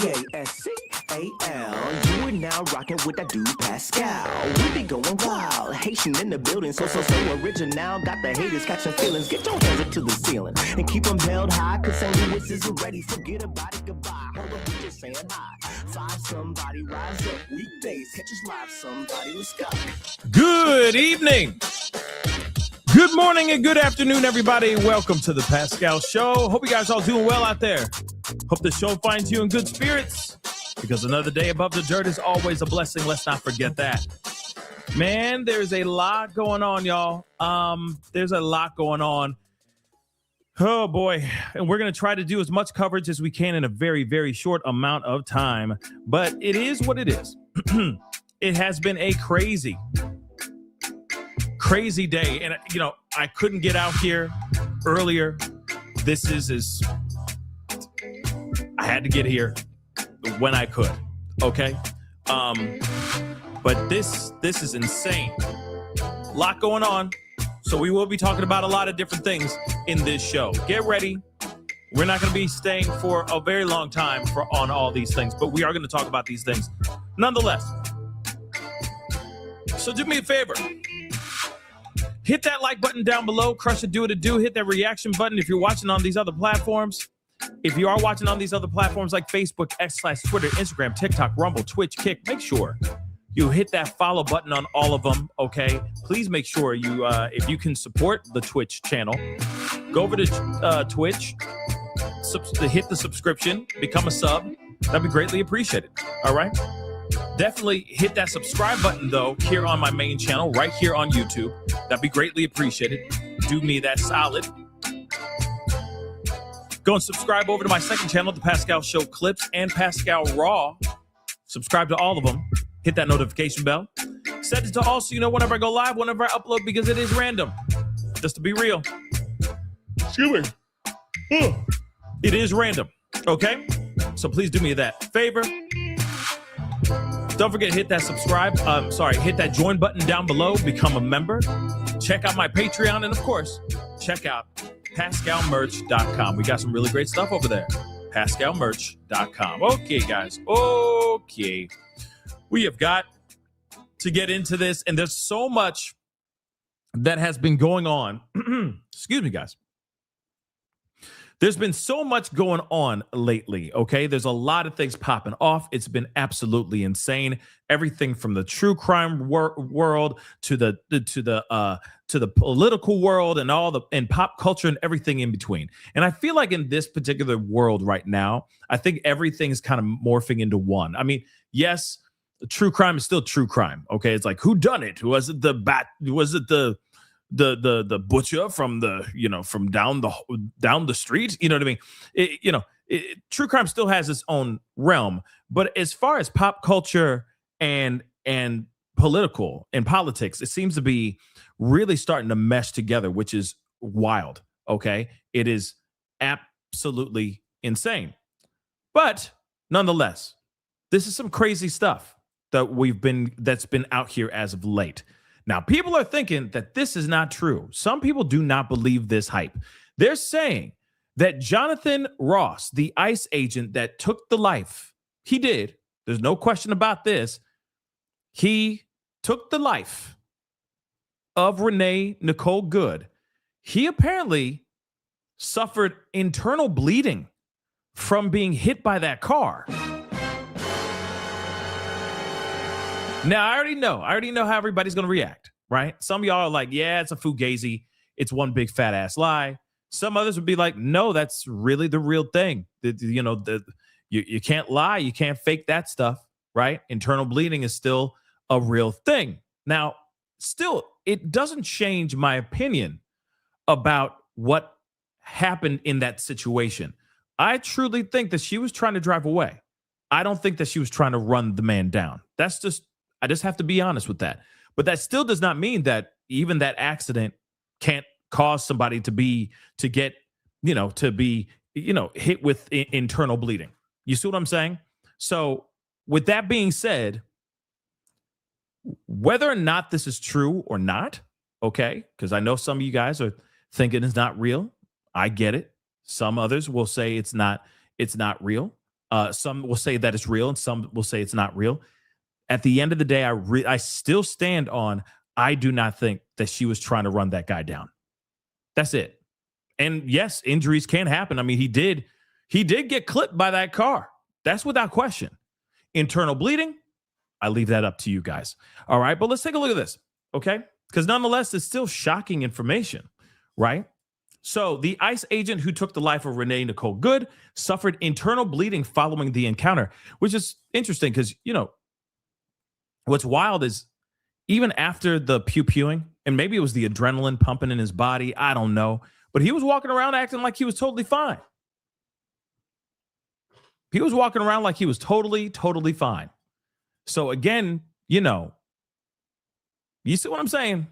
Pascal. You are now rocking with that dude Pascal. We be going wild, Haitian in the building, so original. Got the haters catching feelings. Get your hands up to the ceiling and keep them held high. Cause St. Louis isn't ready. Forget about it, goodbye. Hold up, we just saying hi. Five somebody, rise up. Weekdays, catch us live. Somebody, let's go. Good evening. Good morning and good afternoon, everybody. Welcome to the Pascal Show. Hope you guys all doing well out there. Hope the show finds you in good spirits, because another day above the dirt is always a blessing. Let's not forget that. Man, there's a lot going on, y'all. There's a lot going on. Oh, boy. And we're going to try to do as much coverage as we can in a very, very short amount of time. But it is what it is. It has been a crazy day. And, you know, I couldn't get out here earlier. I had to get here when I could. Okay. But this is insane. A lot going on. So we will be talking about a lot of different things in this show. Get ready. We're not going to be staying for a very long time on all these things, but we are going to talk about these things nonetheless. So do me a favor. Hit that like button down below. Crush it, do it, do. Hit that reaction button if you're watching on these other platforms. If you are watching on these other platforms like Facebook, X/Twitter, Instagram, TikTok, Rumble, Twitch, Kick, make sure you hit that follow button on all of them, okay? Please make sure you, if you can support the Twitch channel, go over to Twitch, hit the subscription, become a sub. That'd be greatly appreciated, all right? Definitely hit that subscribe button, though, here on my main channel, right here on YouTube. That'd be greatly appreciated. Do me that solid. Go and subscribe over to my second channel, The Pascal Show Clips and Pascal Raw. Subscribe to all of them. Hit that notification bell. Set it to all so you know whenever I go live, whenever I upload, because it is random. Just to be real. Excuse me. It is random, okay? So please do me that favor. Don't forget to hit that hit that join button down below. Become a member. Check out my Patreon. And, of course, check out PascalMerch.com. We got some really great stuff over there. PascalMerch.com. Okay, guys. Okay. We have got to get into this, and there's so much that has been going on. Excuse me, guys. There's been so much going on lately, okay? There's a lot of things popping off. It's been absolutely insane. Everything from the true crime world to the political world and pop culture and everything in between. And I feel like in this particular world right now, I think everything's kind of morphing into one. I mean, yes, true crime is still true crime, okay? It's like, who done it? Was it the butcher from from down the street? You know what I mean? True crime still has its own realm, but as far as pop culture and politics, it seems to be really starting to mesh together, which is wild. Okay, it is absolutely insane, but nonetheless, this is some crazy stuff that's been out here as of late. Now, people are thinking that this is not true. Some people do not believe this hype. They're saying that Jonathan Ross, the ICE agent that took the life, he did. There's no question about this. He took the life of Renee Nicole Good. He apparently suffered internal bleeding from being hit by that car. Now, I already know how everybody's going to react, right? Some of y'all are like, yeah, it's a fugazi. It's one big fat ass lie. Some others would be like, no, that's really the real thing. You can't lie. You can't fake that stuff, right? Internal bleeding is still a real thing. Now, still, it doesn't change my opinion about what happened in that situation. I truly think that she was trying to drive away. I don't think that she was trying to run the man down. I just have to be honest with that. But that still does not mean that even that accident can't cause somebody to be hit with internal bleeding. You see what I'm saying? So with that being said, whether or not this is true or not, okay, because I know some of you guys are thinking it's not real. I get it. Some others will say it's not real. Some will say that it's real, and some will say it's not real. At the end of the day, I still stand on, I do not think that she was trying to run that guy down. That's it. And yes, injuries can happen. I mean, he did get clipped by that car. That's without question. Internal bleeding, I leave that up to you guys. All right, but let's take a look at this, okay? Because nonetheless, it's still shocking information, right? So the ICE agent who took the life of Renee Nicole Good suffered internal bleeding following the encounter, which is interesting because, what's wild is even after the pew-pewing, and maybe it was the adrenaline pumping in his body, I don't know, but he was walking around acting like he was totally fine. He was walking around like he was totally, totally fine. So again, you see what I'm saying?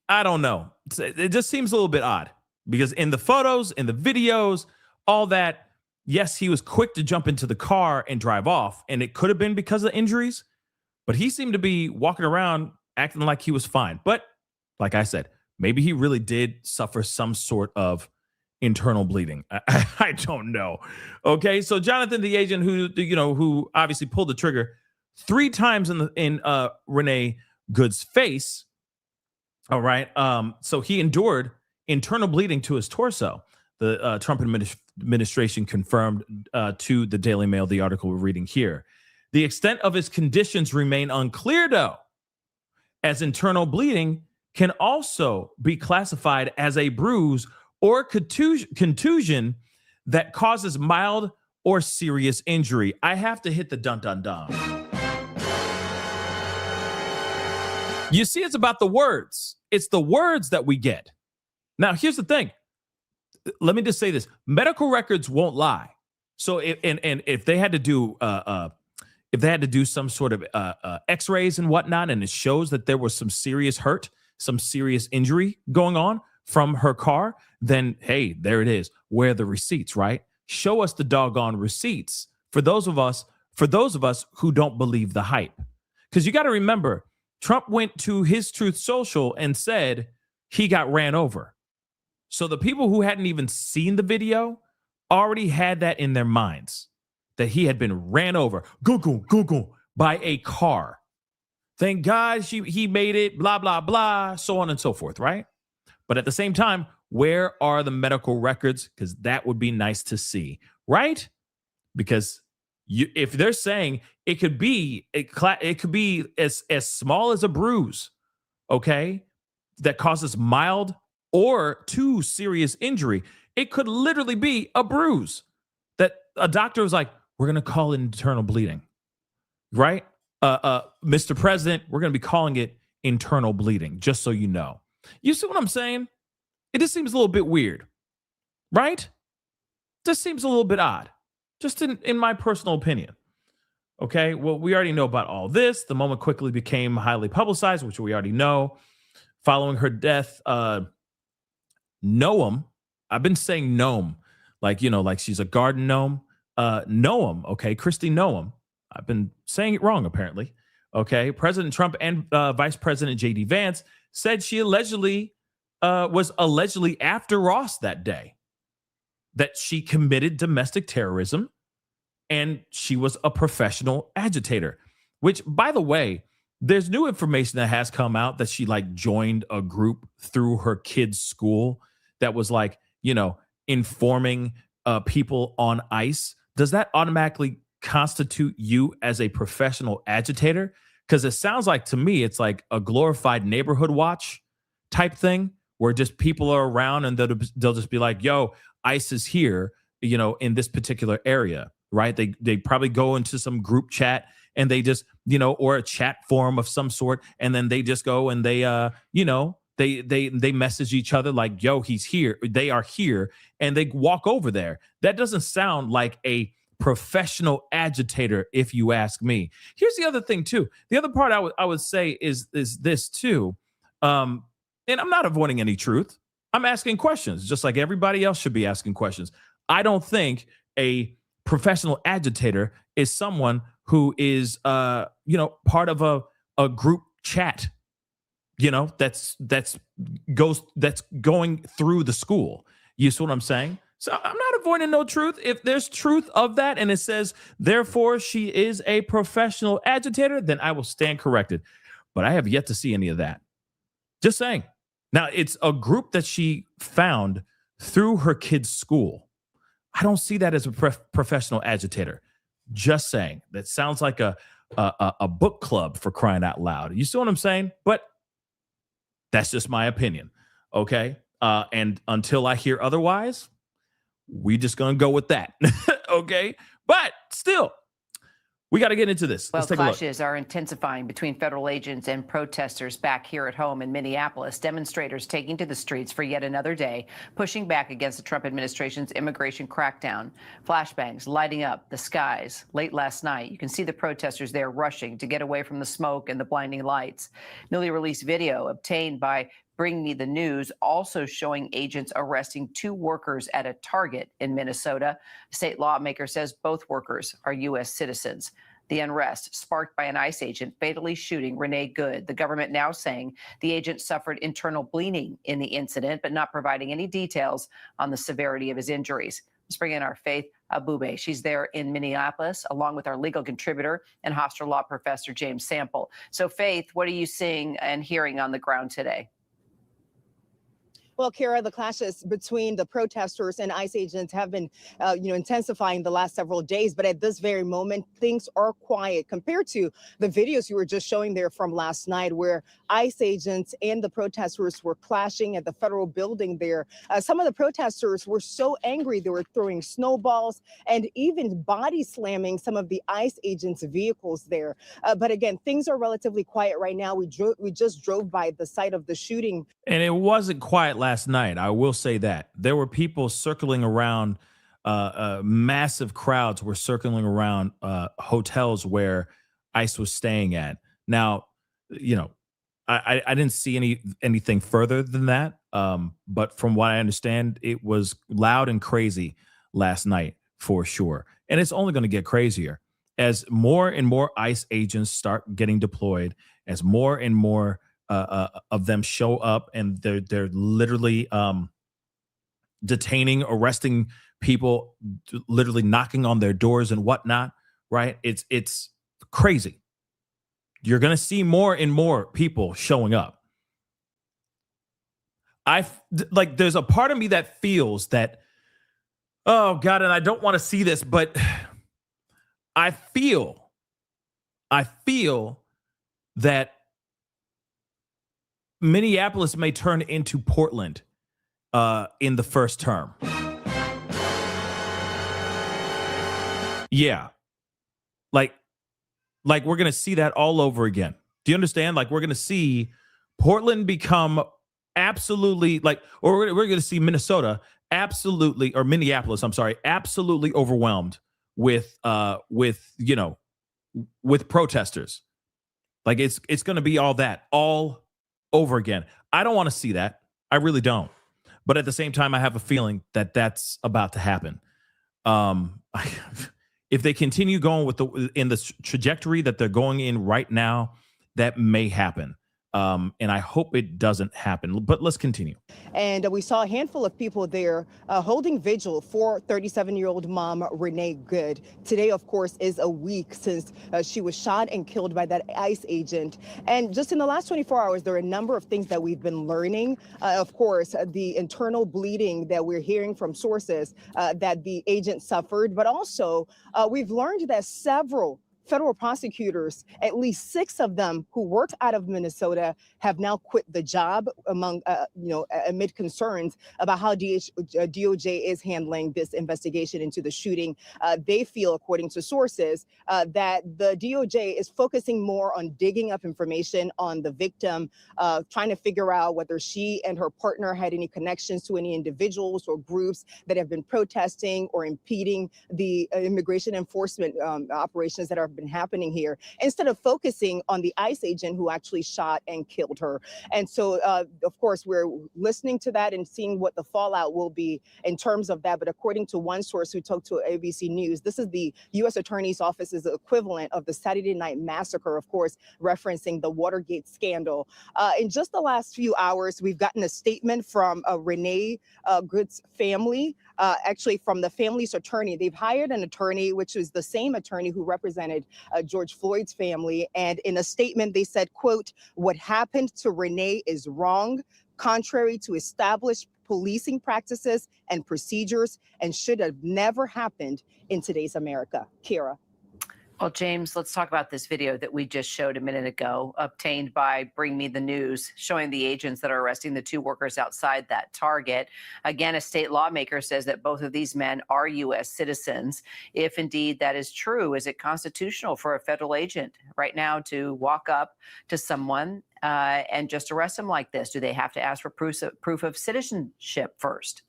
I don't know. It just seems a little bit odd because in the photos, in the videos, all that, yes, he was quick to jump into the car and drive off, and it could have been because of injuries, but he seemed to be walking around acting like he was fine. But like I said, maybe he really did suffer some sort of internal bleeding. I don't know. Okay, so Jonathan, the agent who obviously pulled the trigger 3 times in Renee Good's face. All right. So he endured internal bleeding to his torso. The Trump administration confirmed to the Daily Mail, the article we're reading here. The extent of his conditions remain unclear, though, as internal bleeding can also be classified as a bruise or contusion that causes mild or serious injury. I have to hit the dun-dun-dun. You see, it's about the words. It's the words that we get. Now, here's the thing. Let me just say this. Medical records won't lie. So if they had to do some sort of x-rays and whatnot, and it shows that there was some serious hurt, some serious injury going on from her car, then hey, there it is. Where are the receipts, right? Show us the doggone receipts for those of us who don't believe the hype. Because you got to remember, Trump went to his Truth Social and said he got ran over. So the people who hadn't even seen the video already had that in their minds, that he had been ran over, Google, by a car. Thank God he made it, blah, blah, blah, so on and so forth, right? But at the same time, where are the medical records? Because that would be nice to see, right? Because if they're saying it could be as small as a bruise, okay, that causes mild or to serious injury, it could literally be a bruise that a doctor was like, we're going to call it internal bleeding, right? Mr. President, we're going to be calling it internal bleeding, just so you know. You see what I'm saying? It just seems a little bit weird, right? Just seems a little bit odd, just in my personal opinion. Okay, well, we already know about all this. The moment quickly became highly publicized, which we already know. Following her death, Noam, I've been saying Noam, like she's a garden gnome. Noam, okay, Christy Noam. I've been saying it wrong, apparently. Okay, President Trump and Vice President J.D. Vance said she was allegedly after Ross that day, that she committed domestic terrorism and she was a professional agitator, which, by the way, there's new information that has come out that she joined a group through her kid's school that was informing people on ICE. Does that automatically constitute you as a professional agitator? Because it sounds like to me, it's like a glorified neighborhood watch type thing where just people are around and they'll just be like, yo, ICE is here, in this particular area, right? They probably go into some group chat and they just, or a chat forum of some sort. And then they just go and they message each other like, yo, he's here. They are here. And they walk over there. That doesn't sound like a professional agitator, if you ask me. Here's the other thing too. The other part I would say is this too. And I'm not avoiding any truth. I'm asking questions, just like everybody else should be asking questions. I don't think a professional agitator is someone who is part of a group chat, that's going through the school. You see what I'm saying? So I'm not avoiding no truth. If there's truth of that and it says, therefore, she is a professional agitator, then I will stand corrected. But I have yet to see any of that. Just saying. Now, it's a group that she found through her kid's school. I don't see that as a professional agitator. Just saying. That sounds like a book club, for crying out loud. You see what I'm saying? But that's just my opinion. Okay. And until I hear otherwise, we just gonna go with that. Okay. But still, we got to get into this. Let's take a look. Clashes are intensifying between federal agents and protesters back here at home in Minneapolis. Demonstrators taking to the streets for yet another day, pushing back against the Trump administration's immigration crackdown. Flashbangs lighting up the skies. Late last night, you can see the protesters there rushing to get away from the smoke and the blinding lights. Newly released video obtained by Bring Me the News also showing agents arresting 2 workers at a Target in Minnesota. A state lawmaker says both workers are U.S. citizens. The unrest sparked by an ICE agent fatally shooting Renee Good. The government now saying the agent suffered internal bleeding in the incident, but not providing any details on the severity of his injuries. Let's bring in our Faith Abube. She's there in Minneapolis, along with our legal contributor and hostile law professor, James Sample. So, Faith, what are you seeing and hearing on the ground today? Well, Kara, the clashes between the protesters and ICE agents have been, intensifying the last several days. But at this very moment, things are quiet compared to the videos you were just showing there from last night, where ICE agents and the protesters were clashing at the federal building there. Some of the protesters were so angry they were throwing snowballs and even body slamming some of the ICE agents' vehicles there. But again, things are relatively quiet right now. We just drove by the site of the shooting. And it wasn't quiet last night. I will say that there were people circling around. Massive crowds were circling around hotels where ICE was staying at. Now, I didn't see anything further than that. But from what I understand, it was loud and crazy last night for sure. And it's only going to get crazier as more and more ICE agents start getting deployed, as more and more of them show up, and they're literally detaining, arresting people, literally knocking on their doors and whatnot. Right? It's crazy. You're going to see more and more people showing up. There's a part of me that feels that, oh God, and I don't want to see this, but I feel that Minneapolis may turn into Portland in the first term. Yeah. Like we're going to see that all over again. Do you understand? Like we're going to see Portland become absolutely or we're going to see Minnesota absolutely, or Minneapolis, I'm sorry, absolutely overwhelmed with protesters. Like it's going to be all that all over again. I don't want to see that. I really don't. But at the same time, I have a feeling that that's about to happen. If they continue going in the trajectory that they're going in right now, that may happen. And I hope it doesn't happen. But let's continue. And we saw a handful of people there holding vigil for 37-year-old mom, Renee Good. Today, of course, is a week since she was shot and killed by that ICE agent. And just in the last 24 hours, there are a number of things that we've been learning. Of course, the internal bleeding that we're hearing from sources that the agent suffered. But also, we've learned that several federal prosecutors, at least 6 of them who worked out of Minnesota, have now quit the job amid concerns about how DOJ is handling this investigation into the shooting. They feel, according to sources, that the DOJ is focusing more on digging up information on the victim, trying to figure out whether she and her partner had any connections to any individuals or groups that have been protesting or impeding the immigration enforcement operations that are have been happening here, instead of focusing on the ICE agent who actually shot and killed her. And so, of course, we're listening to that and seeing what the fallout will be in terms of that. But according to one source who talked to ABC News, this is the U.S. Attorney's Office's equivalent of the Saturday Night Massacre, of course, referencing the Watergate scandal. In just the last few hours, we've gotten a statement from Renee Good's family, actually from the family's attorney. They've hired an attorney, which is the same attorney who represented George Floyd's family. And in a statement, they said, quote, "What happened to Renee is wrong, contrary to established policing practices and procedures, and should have never happened in today's America." Kira. Well, James, let's talk about this video that we just showed a minute ago, obtained by Bring Me the News, showing the agents that are arresting the two workers outside that Target. Again, a state lawmaker says that both of these men are U.S. citizens. If indeed that is true, is it constitutional for a federal agent right now to walk up to someone and just arrest them like this? Do they have to ask for proof of citizenship first?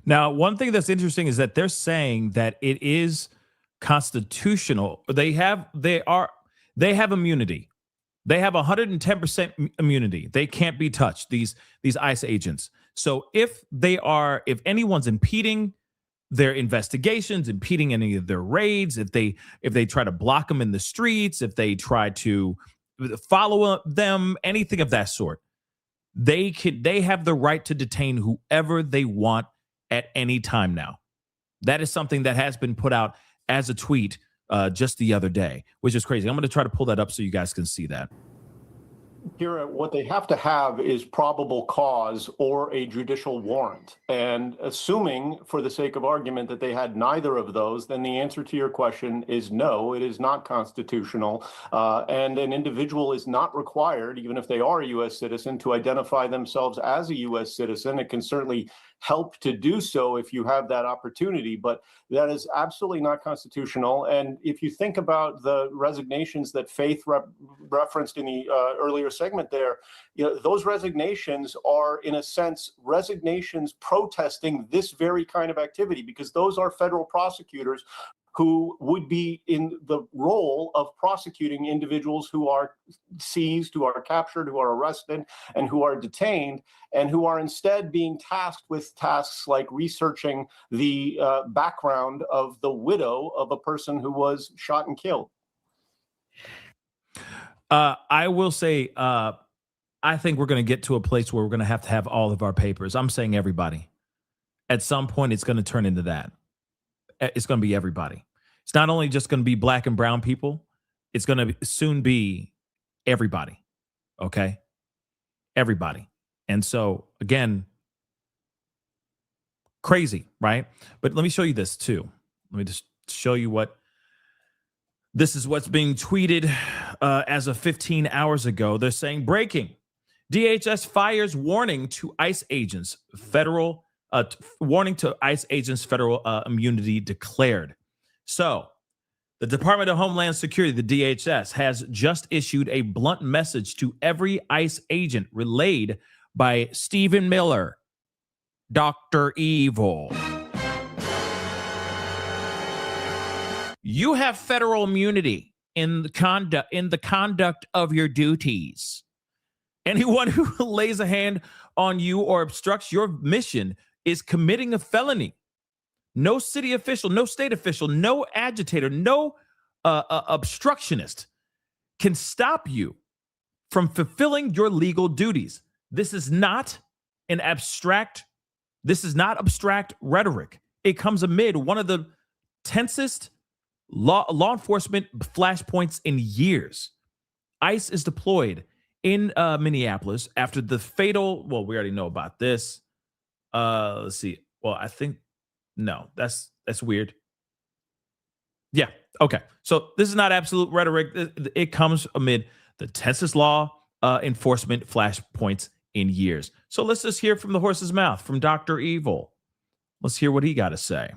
Now, one thing that's interesting is that they're saying that it is constitutional. They have immunity. They have 110% immunity. They can't be touched, these ICE agents. So if anyone's impeding their investigations, impeding any of their raids, if they try to block them in the streets, if they try to follow them, anything of that sort, they have the right to detain whoever they want at any time now. That is something that has been put out as a tweet just the other day, which is crazy. I'm going to try to pull that up so you guys can see that. Kira, what they have to have is probable cause or a judicial warrant. And assuming, for the sake of argument, that they had neither of those, then the answer to your question is no, it is not constitutional. And an individual is not required, even if they are a U.S. citizen, to identify themselves as a U.S. citizen. It can certainly help to do so if you have that opportunity, but that is absolutely not constitutional. And if you think about the resignations that Faith referenced in the earlier segment there, those resignations are, in a sense, resignations protesting this very kind of activity, because those are federal prosecutors who would be in the role of prosecuting individuals who are seized, who are captured, who are arrested, and who are detained, and who are instead being tasked with tasks like researching the background of the widow of a person who was shot and killed. I will say, I think we're going to get to a place where we're going to have all of our papers. I'm saying everybody. At some point, it's going to turn into that. It's going to be everybody. It's not only just going to be black and brown people. It's going to soon be everybody. Okay? Everybody. And so, again, crazy, right? But let me show you this too. Let me just show you this is what's being tweeted as of 15 hours ago. They're saying, breaking. DHS fires warning to ICE agents. Federal immunity declared. So the Department of Homeland Security, the DHS, has just issued a blunt message to every ICE agent relayed by Stephen Miller, Dr. Evil. You have federal immunity in the conduct of your duties. Anyone who lays a hand on you or obstructs your mission is committing a felony. No city official, no state official, no agitator, no obstructionist can stop you from fulfilling your legal duties. This is not abstract rhetoric. It comes amid one of the tensest law enforcement flashpoints in years. ICE is deployed in Minneapolis after the fatal, well, we already know about this. Let's see. Well, I think, no, that's weird. Yeah. Okay. So this is not absolute rhetoric. It comes amid the tensest law enforcement flashpoints in years. So let's just hear from the horse's mouth, from Dr. Evil. Let's hear what he got to say.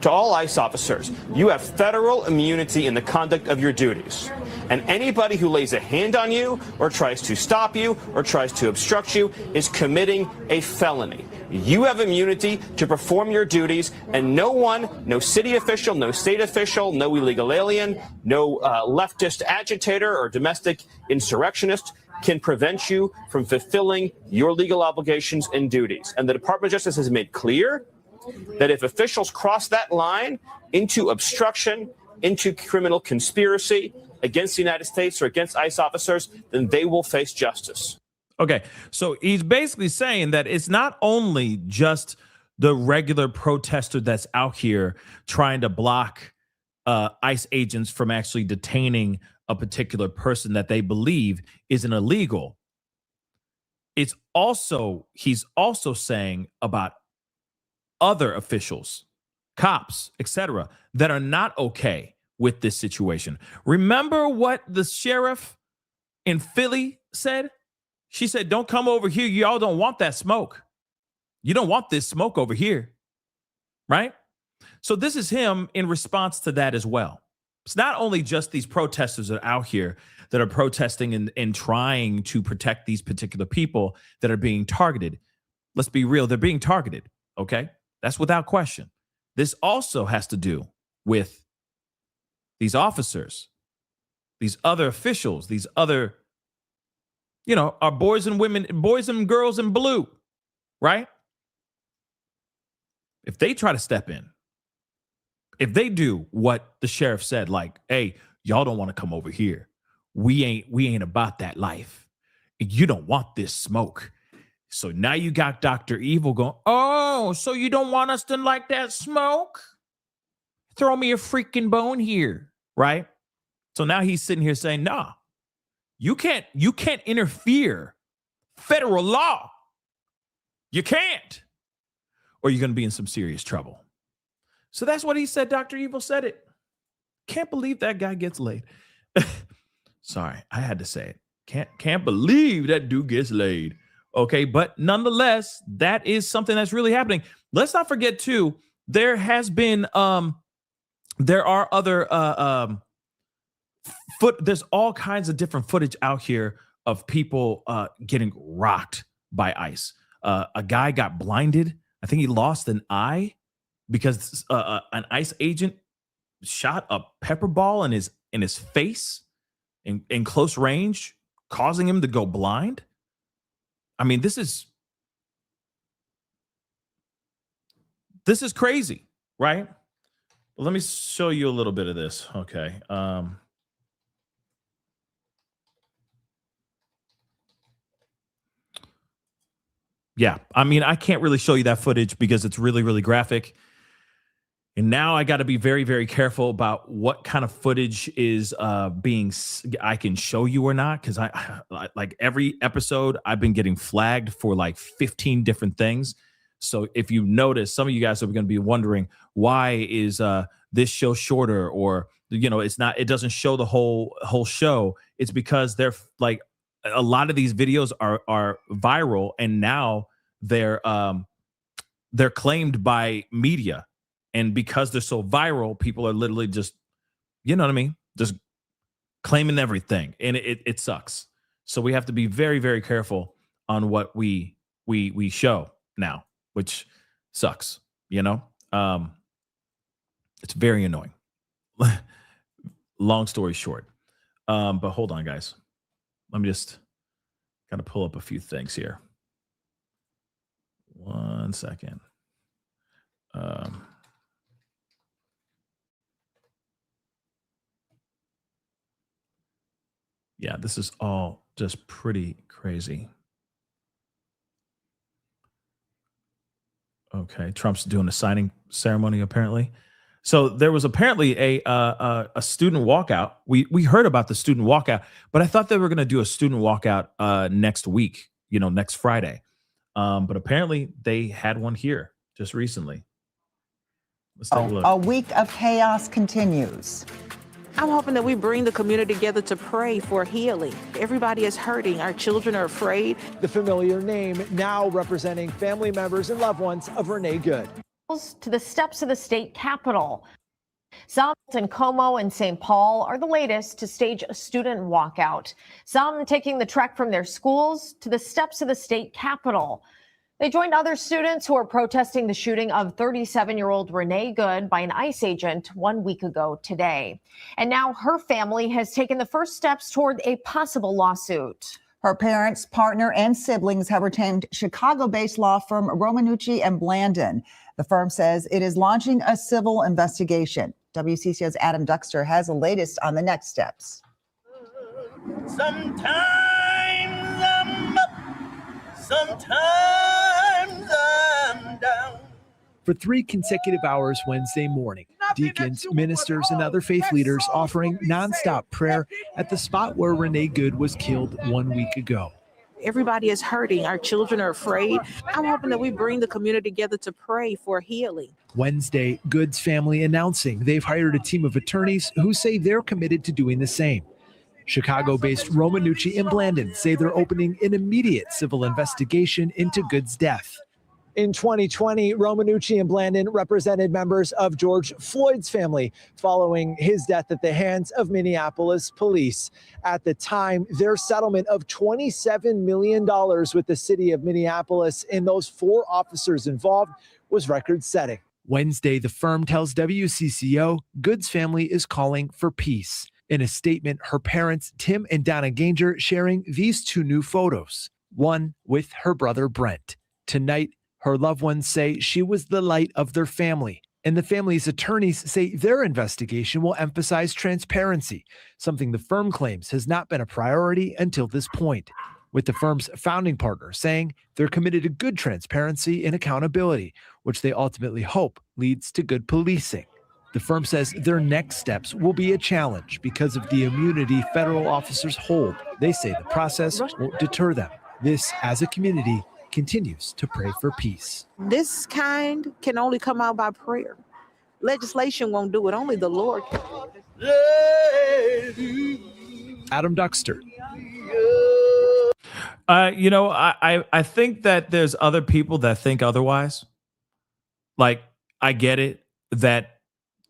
To all ICE officers, you have federal immunity in the conduct of your duties. And anybody who lays a hand on you or tries to stop you or tries to obstruct you is committing a felony. You have immunity to perform your duties, and no one, no city official, no state official, no illegal alien, no leftist agitator or domestic insurrectionist can prevent you from fulfilling your legal obligations and duties. And the Department of Justice has made clear that if officials cross that line into obstruction, into criminal conspiracy against the United States or against ICE officers, then they will face justice. Okay, so he's basically saying that it's not only just the regular protester that's out here trying to block ICE agents from actually detaining a particular person that they believe is an illegal. He's also saying about other officials, cops, etc., that are not okay with this situation. Remember what the sheriff in Philly said? She said, don't come over here. Y'all don't want that smoke. You don't want this smoke over here. Right? So this is him in response to that as well. It's not only just these protesters that are out here that are protesting and trying to protect these particular people that are being targeted. Let's be real. They're being targeted. Okay? That's without question. This also has to do with these officers, these other officials, these other, our boys and women, boys and girls in blue, right? If they try to step in, if they do what the sheriff said, like, hey, y'all don't want to come over here. We ain't about that life. You don't want this smoke. So now you got Dr. Evil going, oh, so you don't want us to like that smoke? Throw me a freaking bone here, right? So now he's sitting here saying, nah, you can't interfere. Federal law. You can't. Or you're going to be in some serious trouble. So that's what he said. Dr. Evil said it. Can't believe that guy gets laid. Sorry, I had to say it. Can't believe that dude gets laid. Okay, but nonetheless, that is something that's really happening. Let's not forget too, there has been there are other there's all kinds of different footage out here of people getting rocked by ICE. A guy got blinded. I think he lost an eye because an ICE agent shot a pepper ball in his face in close range, causing him to go blind. I mean, this is crazy, right? Well, let me show you a little bit of this. Okay. Yeah, I mean, I can't really show you that footage because it's really, really graphic. And now I got to be very, very careful about what kind of footage is I can show you or not. Because I like every episode, I've been getting flagged for like 15 different things. So if you notice, some of you guys are going to be wondering, why is this show shorter? Or, it doesn't show the whole show. It's because they're like, a lot of these videos are viral, and now they're claimed by media. And because they're so viral, people are literally just, just claiming everything. And it sucks. So we have to be very, very careful on what we show now, which sucks, It's very annoying. Long story short. But hold on, guys. Let me just kind of pull up a few things here. 1 second. Yeah, this is all just pretty crazy. Okay, Trump's doing a signing ceremony apparently. So there was apparently a student walkout. We heard about the student walkout, but I thought they were going to do a student walkout next week, next Friday. But apparently they had one here just recently. Let's take a look. A week of chaos continues. I'm hoping that we bring the community together to pray for healing. Everybody is hurting. Our children are afraid. The familiar name now representing family members and loved ones of Renee Good. To the steps of the state capitol. Some in Como and St. Paul are the latest to stage a student walkout. Some taking the trek from their schools to the steps of the state capitol. They joined other students who are protesting the shooting of 37-year-old Renee Good by an ICE agent 1 week ago today. And now her family has taken the first steps toward a possible lawsuit. Her parents, partner, and siblings have retained Chicago-based law firm Romanucci and Blandon. The firm says it is launching a civil investigation. WCCO's Adam Duxter has the latest on the next steps. Sometimes I'm up, sometimes I'm down. For 3 consecutive hours Wednesday morning, deacons, ministers, and other faith leaders offering nonstop prayer at the spot where Renee Good was killed 1 week ago. Everybody is hurting. Our children are afraid. I'm hoping that we bring the community together to pray for healing. Wednesday, Good's family announcing they've hired a team of attorneys who say they're committed to doing the same. Chicago-based Romanucci and Blandon say they're opening an immediate civil investigation into Good's death. In 2020, Romanucci and Blandon represented members of George Floyd's family following his death at the hands of Minneapolis police. At the time, their settlement of $27 million with the city of Minneapolis and those 4 officers involved was record-setting. Wednesday, the firm tells WCCO Good's family is calling for peace. In a statement, her parents, Tim and Donna Ganger, sharing these 2 new photos, one with her brother Brent. Tonight, her loved ones say she was the light of their family, and the family's attorneys say their investigation will emphasize transparency, something the firm claims has not been a priority until this point, with the firm's founding partner saying they're committed to good transparency and accountability, which they ultimately hope leads to good policing. The firm says their next steps will be a challenge because of the immunity federal officers hold. They say the process won't deter them. This, as a community, continues to pray for peace. This kind can only come out by prayer. Legislation won't do it. Only the Lord can. Adam Duxter. I think that there's other people that think otherwise. Like, I get it that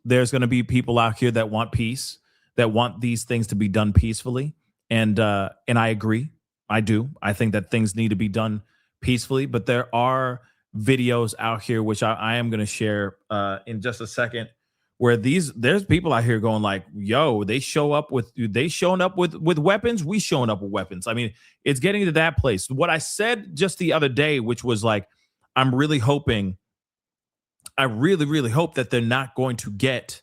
there's going to be people out here that want peace, that want these things to be done peacefully. And I agree. I do. I think that things need to be done peacefully, but there are videos out here, which I am going to share in just a second, where there's people out here going like, yo, they showing up with weapons. We showing up with weapons. I mean, it's getting to that place. What I said just the other day, which was like, I really, really hope that they're not going to get,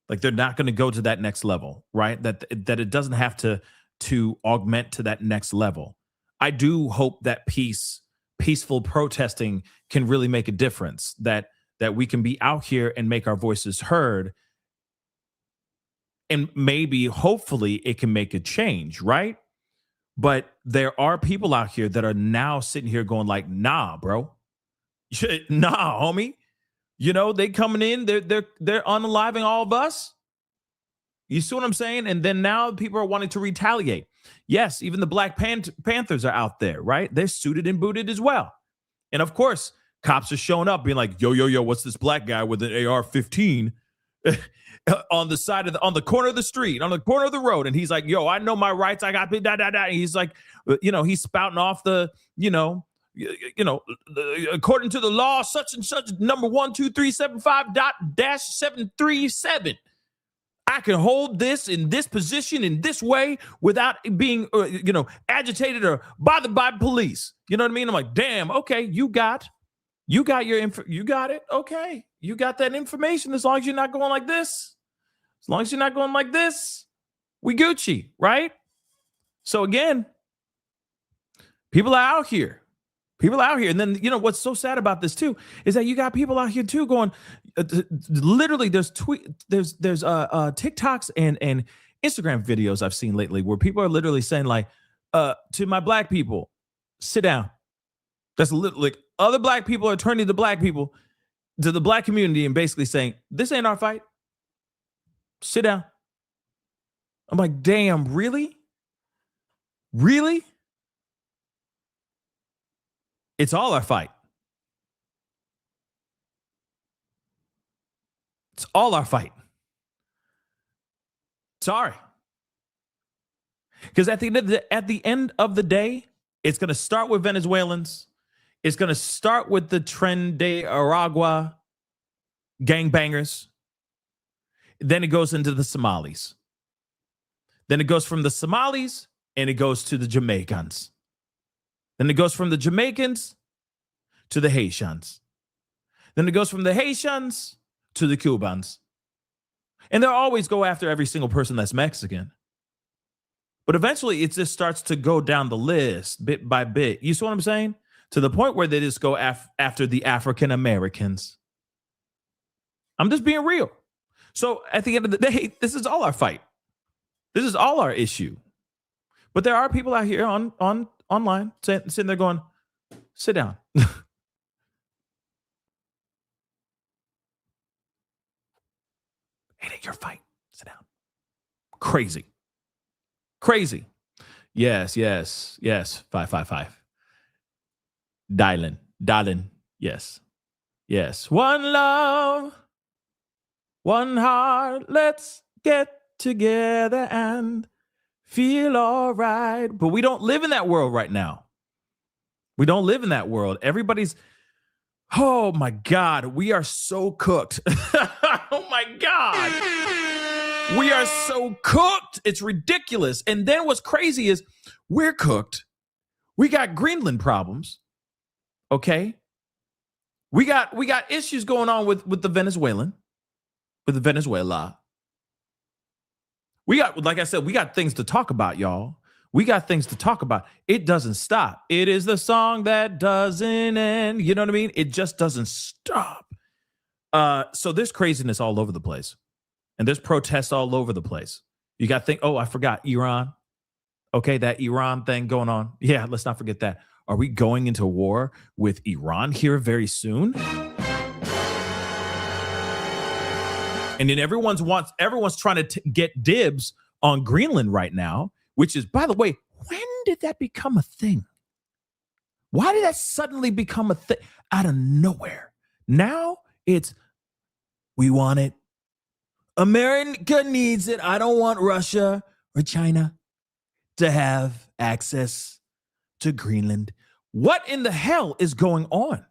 like, they're not going to go to that next level, right? That it doesn't have to augment to that next level. I do hope that peaceful protesting can really make a difference, that we can be out here and make our voices heard, and maybe hopefully it can make a change, right? But there are people out here that are now sitting here going like, nah, bro. Nah, homie. They coming in, they're unaliving all of us. You see what I'm saying? And then now people are wanting to retaliate. Yes, even the Black Panthers are out there, right? They're suited and booted as well. And of course, cops are showing up being like, yo, what's this black guy with an AR-15 on the corner of the street, on the corner of the road? And he's like, yo, I know my rights. I got da. And he's like, he's spouting off the, according to the law, such and such, number 12375.-737. I can hold this in this position in this way without being, agitated or bothered by police. You know what I mean? I'm like, damn, okay, you got your info, you got it. Okay, you got that information. As long as you're not going like this, we Gucci, right? So again, people are out here. And then, what's so sad about this too is that you got people out here too going, literally there's TikToks and Instagram videos I've seen lately where people are literally saying like, to my black people, sit down. That's like other black people are turning to black people, to the black community, and basically saying, this ain't our fight. Sit down. I'm like, damn, really? Really? It's all our fight. It's all our fight. Sorry. Because at the end of the day, it's going to start with Venezuelans. It's going to start with the Tren de Aragua gangbangers. Then it goes into the Somalis. Then it goes from the Somalis and it goes to the Jamaicans. Then it goes from the Jamaicans to the Haitians. Then it goes from the Haitians to the Cubans. And they'll always go after every single person that's Mexican. But eventually it just starts to go down the list bit by bit. You see what I'm saying? To the point where they just go after the African Americans. I'm just being real. So at the end of the day, this is all our fight. This is all our issue. But there are people out here online sitting there going, sit down. It ain't your fight. Sit down. Crazy. Yes. 555. Dialing. Yes. One love, one heart. Let's get together and feel all right. But we don't live in that world right now. We don't live in that world. Everybody's, oh my God, we are so cooked. Oh my God. We are so cooked. It's ridiculous. And then what's crazy is we're cooked. We got Greenland problems. Okay. We got issues going on with the Venezuela. We got, like I said, we got things to talk about, y'all. We got things to talk about. It doesn't stop. It is the song that doesn't end. You know what I mean? It just doesn't stop. So there's craziness all over the place. And there's protests all over the place. You got to think, oh, I forgot Iran. Okay, that Iran thing going on. Yeah, let's not forget that. Are we going into war with Iran here very soon? And then everyone's trying to get dibs on Greenland right now, which is, by the way, when did that become a thing? Why did that suddenly become a thing out of nowhere? Now it's, we want it. America needs it. I don't want Russia or China to have access to Greenland. What in the hell is going on?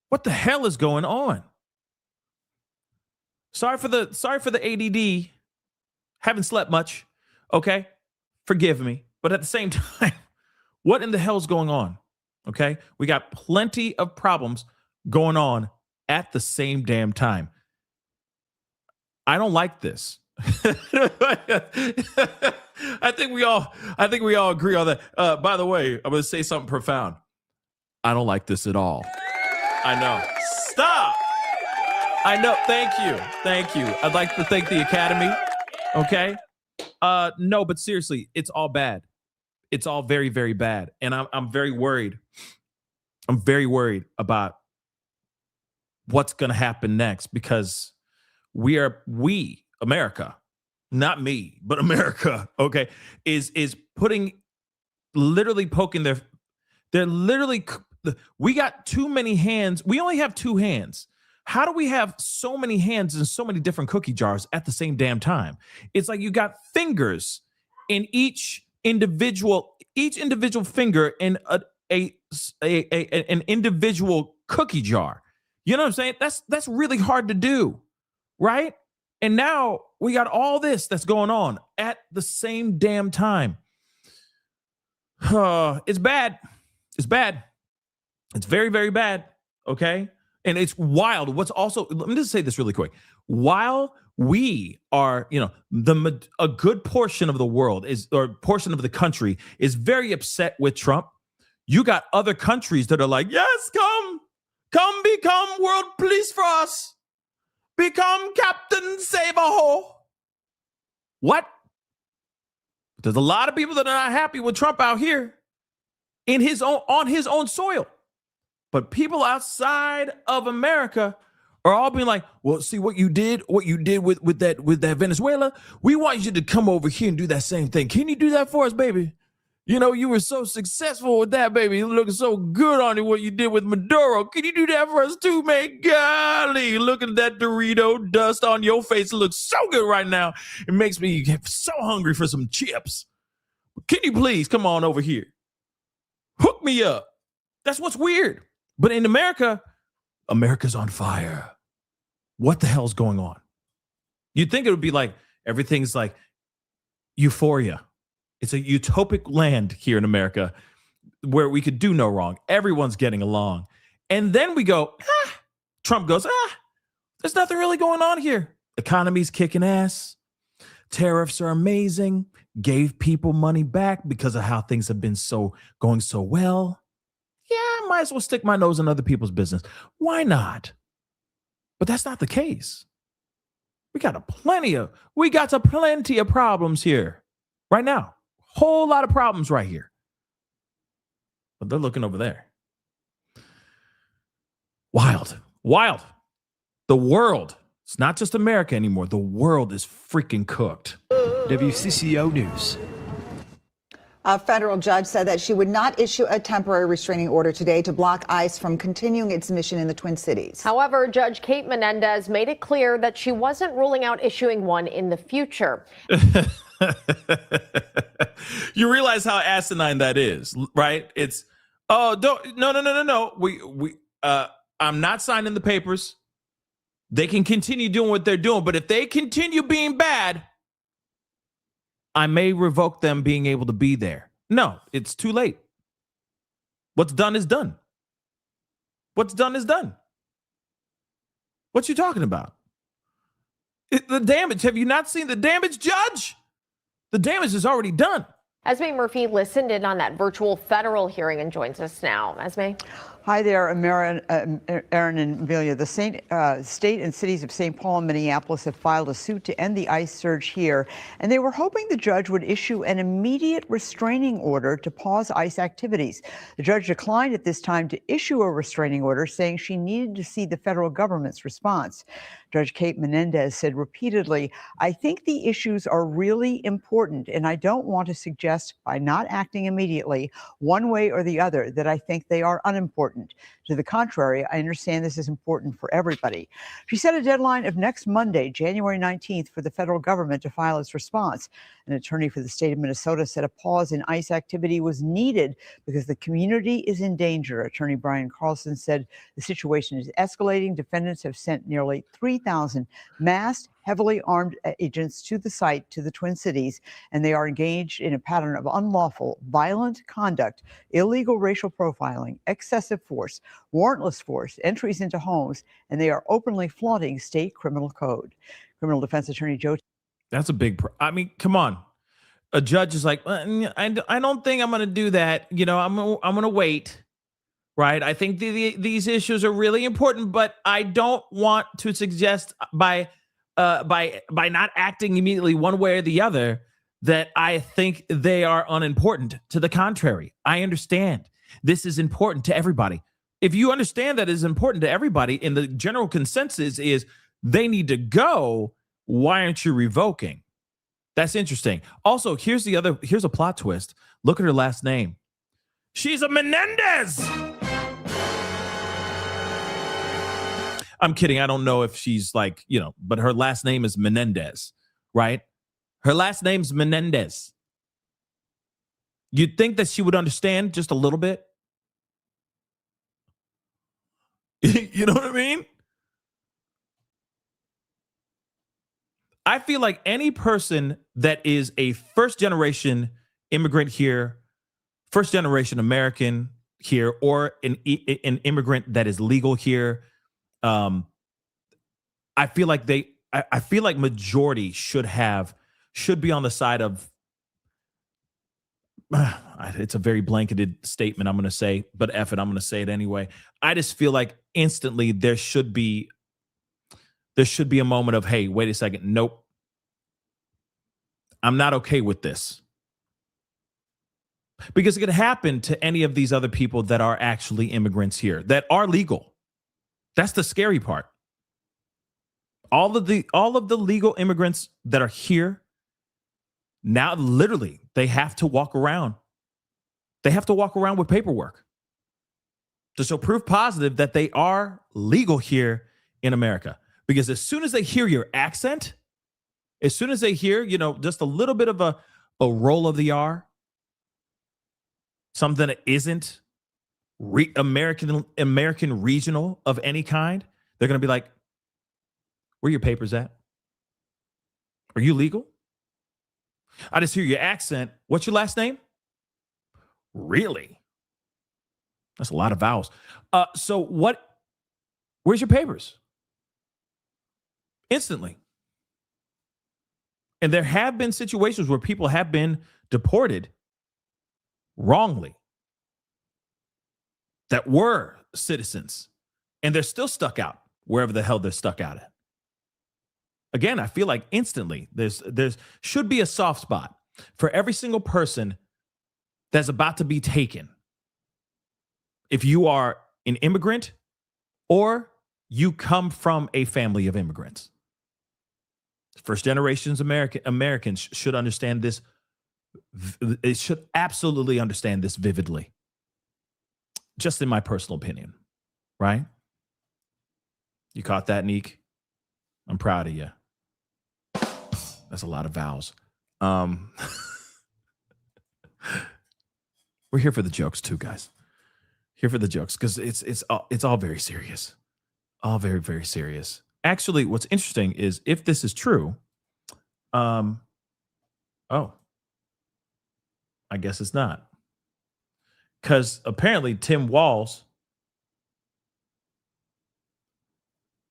What the hell is going on? Sorry for the ADD. Haven't slept much. Okay? Forgive me. But at the same time, what in the hell is going on? Okay? We got plenty of problems going on at the same damn time. I don't like this. I think we all agree on that. By the way, I'm going to say something profound. I don't like this at all. I know. Stop. I know. Thank you. I'd like to thank the Academy. Okay. No, but seriously, it's all bad. It's all very, very bad. And I'm very worried. I'm very worried about what's going to happen next, because America, not me, but America, okay, is literally poking they're literally, we got too many hands. We only have two hands. How do we have so many hands in so many different cookie jars at the same damn time? It's like you got fingers in each individual finger in an individual cookie jar. You know what I'm saying? That's really hard to do, right? And now we got all this that's going on at the same damn time. It's bad. It's bad. It's very, very bad. Okay. And it's wild. What's also, let me just say this really quick. While we are, a good portion of the world portion of the country is very upset with Trump, you got other countries that are like, yes, come become world police for us. Become Captain Save-A-Ho. What? There's a lot of people that are not happy with Trump out here on his own soil. But people outside of America are all being like, well, see what you did with that Venezuela. We want you to come over here and do that same thing. Can you do that for us, baby? You were so successful with that, baby. You look so good on it, what you did with Maduro. Can you do that for us too, man? Golly, look at that Dorito dust on your face. It looks so good right now. It makes me so hungry for some chips. Can you please come on over here? Hook me up. That's what's weird. But in America, America's on fire. What the hell's going on? You'd think it would be like everything's like euphoria. It's a utopic land here in America where we could do no wrong. Everyone's getting along. And then we go, Trump goes, there's nothing really going on here. Economy's kicking ass. Tariffs are amazing. Gave people money back because of how things have been going so well. Yeah, I might as well stick my nose in other people's business. Why not? But that's not the case. We got plenty of problems here right now. Whole lot of problems right here. But they're looking over there. Wild. The world. It's not just America anymore. The world is freaking cooked. WCCO News. A federal judge said that she would not issue a temporary restraining order today to block ICE from continuing its mission in the Twin Cities. However, Judge Kate Menendez made it clear that she wasn't ruling out issuing one in the future. You realize how asinine that is, right? It's, no. I'm not signing the papers. They can continue doing what they're doing, but if they continue being bad, I may revoke them being able to be there. No, it's too late. What's done is done. What's done is done. What you talking about? The damage. Have you not seen the damage, Judge? The damage is already done. Esme Murphy listened in on that virtual federal hearing and joins us now. Esme. Hi there, Aaron and Amelia. The state and cities of St. Paul and Minneapolis have filed a suit to end the ICE surge here, and they were hoping the judge would issue an immediate restraining order to pause ICE activities. The judge declined at this time to issue a restraining order, saying she needed to see the federal government's response. Judge Kate Menendez said repeatedly, "I think the issues are really important, and I don't want to suggest by not acting immediately one way or the other that I think they are unimportant. To the contrary, I understand this is important for everybody." She set a deadline of next Monday, January 19th, for the federal government to file its response. An attorney for the state of Minnesota said a pause in ICE activity was needed because the community is in danger. Attorney Brian Carlson said the situation is escalating. Defendants have sent nearly 3,000 masked, heavily armed agents to the site, to the Twin Cities, and they are engaged in a pattern of unlawful, violent conduct, illegal racial profiling, excessive force, warrantless force, entries into homes, and they are openly flaunting state criminal code. Criminal defense attorney Joe. That's a big, I mean, come on. A judge is like, I don't think I'm going to do that. You know, I'm going to wait. Right. I think these issues are really important, but I don't want to suggest by not acting immediately one way or the other that I think they are unimportant. To the contrary, I understand this is important to everybody. If you understand that it's important to everybody and the general consensus is they need to go, why aren't you revoking? That's interesting. Also, here's a plot twist. Look at her last name. She's a Menendez. I'm kidding. I don't know if she's like, but her last name is Menendez, right? Her last name's Menendez. You'd think that she would understand just a little bit. You know what I mean? I feel like any person that is a first-generation immigrant here, first-generation American here, or an immigrant that is legal here, I feel like I feel like majority should be on the side of. It's a very blanketed statement, I'm going to say, but F it, I'm going to say it anyway. I just feel like instantly there should be a moment of, hey, wait a second. Nope. I'm not okay with this. Because it could happen to any of these other people that are actually immigrants here, that are legal. That's the scary part. All of the legal immigrants that are here, now literally they have to walk around. They have to walk around with paperwork to show proof positive that they are legal here in America. Because as soon as they hear your accent, as soon as they hear, just a little bit of a roll of the R, something that isn't American regional of any kind, they're going to be like, where your papers at? Are you legal? I just hear your accent. What's your last name? Really? That's a lot of vowels. Where's your papers? Instantly. And there have been situations where people have been deported wrongly that were citizens, and they're still stuck out wherever the hell they're stuck out at. Again, I feel like instantly there's should be a soft spot for every single person that's about to be taken. If you are an immigrant or you come from a family of immigrants. First generations Americans should understand this. They should absolutely understand this vividly. Just in my personal opinion, right? You caught that, Neek? I'm proud of you. That's a lot of vowels. We're here for the jokes too, guys. Here for the jokes because it's all very serious. All very, very serious. Actually, what's interesting is if this is true, I guess it's not. Because apparently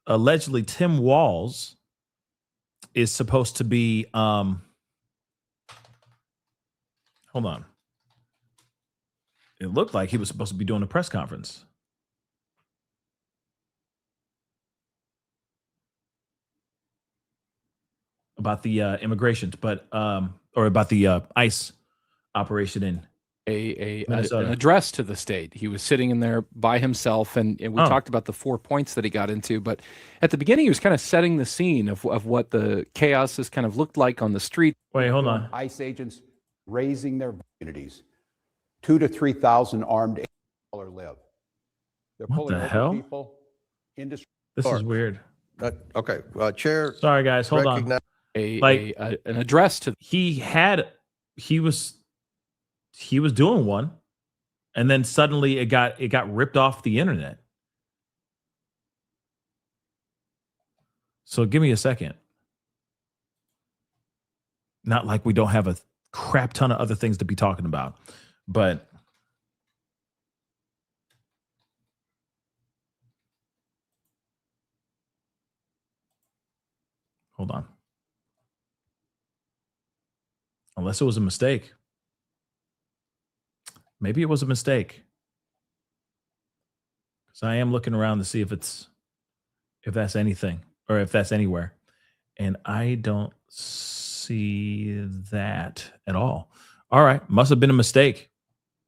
allegedly Tim Walz is supposed to be, hold on. It looked like he was supposed to be doing a press conference. About the immigrations, or about the ICE operation in an address to the state. He was sitting in there by himself, and we talked about the 4 points that he got into. But at the beginning, he was kind of setting the scene of what the chaos has kind of looked like on the street. Wait, hold on. ICE agents raising their communities. 2,000 to 3,000 armed agents live. They're what pulling the over hell? people. This is weird. Okay, Chair. Sorry, guys. Hold on. An address to. He was doing one, and then suddenly it got ripped off the internet. So give me a second. Not like we don't have a crap ton of other things to be talking about, but hold on. Unless it was a mistake. Maybe it was a mistake. Because I am looking around to see if that's anything or if that's anywhere. And I don't see that at all. All right. Must have been a mistake.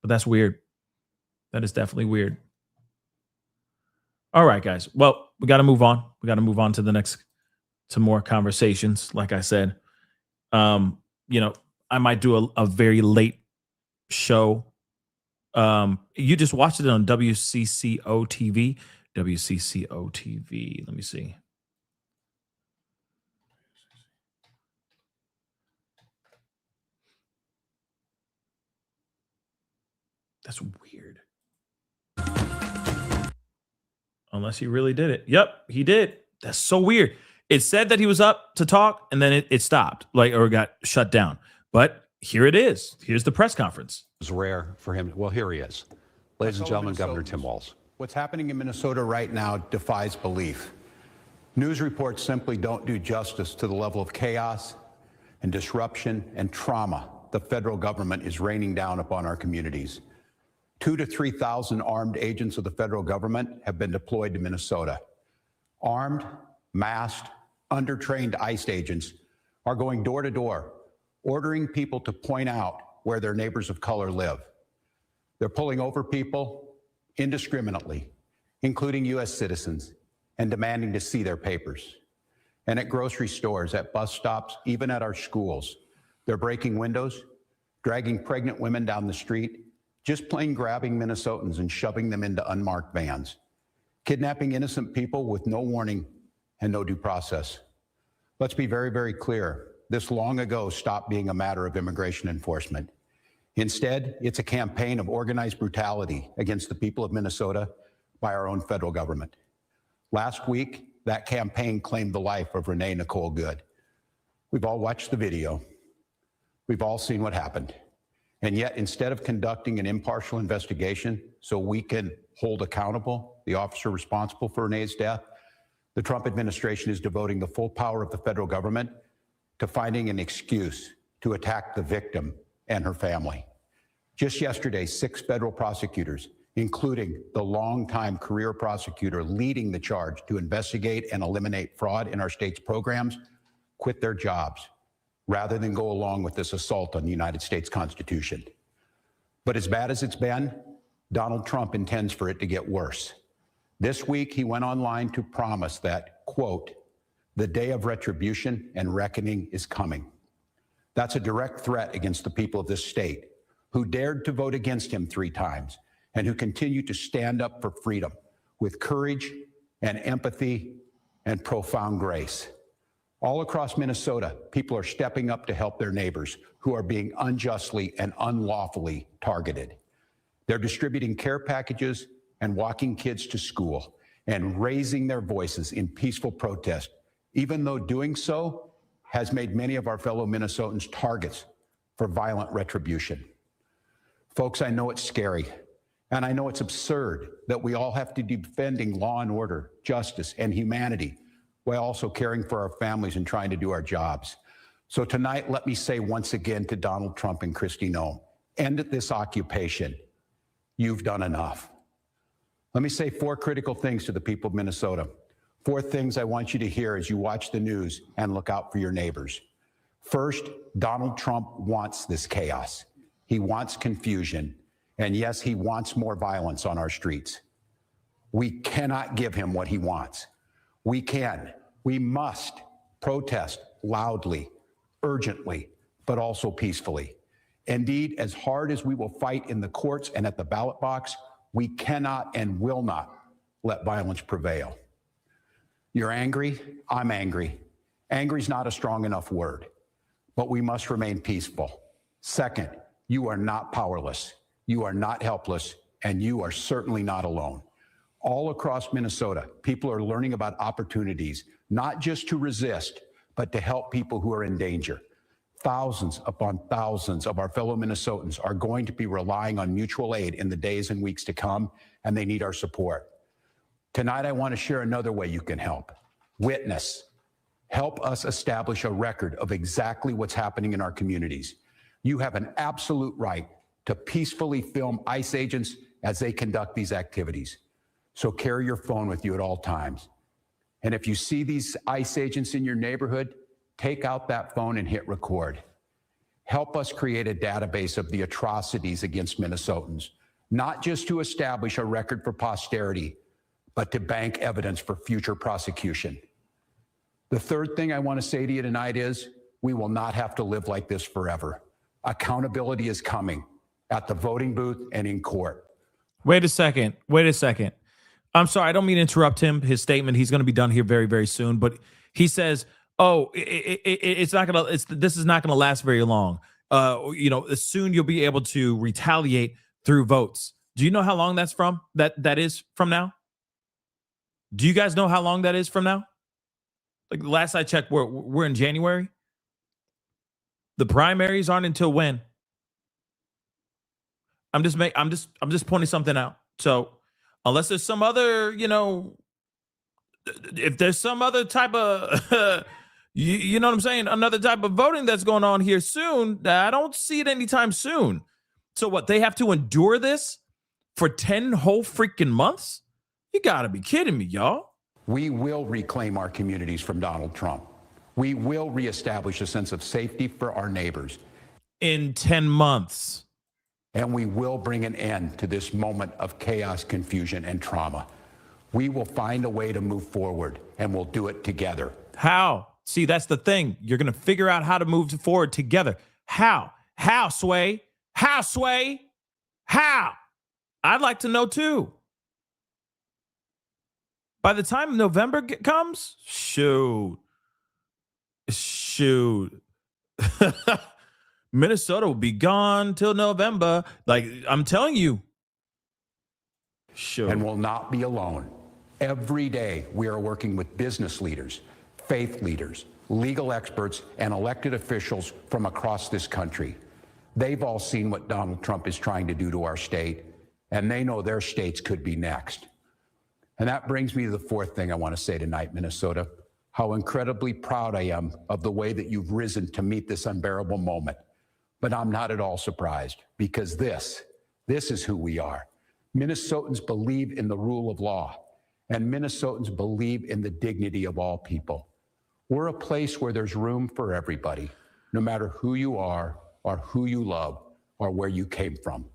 But that's weird. That is definitely weird. All right, guys. Well, we got to move on. We got to move on to more conversations. Like I said, I might do a very late show. You just watched it on WCCO TV. WCCO TV. Let me see. That's weird. Unless he really did it. Yep, he did. That's so weird. It said that he was up to talk, and then it stopped, or got shut down. But here it is. Here's the press conference. It was rare for him. Well, here he is. Ladies and gentlemen, Governor Tim Walz. What's happening in Minnesota right now defies belief. News reports simply don't do justice to the level of chaos and disruption and trauma the federal government is raining down upon our communities. 2,000 to 3,000 armed agents of the federal government have been deployed to Minnesota. Armed, masked, undertrained ICE agents are going door to door, ordering people to point out where their neighbors of color live. They're pulling over people indiscriminately, including U.S. citizens, and demanding to see their papers. And at grocery stores, at bus stops, even at our schools, they're breaking windows, dragging pregnant women down the street, just plain grabbing Minnesotans and shoving them into unmarked vans, kidnapping innocent people with no warning and no due process. Let's be very, very clear. This long ago stopped being a matter of immigration enforcement. Instead, it's a campaign of organized brutality against the people of Minnesota by our own federal government. Last week, that campaign claimed the life of Renee Nicole Good. We've all watched the video. We've all seen what happened. And yet, instead of conducting an impartial investigation so we can hold accountable the officer responsible for Renee's death, the Trump administration is devoting the full power of the federal government to finding an excuse to attack the victim and her family. Just yesterday, 6 federal prosecutors, including the longtime career prosecutor leading the charge to investigate and eliminate fraud in our state's programs, quit their jobs rather than go along with this assault on the United States Constitution. But as bad as it's been, Donald Trump intends for it to get worse. This week, he went online to promise that, quote, the day of retribution and reckoning is coming. That's a direct threat against the people of this state who dared to vote against him 3 times and who continue to stand up for freedom with courage and empathy and profound grace. All across Minnesota, people are stepping up to help their neighbors who are being unjustly and unlawfully targeted. They're distributing care packages and walking kids to school and raising their voices in peaceful protest, even though doing so has made many of our fellow Minnesotans targets for violent retribution. Folks, I know it's scary, and I know it's absurd that we all have to be defending law and order, justice, and humanity while also caring for our families and trying to do our jobs. So tonight, let me say once again to Donald Trump and Kristi Noem, end this occupation. You've done enough. Let me say 4 critical things to the people of Minnesota. 4 things I want you to hear as you watch the news and look out for your neighbors. First, Donald Trump wants this chaos. He wants confusion. And yes, he wants more violence on our streets. We cannot give him what he wants. We must protest loudly, urgently, but also peacefully. Indeed, as hard as we will fight in the courts and at the ballot box, we cannot and will not let violence prevail. You're angry, I'm angry. Angry is not a strong enough word, but we must remain peaceful. Second, you are not powerless, you are not helpless, and you are certainly not alone. All across Minnesota, people are learning about opportunities, not just to resist, but to help people who are in danger. Thousands upon thousands of our fellow Minnesotans are going to be relying on mutual aid in the days and weeks to come, and they need our support. Tonight, I want to share another way you can help. Witness. Help us establish a record of exactly what's happening in our communities. You have an absolute right to peacefully film ICE agents as they conduct these activities. So carry your phone with you at all times. And if you see these ICE agents in your neighborhood, take out that phone and hit record. Help us create a database of the atrocities against Minnesotans, not just to establish a record for posterity, but to bank evidence for future prosecution. The third thing I want to say to you tonight is we will not have to live like this forever. Accountability is coming at the voting booth and in court. Wait a second. I'm sorry, I don't mean to interrupt him. His statement, he's going to be done here very, very soon. But he says, "Oh, this is not going to last very long. Soon you'll be able to retaliate through votes." Do you know how long that's from? That is from now. Do you guys know how long that is from now? Like last I checked, we're in January. The primaries aren't until when? I'm just pointing something out. So unless there's some other, if there's some other type of, you know what I'm saying? Another type of voting that's going on here soon. I don't see it anytime soon. So what, they have to endure this for 10 whole freaking months? You gotta be kidding me, y'all. We will reclaim our communities from Donald Trump. We will reestablish a sense of safety for our neighbors. In 10 months. And we will bring an end to this moment of chaos, confusion, and trauma. We will find a way to move forward, and we'll do it together. How? See, that's the thing. You're going to figure out how to move forward together. How? How, Sway? How, Sway? How? I'd like to know, too. By the time November comes, shoot. Minnesota will be gone till November. Like, I'm telling you. Sure. And will not be alone. Every day, we are working with business leaders, faith leaders, legal experts, and elected officials from across this country. They've all seen what Donald Trump is trying to do to our state, and they know their states could be next. And that brings me to the fourth thing I want to say tonight, Minnesota, how incredibly proud I am of the way that you've risen to meet this unbearable moment. But I'm not at all surprised, because this is who we are. Minnesotans believe in the rule of law, and Minnesotans believe in the dignity of all people. We're a place where there's room for everybody, no matter who you are or who you love or where you came from.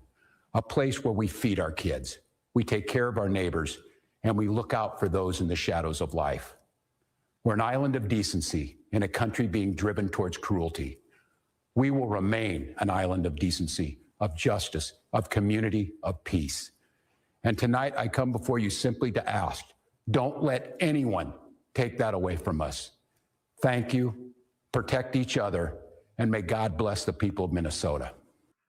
A place where we feed our kids, we take care of our neighbors, and we look out for those in the shadows of life. We're an island of decency in a country being driven towards cruelty. We will remain an island of decency, of justice, of community, of peace. And tonight I come before you simply to ask, don't let anyone take that away from us. Thank you, protect each other, and may God bless the people of Minnesota.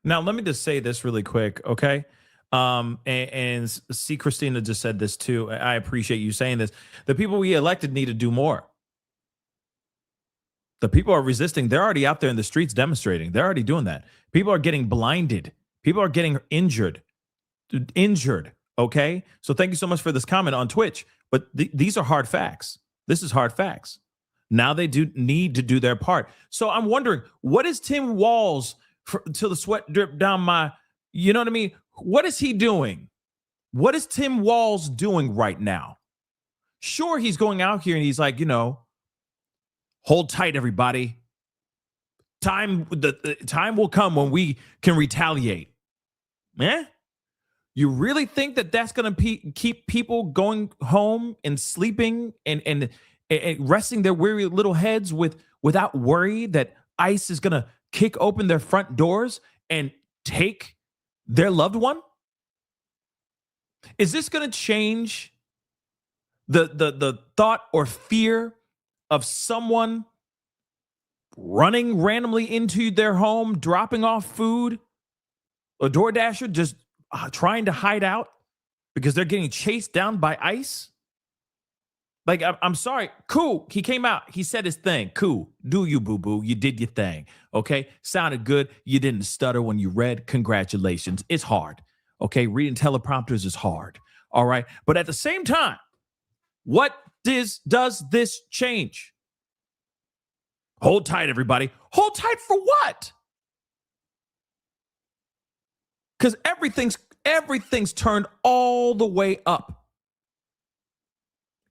Now, let me just say this really quick, okay? And see, Christina just said this too. I appreciate you saying this. The people we elected need to do more. The people are resisting. They're already out there in the streets demonstrating. They're already doing that. People are getting blinded. People are getting injured. Okay? So thank you so much for this comment on Twitch. But these are hard facts. This is hard facts. Now they do need to do their part. So I'm wondering, what is Tim Walz till the sweat drip down my, you know what I mean? What is he doing? What is Tim Walz doing right now? Sure, he's going out here and he's like, hold tight, everybody. The time will come when we can retaliate. You really think that that's going to keep people going home and sleeping and resting their weary little heads without worry that ICE is going to kick open their front doors and take their loved one? Is this going to change the thought or fear of someone running randomly into their home, dropping off food, a DoorDasher just trying to hide out because they're getting chased down by ICE? Like, I'm sorry. Cool. He came out. He said his thing. Cool. Do you, boo-boo. You did your thing. Okay? Sounded good. You didn't stutter when you read. Congratulations. It's hard. Okay? Reading teleprompters is hard. All right? But at the same time, what does this change? Hold tight, everybody. Hold tight for what? Because everything's turned all the way up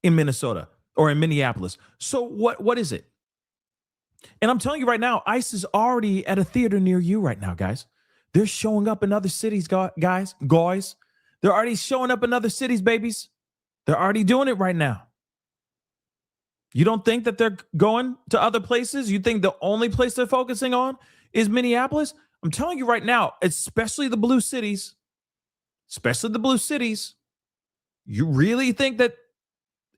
in Minnesota or in Minneapolis. So what is it? And I'm telling you right now, ICE is already at a theater near you right now, guys. They're showing up in other cities, guys. They're already showing up in other cities, babies. They're already doing it right now. You don't think that they're going to other places? You think the only place they're focusing on is Minneapolis? I'm telling you right now, especially the blue cities, you really think that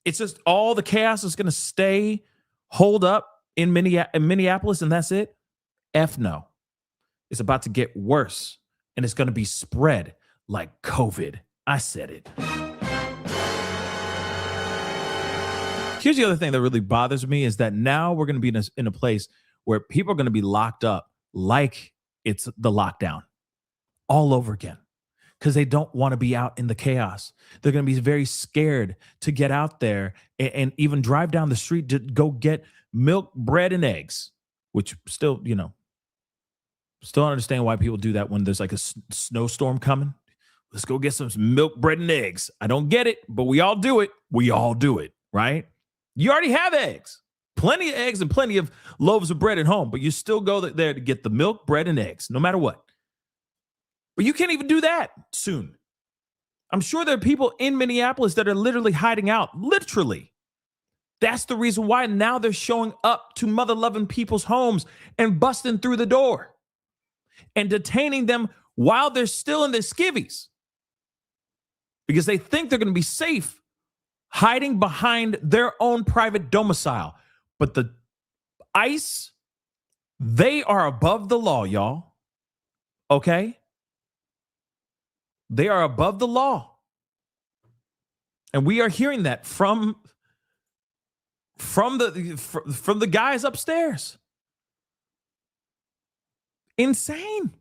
it's just all the chaos is going to stay holed up in Minneapolis and that's it? F no. It's about to get worse and it's going to be spread like COVID. I said it. Here's the other thing that really bothers me is that now we're going to be in a place where people are going to be locked up like it's the lockdown all over again because they don't want to be out in the chaos. They're going to be very scared to get out there and even drive down the street to go get milk, bread, and eggs, which still don't understand why people do that when there's like a snowstorm coming. Let's go get some milk, bread, and eggs. I don't get it, but we all do it. We all do it, right? You already have eggs, plenty of eggs and plenty of loaves of bread at home, but you still go there to get the milk, bread, and eggs, no matter what. But you can't even do that soon. I'm sure there are people in Minneapolis that are literally hiding out, literally. That's the reason why now they're showing up to mother-loving people's homes and busting through the door and detaining them while they're still in their skivvies because they think they're going to be safe hiding behind their own private domicile. But the ICE, They are above the law, y'all. Okay? They are above the law. And we are hearing that from the guys upstairs. Insane.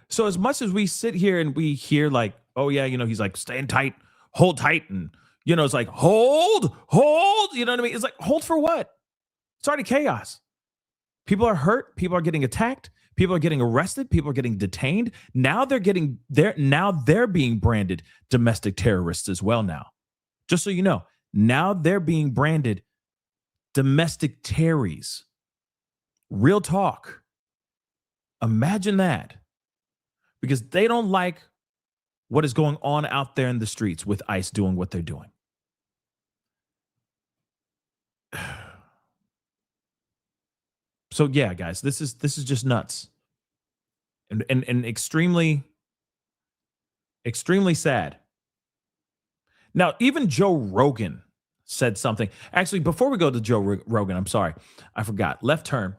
So as much as we sit here and we hear like, oh yeah, he's like staying tight, hold tight, and it's like hold, you know what I mean? It's like hold for what? It's already chaos. People are hurt, people are getting attacked, people are getting arrested, people are getting detained. Now they're being branded domestic terrorists as well now. Just so you know, now they're being branded domestic terries. Real talk. Imagine that. Because they don't like what is going on out there in the streets with ICE doing what they're doing. So yeah, guys, this is just nuts. And extremely, extremely sad. Now, even Joe Rogan said something. Actually, before we go to Joe Rogan, I'm sorry, I forgot. Left turn.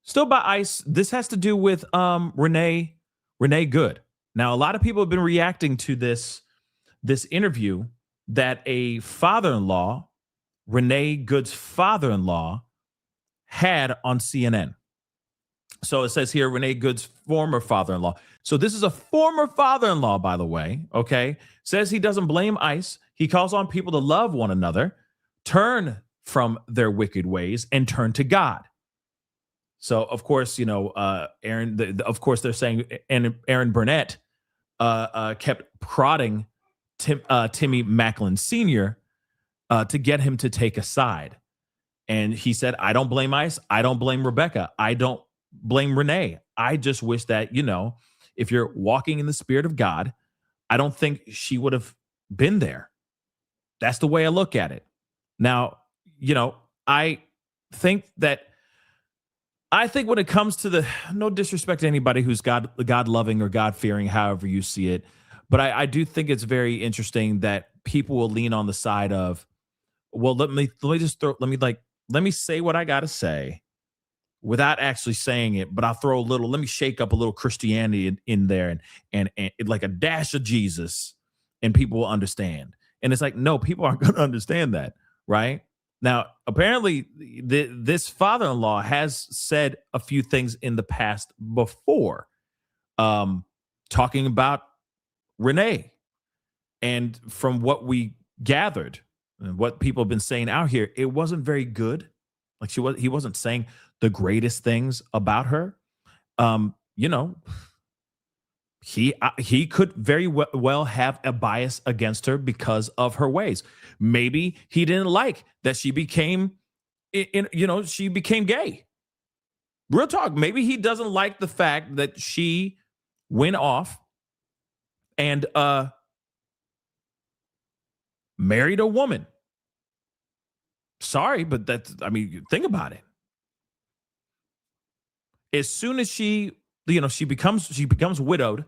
Still by ICE. This has to do with Renee Good. Now, a lot of people have been reacting to this interview that a father-in-law, Renee Good's father-in-law, had on CNN. So it says here, Renee Good's former father-in-law. So this is a former father-in-law, by the way, okay? Says he doesn't blame ICE. He calls on people to love one another, turn from their wicked ways, and turn to God. So, of course, Aaron, of course, they're saying, and Aaron Burnett kept prodding Timmy Macklin Sr. To get him to take a side. And he said, I don't blame ICE. I don't blame Rebecca. I don't blame Renee. I just wish that, if you're walking in the spirit of God, I don't think she would have been there. That's the way I look at it. Now, I think when it comes to no disrespect to anybody who's God loving or God fearing, however you see it, but I do think it's very interesting that people will lean on the side of, well, let me say what I got to say without actually saying it, but I'll let me shake up a little Christianity in there and like a dash of Jesus, and people will understand. And it's like, no, people aren't going to understand that, right? Now, apparently, this father-in-law has said a few things in the past before, talking about Renee. And from what we gathered and what people have been saying out here, it wasn't very good. Like he wasn't saying the greatest things about her. He could very well have a bias against her because of her ways. Maybe he didn't like that she became gay. Real talk. Maybe he doesn't like the fact that she went off and married a woman. Sorry, but think about it. As soon as she becomes widowed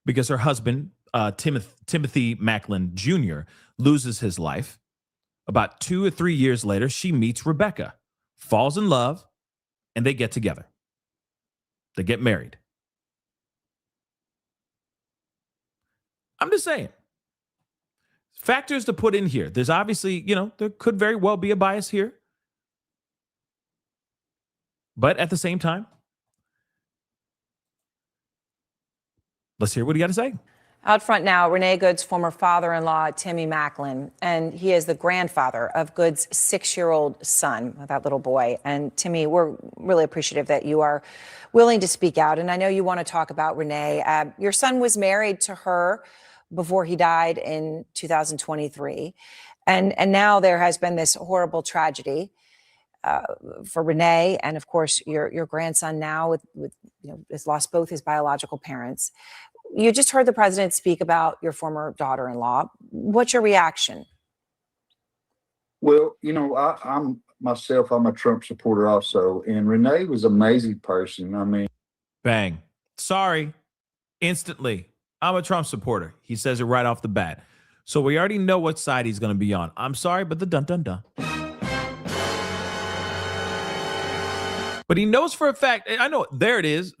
because her husband, Timothy Macklin Jr., loses his life. About 2 or 3 years later, she meets Rebecca, falls in love, and they get together. They get married. I'm just saying. Factors to put in here. There's obviously, there could very well be a bias here. But at the same time, let's hear what he got to say. Out front now, Renee Good's former father-in-law, Timmy Macklin, and he is the grandfather of Good's 6-year-old son, that little boy. And Timmy, we're really appreciative that you are willing to speak out. And I know you want to talk about Renee. Your son was married to her before he died in 2023. And now there has been this horrible tragedy for Renee. And of course, your grandson now has lost both his biological parents. You just heard the president speak about your former daughter-in-law. What's your reaction? Well, I'm a Trump supporter also. And Renee was an amazing person. Bang. Sorry. Instantly. I'm a Trump supporter. He says it right off the bat. So we already know what side he's going to be on. I'm sorry, but the dun-dun-dun. But he knows for a fact, I know, there it is.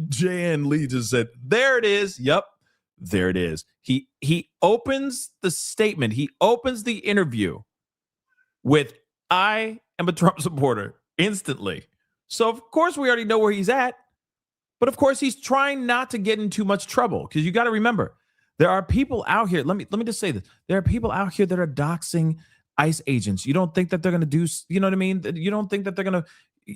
Jan Lee just said, there it is. Yep, there it is. He opens the statement. He opens the interview with, I am a Trump supporter, instantly. So, of course, we already know where he's at. But, of course, he's trying not to get in too much trouble, because you got to remember, there are people out here. Let me just say this. There are people out here that are doxing ICE agents. You don't think that they're going to do, you know what I mean? You don't think that they're going to,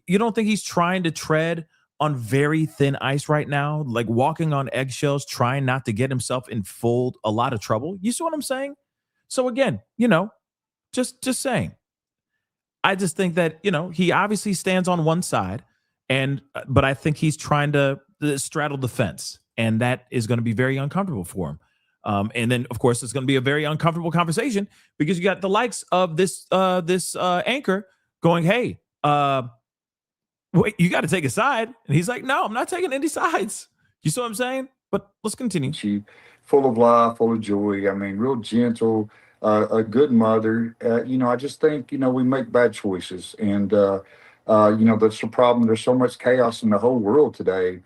you don't think he's trying to tread on very thin ice right now, like walking on eggshells, trying not to get himself in a lot of trouble? You see what I'm saying? So again, just saying. I just think that, he obviously stands on one side, but I think he's trying to straddle the fence, and that is going to be very uncomfortable for him. And then, of course, it's going to be a very uncomfortable conversation, because you got the likes of this anchor going, hey, wait, you got to take a side. And he's like, no, I'm not taking any sides. You see what I'm saying? But let's continue. She full of life, full of joy. I mean, real gentle, a good mother. I just think, we make bad choices. And, that's the problem. There's so much chaos in the whole world today.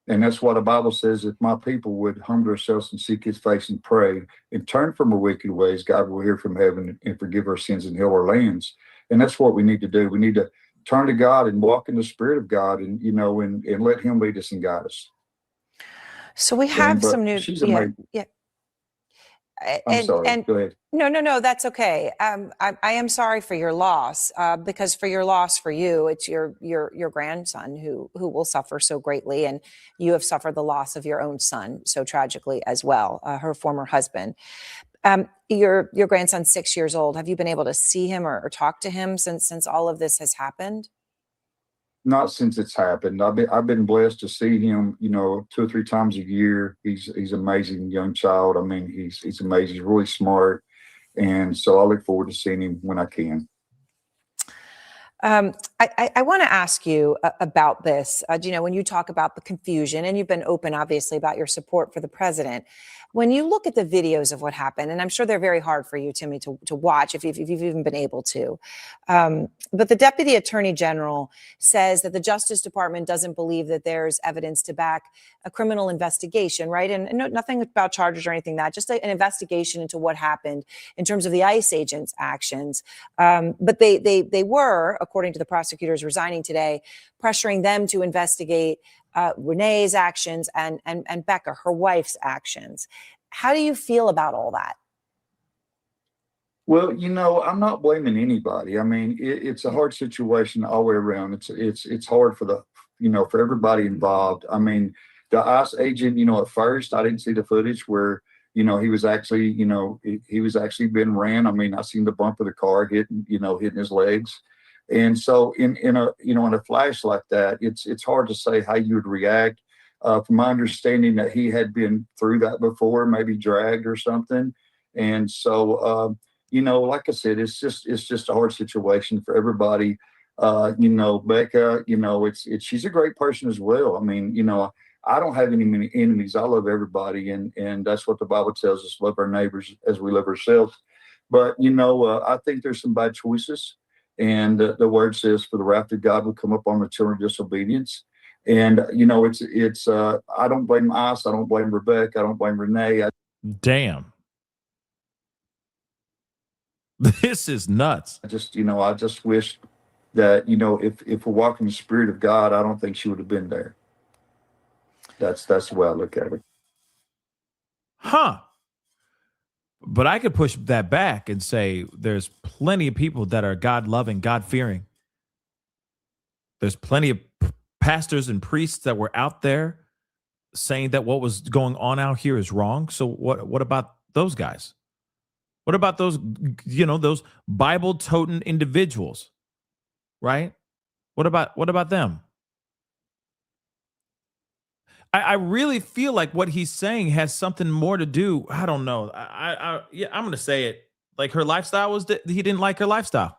And that's why the Bible says, if my people would humble themselves and seek his face and pray and turn from our wicked ways, God will hear from heaven and forgive our sins and heal our lands. And that's what we need to do. We need to turn to God and walk in the Spirit of God, and and let him lead us and guide us. So we have some news. She's amazing. Yeah. I'm sorry. Go ahead. No, that's okay. I am sorry for your loss, because for your loss for you, it's your grandson who will suffer so greatly, and you have suffered the loss of your own son so tragically as well, her former husband. Your grandson's 6 years old. Have you been able to see him or talk to him since all of this has happened? Not since it's happened. I've been blessed to see him, 2 or 3 times a year. He's amazing young child. I mean, he's amazing. He's really smart, and so I look forward to seeing him when I can. I want to ask you about this. When you talk about the confusion, and you've been open, obviously, about your support for the president, when you look at the videos of what happened, and I'm sure they're very hard for you, Timmy, to watch if you've even been able to. But the Deputy Attorney General says that the Justice Department doesn't believe that there's evidence to back a criminal investigation, right? And nothing about charges or anything that, just an investigation into what happened in terms of the ICE agents' actions. But they were, according to the prosecutors resigning today, pressuring them to investigate Renee's actions and Becca, her wife's actions. How do you feel about all that? Well, I'm not blaming anybody. I mean, it's a hard situation all the way around. It's hard for for everybody involved. I mean, the ICE agent, at first I didn't see the footage where, he was actually, he was actually being ran. I mean, I seen the bump of the car hitting his legs. And so in a flash like that, it's hard to say how you would react. From my understanding that he had been through that before, maybe dragged or something. And so, like I said, it's just a hard situation for everybody. Becca, she's a great person as well. I mean, I don't have any enemies. I love everybody. And that's what the Bible tells us, love our neighbors as we love ourselves. But, I think there's some bad choices. And the word says, for the wrath of God will come upon the children of disobedience. And, it's I don't blame ICE. I don't blame Rebecca. I don't blame Renee. Damn. This is nuts. I just wish that, if we're walking the Spirit of God, I don't think she would have been there. That's the way I look at it. Huh. But I could push that back and say there's plenty of people that are God-loving, God-fearing. There's plenty of pastors and priests that were out there saying that what was going on out here is wrong. So what about those guys? What about those, those Bible-toting individuals, right? What about them? I really feel like what he's saying has something more to do. I don't know. I'm going to say it. Like her lifestyle was that he didn't like her lifestyle.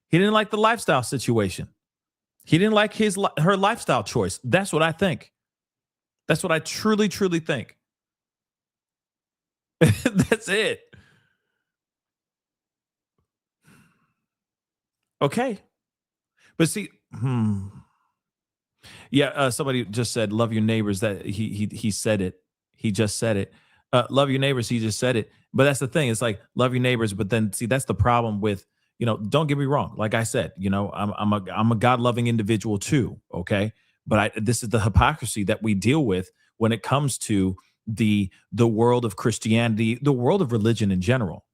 He didn't like the lifestyle situation. He didn't like her lifestyle choice. That's what I think. That's what I truly, truly think. That's it. Okay. But see, Yeah, somebody just said, "Love your neighbors." That he said it. He just said it. Love your neighbors. He just said it. But that's the thing. It's like love your neighbors, but then see that's the problem with Don't get me wrong. Like I said, I'm a God loving individual too. Okay, but this is the hypocrisy that we deal with when it comes to the world of Christianity, the world of religion in general,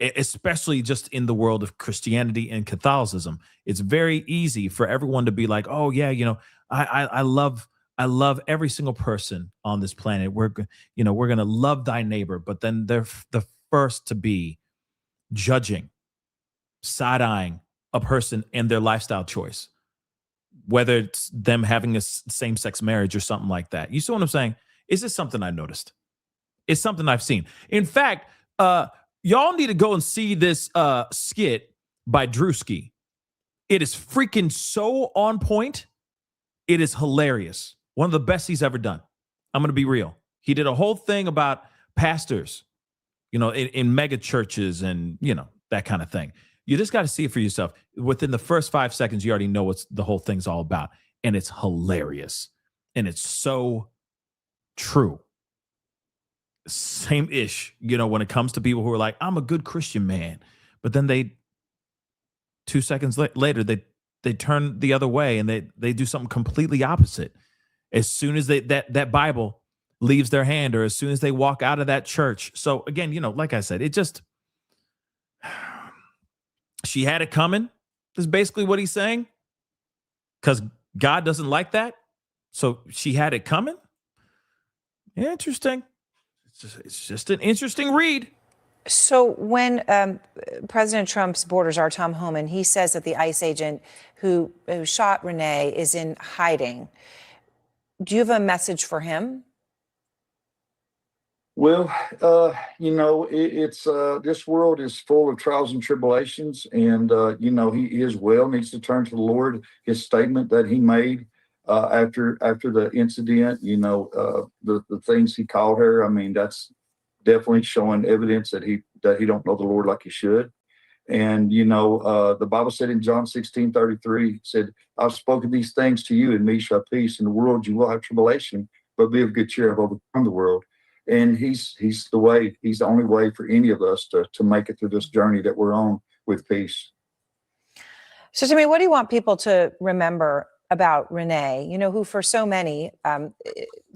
especially just in the world of Christianity and Catholicism. It's very easy for everyone to be like, oh yeah, I love every single person on this planet. We're going to love thy neighbor, but then they're the first to be judging, side-eyeing a person and their lifestyle choice, whether it's them having a same-sex marriage or something like that. You see what I'm saying? Is this something I noticed? It's something I've seen. In fact, y'all need to go and see this skit by Drewski. It is freaking so on point. It is hilarious. One of the best he's ever done. I'm going to be real. He did a whole thing about pastors, in mega churches and, that kind of thing. You just got to see it for yourself. Within the first 5 seconds, you already know what the whole thing's all about. And it's hilarious. And it's so true. Same-ish, when it comes to people who are like, I'm a good Christian man. But then 2 seconds later, they turn the other way and they do something completely opposite. As soon as that Bible leaves their hand, or as soon as they walk out of that church. So again, like I said, she had it coming is basically what he's saying, because God doesn't like that. So she had it coming. Interesting. It's just an interesting read. So when President Trump's borders are Tom Homan, he says that the ICE agent who shot Renee is in hiding. Do you have a message for him? Well, it's this world is full of trials and tribulations, and his will needs to turn to the Lord. His statement that he made after the incident, the things he called her. I mean, that's definitely showing evidence that he don't know the Lord like he should. And the Bible said in John 16:33, said, "I've spoken these things to you, and me shall peace. In the world you will have tribulation, but be of good cheer. I've overcome the world." And he's the way. He's the only way for any of us to make it through this journey that we're on with peace. So, to me, what do you want people to remember about Renee? Who for so many,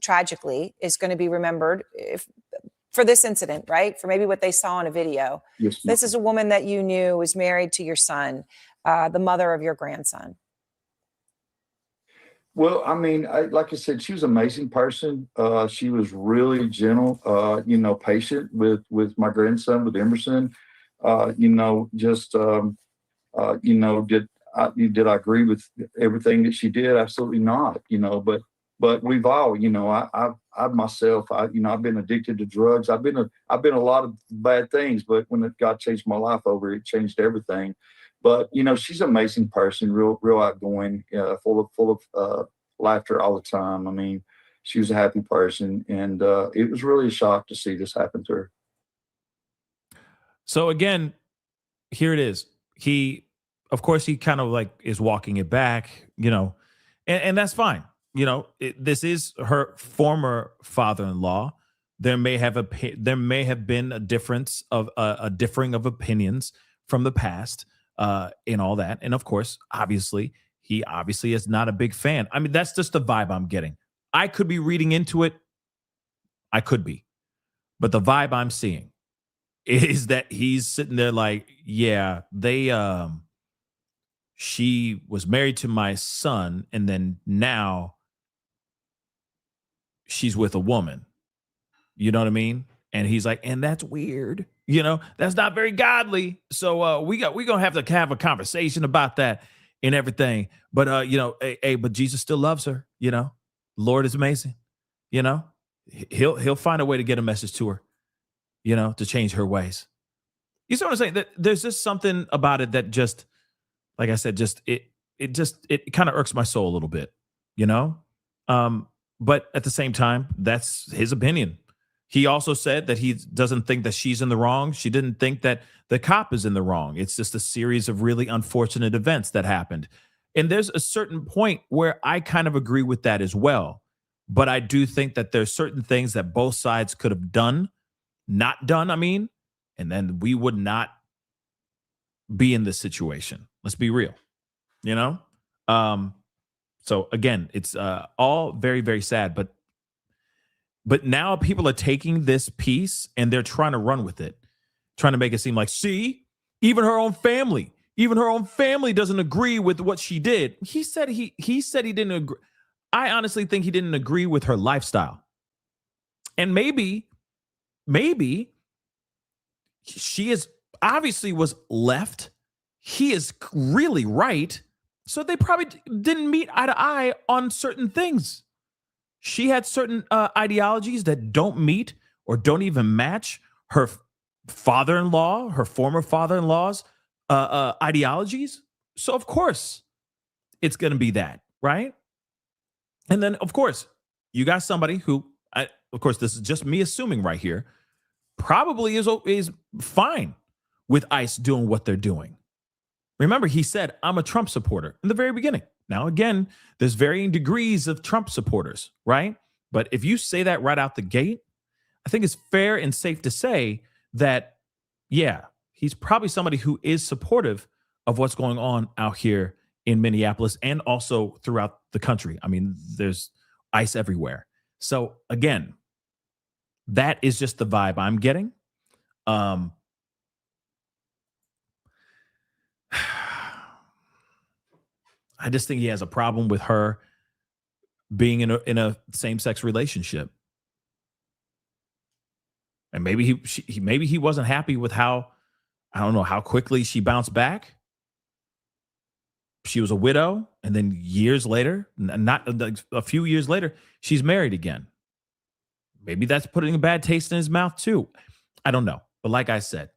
tragically, is going to be remembered for this incident, right? For maybe what they saw in a video. Yes, this is a woman that you knew was married to your son, the mother of your grandson. Well, I mean, like I said, she was an amazing person. She was really gentle, patient with my grandson, with Emerson. Did I agree with everything that she did? Absolutely not. But we've all, I've myself, I've been addicted to drugs. I've been a lot of bad things, but when God changed my life over, it changed everything. But she's an amazing person, real outgoing, full of laughter all the time. I mean, she was a happy person, and it was really a shock to see this happen to her. So again, here it is. Of course, he kind of like is walking it back, and that's fine. This is her former father-in-law. There may have been a difference of a differing of opinions from the past, and all that. And of course, he obviously is not a big fan. I mean, that's just the vibe I'm getting. I could be reading into it. I could be, but the vibe I'm seeing is that he's sitting there like, yeah, she was married to my son, and then now she's with a woman. You know what I mean? And he's like, and that's weird. That's not very godly. So we're gonna have to have a conversation about that and everything. But but Jesus still loves her. Lord is amazing. He'll find a way to get a message to her. To change her ways. You see what I'm saying? That there's just something about it that just, like I said, it kind of irks my soul a little bit. But at the same time, that's his opinion. He also said that he doesn't think that she's in the wrong. She didn't think that the cop is in the wrong. It's just a series of really unfortunate events that happened. And there's a certain point where I kind of agree with that as well. But I do think that there's certain things that both sides could have not done, and then we would not be in this situation. Let's be real, you know? So again, it's all very, very sad, but now people are taking this piece and they're trying to run with it, trying to make it seem like, see, even her own family doesn't agree with what she did. He said he didn't agree. I honestly think he didn't agree with her lifestyle. And maybe she is obviously was left. He is really right. So they probably didn't meet eye to eye on certain things. She had certain ideologies that don't meet or don't even match her father-in-law, her former father-in-law's ideologies. So of course it's going to be that, right? And then of course you got somebody who, of course, this is just me assuming right here, probably is fine with ICE doing what they're doing. Remember, he said, I'm a Trump supporter in the very beginning. Now, again, there's varying degrees of Trump supporters, right? But if you say that right out the gate, I think it's fair and safe to say that, yeah, he's probably somebody who is supportive of what's going on out here in Minneapolis and also throughout the country. There's ICE everywhere. So again, that is just the vibe I'm getting. I just think he has a problem with her being in a same-sex relationship. And maybe he wasn't happy with how quickly she bounced back. She was a widow, and then years later, not a few years later, she's married again. Maybe that's putting a bad taste in his mouth too. I don't know. But like I said,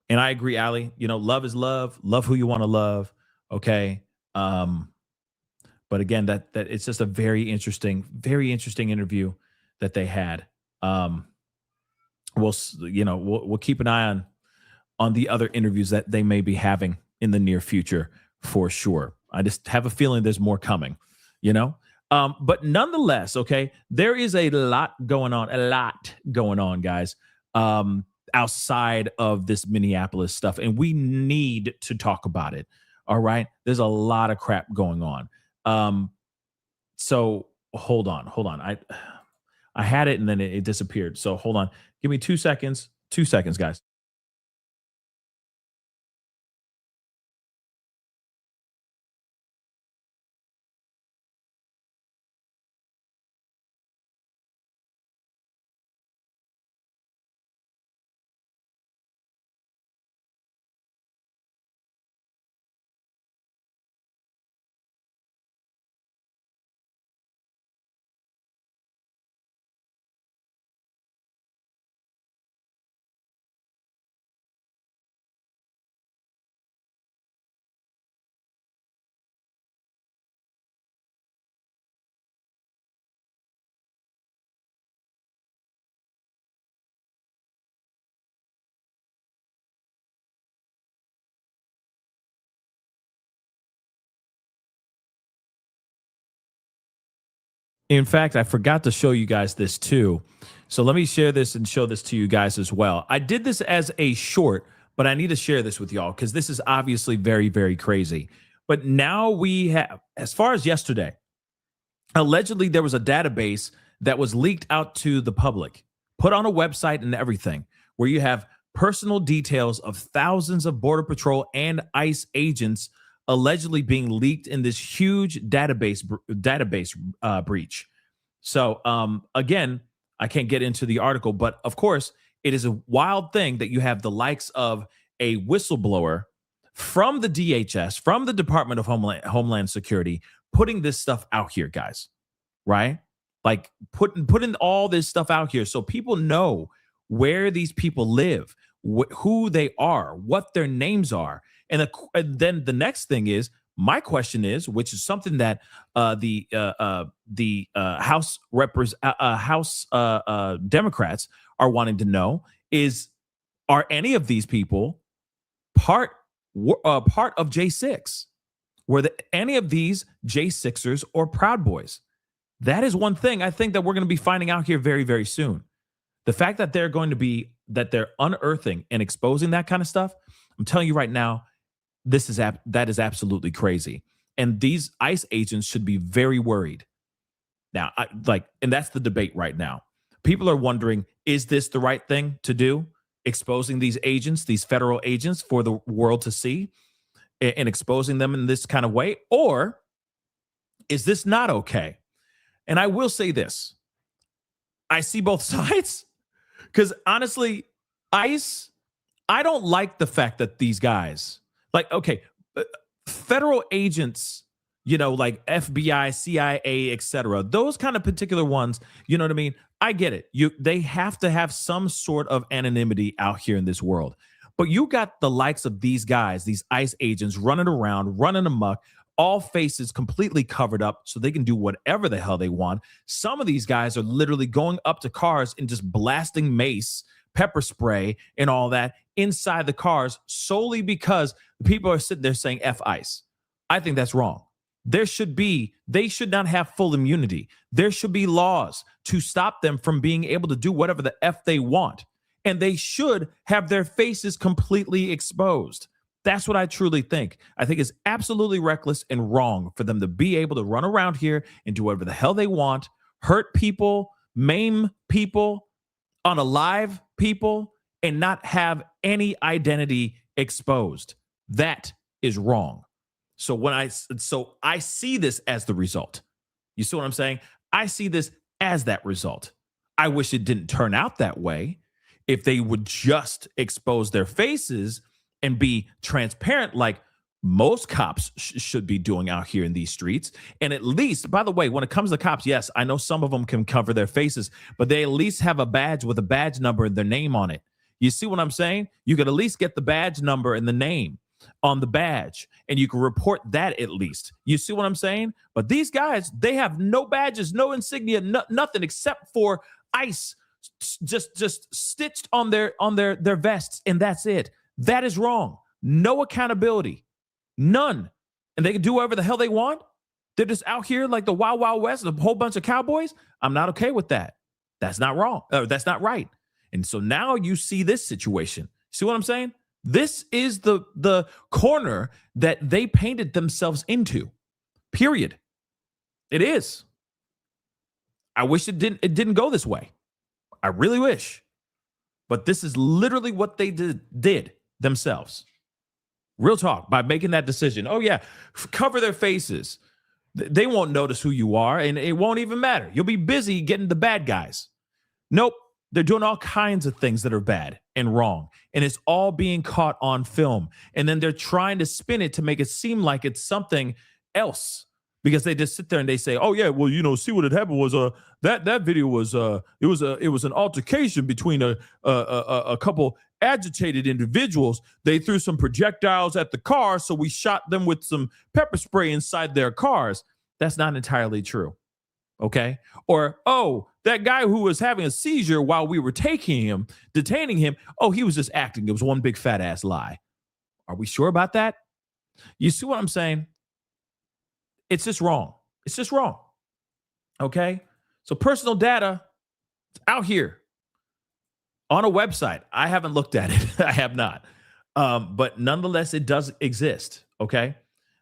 and I agree, Allie, love is love. Love who you want to love. Okay. But again, that it's just a very interesting interview that they had. We'll keep an eye on the other interviews that they may be having in the near future for sure. I just have a feeling there's more coming, but nonetheless, okay, there is a lot going on, guys, outside of this Minneapolis stuff, and we need to talk about it. All right. There's a lot of crap going on. So hold on. I had it and then it disappeared. So hold on. Give me 2 seconds. 2 seconds, guys. In fact, I forgot to show you guys this too. So let me share this and show this to you guys as well. I did this as a short, but I need to share this with y'all because this is obviously very, very crazy. But now we have, as far as yesterday, allegedly there was a database that was leaked out to the public, put on a website and everything, where you have personal details of thousands of Border Patrol and ICE agents allegedly being leaked in this huge database breach. So again, I can't get into the article, but of course, it is a wild thing that you have the likes of a whistleblower from the DHS, from the Department of Homeland Security, putting this stuff out here, guys, right? Like putting all this stuff out here so people know where these people live, who they are, what their names are. And then the next thing is, my question is, which is something that the House Democrats are wanting to know, is are any of these people part of J6? were any of these J6ers or Proud Boys. That is one thing I think that we're going to be finding out here very, very soon. The fact that they're unearthing and exposing that kind of stuff, I'm telling you right now, that is absolutely crazy. And these ICE agents should be very worried. Now, and that's the debate right now. People are wondering, is this the right thing to do? Exposing these agents, these federal agents, for the world to see and exposing them in this kind of way? Or is this not okay? And I will say this. I see both sides because honestly, ICE, I don't like the fact that these guys, federal agents, like FBI, CIA, etc., those kind of particular ones, you know what I mean? I get it. They have to have some sort of anonymity out here in this world. But you got the likes of these guys, these ICE agents running around, running amok, all faces completely covered up so they can do whatever the hell they want. Some of these guys are literally going up to cars and just blasting mace, pepper spray, and all that inside the cars solely because the people are sitting there saying F ICE. I think that's wrong. They should not have full immunity. There should be laws to stop them from being able to do whatever the F they want. And they should have their faces completely exposed. That's what I truly think. I think it's absolutely reckless and wrong for them to be able to run around here and do whatever the hell they want, hurt people, maim people, unalive people, and not have any identity exposed. That is wrong. So I see this as the result. You see what I'm saying? I see this as that result. I wish it didn't turn out that way. If they would just expose their faces and be transparent like most cops should be doing out here in these streets. And at least, by the way, when it comes to cops, yes, I know some of them can cover their faces, but they at least have a badge with a badge number and their name on it. You see what I'm saying? You could at least get the badge number and the name on the badge, and you can report that at least. You see what I'm saying? But these guys, they have no badges, no insignia, nothing except for ICE just stitched on their vests, and that's it. That is wrong. No accountability. None. And they can do whatever the hell they want. They're just out here like the Wild Wild West, a whole bunch of cowboys. I'm not okay with that. That's not wrong. That's not right. And so now you see this situation. See what I'm saying? This is the corner that they painted themselves into. Period. It is. I wish it didn't go this way. I really wish. But this is literally what they did themselves. Real talk, by making that decision. Oh, yeah, cover their faces. They won't notice who you are, and it won't even matter. You'll be busy getting the bad guys. Nope. They're doing all kinds of things that are bad and wrong, and it's all being caught on film. And then they're trying to spin it to make it seem like it's something else, because they just sit there and they say, "Oh yeah, well, see what had happened was that video was it was an altercation between a couple agitated individuals. They threw some projectiles at the car, so we shot them with some pepper spray inside their cars." That's not entirely true. Okay? Or, oh, that guy who was having a seizure while we were detaining him, oh, he was just acting. It was one big fat ass lie. Are we sure about that? You see what I'm saying? It's just wrong. It's just wrong. Okay? So personal data out here on a website. I haven't looked at it. I have not. But nonetheless, it does exist. Okay?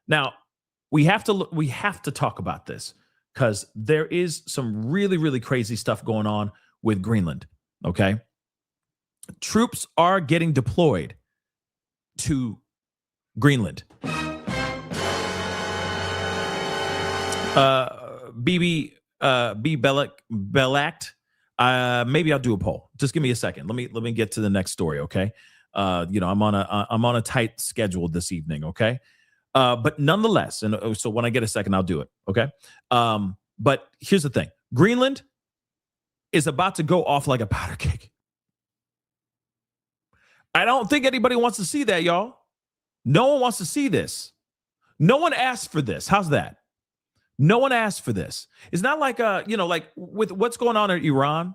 Now, we have to talk about this, because there is some really, really crazy stuff going on with Greenland, okay? Troops are getting deployed to Greenland. B. Bellact. Maybe I'll do a poll. Just give me a second. Let me get to the next story, okay? I'm on a tight schedule this evening, okay? But nonetheless, and so when I get a second, I'll do it. Okay. But here's the thing. Greenland is about to go off like a powder keg. I don't think anybody wants to see that, y'all. No one wants to see this. No one asked for this. How's that? No one asked for this. It's not like, like with what's going on in Iran.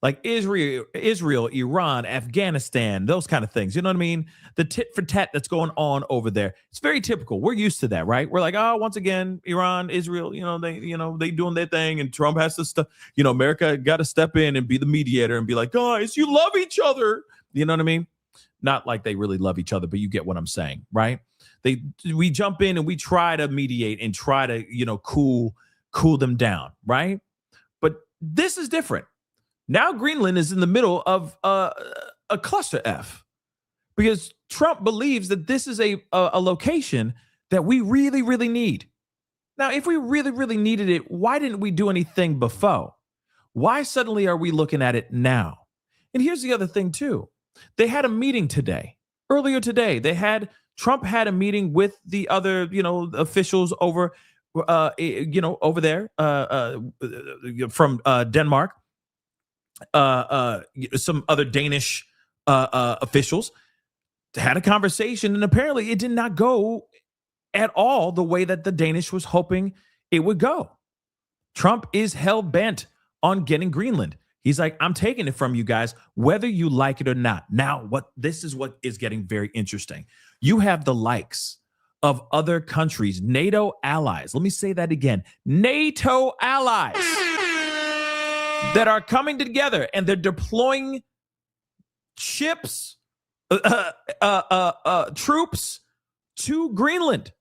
like Israel, Iran, Afghanistan, those kind of things. You know what I mean? The tit for tat that's going on over there. It's very typical. We're used to that, right? We're like, oh, once again, Iran, Israel, they doing their thing, and Trump has to stuff. America got to step in and be the mediator and be like, guys, you love each other. You know what I mean? Not like they really love each other, but you get what I'm saying, right? We jump in and we try to mediate and try to, cool them down, right? But this is different. Now Greenland is in the middle of a cluster F because Trump believes that this is a location that we really, really need. Now, if we really, really needed it, why didn't we do anything before? Why suddenly are we looking at it now? And here's the other thing, too. They had a meeting today. Earlier today, Trump had a meeting with the other, officials over, over there from Denmark, some other Danish officials, had a conversation, and apparently it did not go at all the way that the Danish was hoping it would go. Trump is hell-bent on getting Greenland. He's like, I'm taking it from you guys, whether you like it or not. Now, this is what is getting very interesting. You have the likes of other countries, NATO allies. Let me say that again. NATO allies that are coming together and they're deploying ships, troops to Greenland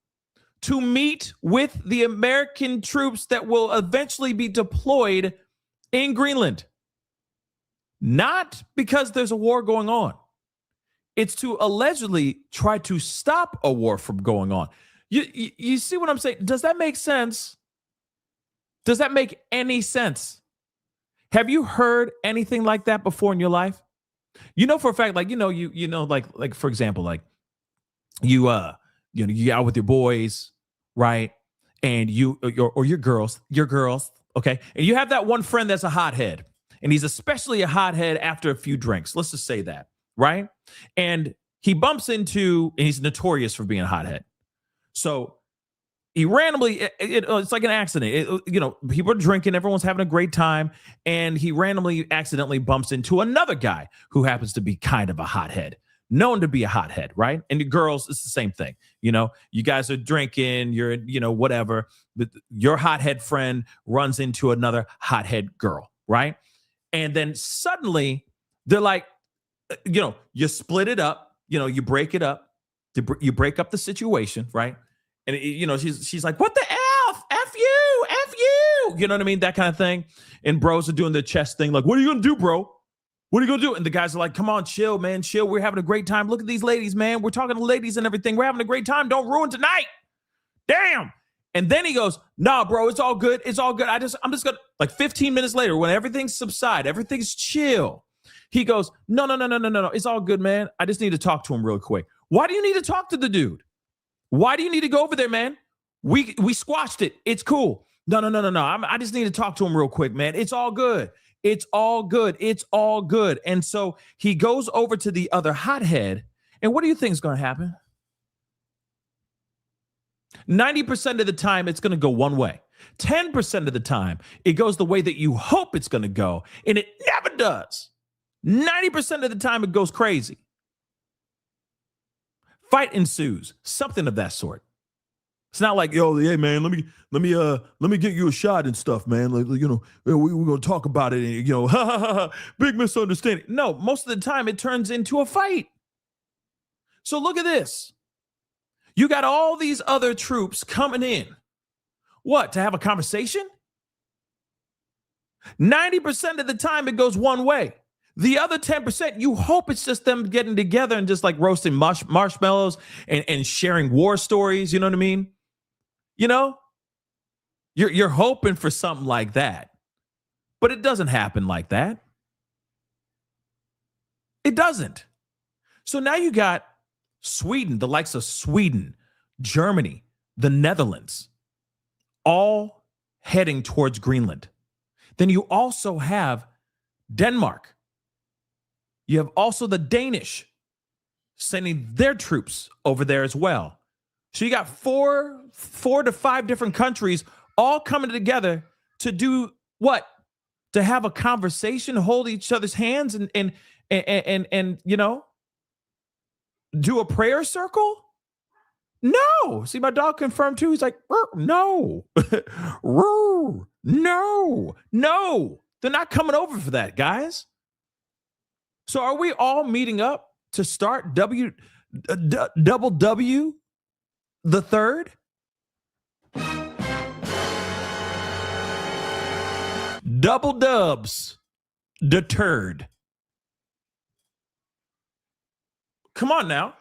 to meet with the American troops that will eventually be deployed in Greenland. Not because there's a war going on. It's to allegedly try to stop a war from going on. You see what I'm saying? Does that make sense? Does that make any sense? Have you heard anything like that before in your life? For a fact, like, like for example, like you out with your boys, right? And your girls, okay? And you have that one friend that's a hothead. And he's especially a hothead after a few drinks. Let's just say that, right? And he bumps into, and he's notorious for being a hothead. So he randomly, it's like an accident. People are drinking, everyone's having a great time, and he randomly accidentally bumps into another guy who happens to be kind of a hothead, known to be a hothead, right? And the girls, it's the same thing. You guys are drinking, you're, whatever, but your hothead friend runs into another hothead girl, right? And then suddenly they're like, you split it up, you break it up, you break up the situation, right? And, she's like, what the F? F you, you know what I mean? That kind of thing. And bros are doing the chest thing. Like, what are you going to do, bro? What are you going to do? And the guys are like, come on, chill, man, chill. We're having a great time. Look at these ladies, man. We're talking to ladies and everything. We're having a great time. Don't ruin tonight. Damn. And then he goes, nah, bro, it's all good. It's all good. I'm just going to, like 15 minutes later, when everything's subside, everything's chill. He goes, no. It's all good, man. I just need to talk to him real quick. Why do you need to talk to the dude? Why do you need to go over there, man? We squashed it. It's cool. No. I just need to talk to him real quick, man. It's all good. It's all good. It's all good. And so he goes over to the other hothead. And what do you think is going to happen? 90% of the time, it's going to go one way. 10% of the time, it goes the way that you hope it's going to go. And it never does. 90% of the time, it goes crazy. Fight ensues, something of that sort. It's not like, yo, hey man, let me get you a shot and stuff, man. Like, we're gonna talk about it, and big misunderstanding. No, most of the time it turns into a fight. So look at this. You got all these other troops coming in. What, to have a conversation? 90% of the time it goes one way. The other 10%, you hope it's just them getting together and just like roasting marshmallows and sharing war stories. You know what I mean? You're hoping for something like that, but it doesn't happen like that. It doesn't. So now you got Sweden, the likes of Sweden, Germany, the Netherlands, all heading towards Greenland. Then you also have Denmark. You have also the Danish sending their troops over there as well. So you got four to five different countries all coming together to do what? to have a conversation, hold each other's hands, and you know, do a prayer circle? No. See, my dog confirmed too. He's like, no, no. They're not coming over for that, guys. So are we all meeting up to start double W the third? Double dubs deterred. Come on now.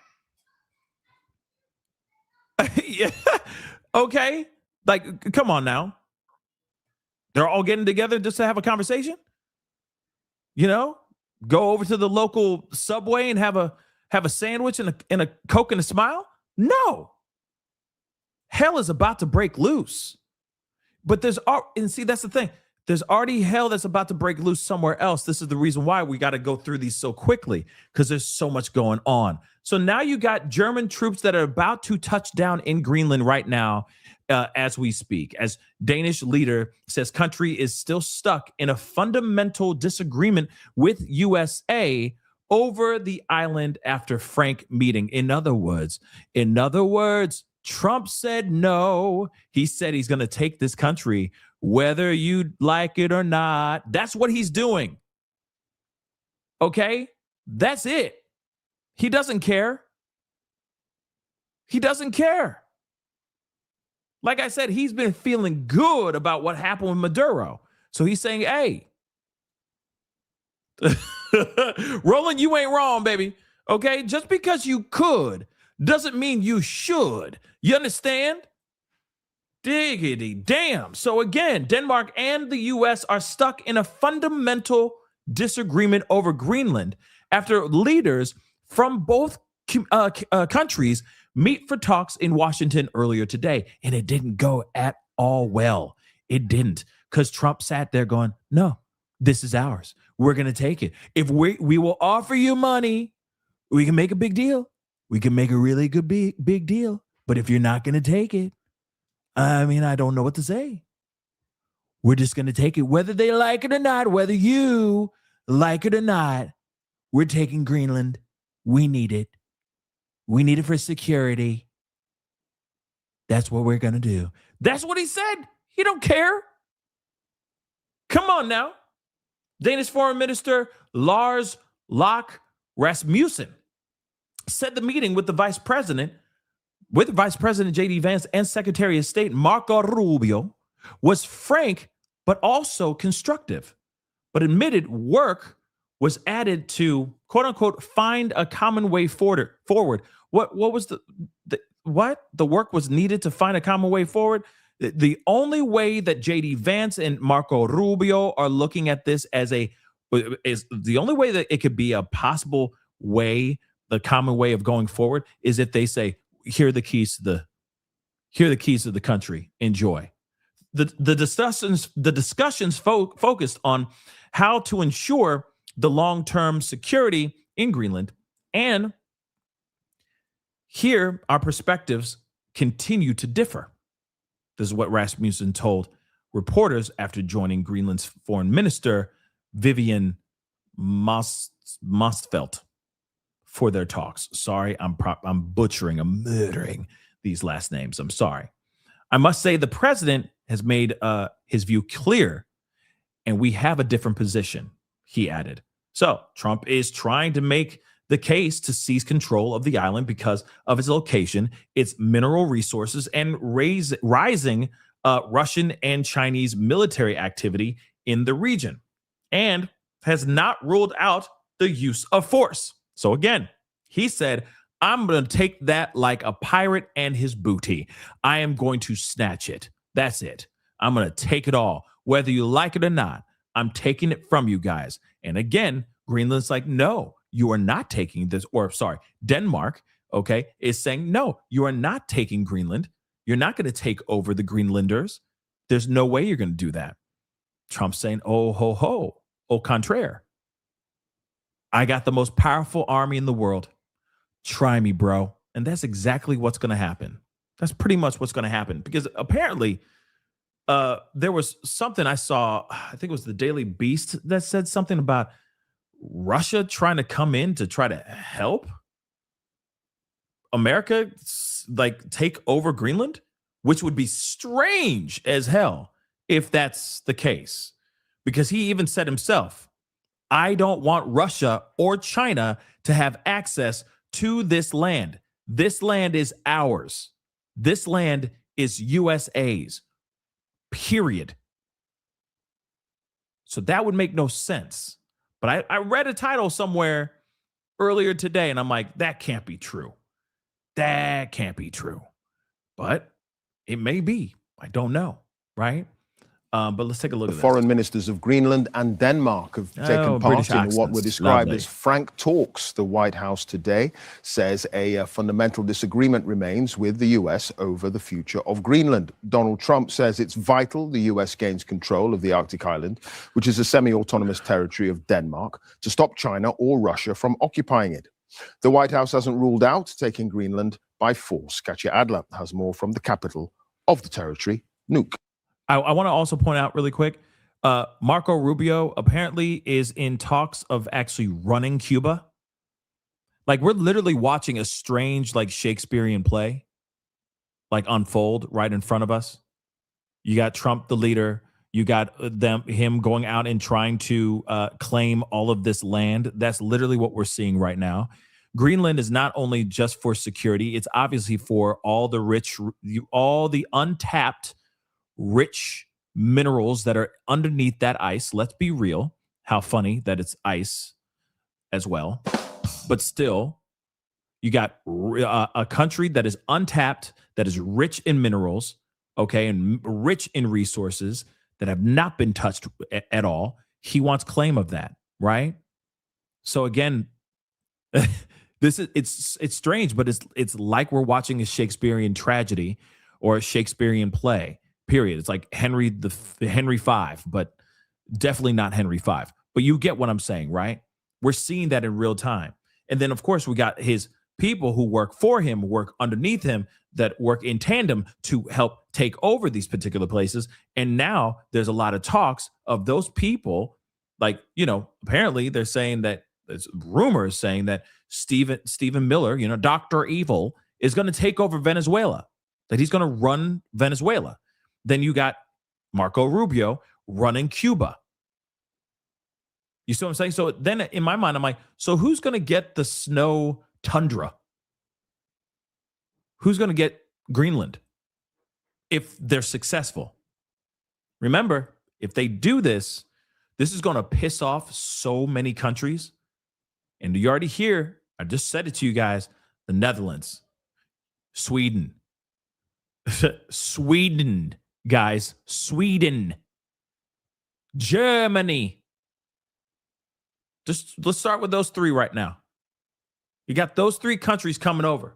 Yeah. Okay. Like, come on now. They're all getting together just to have a conversation? You know, go over to the local Subway and have a sandwich and a Coke and a smile? No. Hell is about to break loose. But and see, that's the thing. There's already hell that's about to break loose somewhere else. This is the reason why we got to go through these so quickly, because there's so much going on. So now you got German troops that are about to touch down in Greenland right now as we speak. As Danish leader says country is still stuck in a fundamental disagreement with USA over the island after frank meeting. In other words, Trump said no. He said he's going to take this country whether you like it or not. That's what he's doing. Okay? That's it. He doesn't care. He doesn't care. Like I said, he's been feeling good about what happened with Maduro. So he's saying, hey, Roland, you ain't wrong, baby. Okay? Just because you could doesn't mean you should. You understand? Diggity damn. So again, Denmark and the U.S. are stuck in a fundamental disagreement over Greenland after leaders from both countries meet for talks in Washington earlier today. And it didn't go at all well. It didn't, because Trump sat there going, no, this is ours. We're going to take it. If we will offer you money, we can make a big deal. We can make a really good big deal. But if you're not going to take it, I mean, I don't know what to say. We're just going to take it, whether they like it or not, whether you like it or not. We're taking Greenland. We need it. We need it for security. That's what we're going to do. That's what he said. He don't care. Come on now. Danish Foreign Minister Lars Løkke Rasmussen said the meeting with Vice President J.D. Vance and Secretary of State Marco Rubio was frank, but also constructive, but admitted work was added to, quote unquote, find a common way forward. What was the work was needed to find a common way forward? The only way that J.D. Vance and Marco Rubio are looking at this is the only way that it could be a possible way, the common way of going forward, is if they say, here are the keys to the country. Enjoy. The discussions focused on how to ensure the long-term security in Greenland, and here our perspectives continue to differ. This is what Rasmussen told reporters after joining Greenland's foreign minister Vivian Motzfeldt for their talks. Sorry, I'm murdering these last names. I'm sorry. I must say the president has made his view clear, and we have a different position, he added. So Trump is trying to make the case to seize control of the island because of its location, its mineral resources, and rising Russian and Chinese military activity in the region, and has not ruled out the use of force. So again, he said, I'm going to take that like a pirate and his booty. I am going to snatch it. That's it. I'm going to take it all. Whether you like it or not, I'm taking it from you guys. And again, Greenland's like, no, you are not taking this. Or sorry, Denmark, okay, is saying, no, you are not taking Greenland. You're not going to take over the Greenlanders. There's no way you're going to do that. Trump's saying, oh, ho, ho, au contraire. I got the most powerful army in the world. Try me, bro. And that's exactly what's going to happen. That's pretty much what's going to happen, because apparently there was something I saw, I think it was the Daily Beast, that said something about Russia trying to come in to try to help America like take over Greenland, which would be strange as hell if that's the case. Because he even said himself, I don't want Russia or China to have access to this land. This land is ours. This land is USA's, period. So that would make no sense. But I read a title somewhere earlier today, and I'm like, that can't be true. That can't be true. But it may be. I don't know, right? But let's take a look at this. Foreign ministers of Greenland and Denmark have taken part in what were described as frank talks. The White House today says a fundamental disagreement remains with the U.S. over the future of Greenland. Donald Trump says it's vital the U.S. gains control of the Arctic island, which is a semi-autonomous territory of Denmark, to stop China or Russia from occupying it. The White House hasn't ruled out taking Greenland by force. Katja Adler has more from the capital of the territory, Nuuk. I want to also point out really quick, Marco Rubio apparently is in talks of actually running Cuba. Like, we're literally watching a strange, like, Shakespearean play, like, unfold right in front of us. You got Trump, the leader. You got him going out and trying to claim all of this land. That's literally what we're seeing right now. Greenland is not only just for security, it's obviously for all the rich, all the untapped rich minerals that are underneath that ice. Let's be real. How funny that it's ice as well. But still, you got a country that is untapped, that is rich in minerals, okay, and rich in resources that have not been touched at all. He wants claim of that, right? So again, it's strange, but it's like we're watching a Shakespearean tragedy or a Shakespearean play. Period. It's like Henry V, but definitely not Henry V. But you get what I'm saying, right? We're seeing that in real time. And then, of course, we got his people who work for him, work underneath him, that work in tandem to help take over these particular places. And now there's a lot of talks of those people, like, you know, apparently they're saying that, there's rumors saying that Stephen Miller, you know, Dr. Evil, is going to take over Venezuela, that he's going to run Venezuela. Then you got Marco Rubio running Cuba. You see what I'm saying? So then in my mind, I'm like, so who's going to get the snow tundra? Who's going to get Greenland if they're successful? Remember, if they do this, this is going to piss off so many countries. And you already hear, I just said it to you guys, the Netherlands, Sweden, Sweden. Guys, Sweden, Germany. Just let's start with those three right now. You got those three countries coming over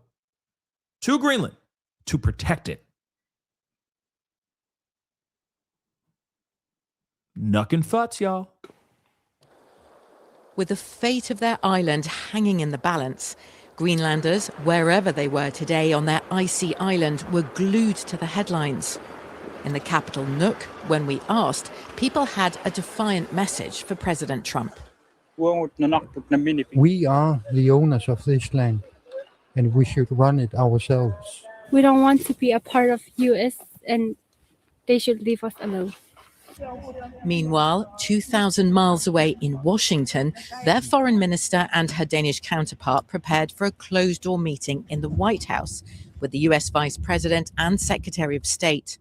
to Greenland to protect it. Nuck and futz, y'all. With the fate of their island hanging in the balance, Greenlanders, wherever they were today on their icy island, were glued to the headlines. In the capital Nuuk, when we asked, people had a defiant message for President Trump. We are the owners of this land, and we should run it ourselves. We don't want to be a part of US, and they should leave us alone. Meanwhile, 2,000 miles away in Washington, their foreign minister and her Danish counterpart prepared for a closed-door meeting in the White House with the US Vice President and Secretary of State.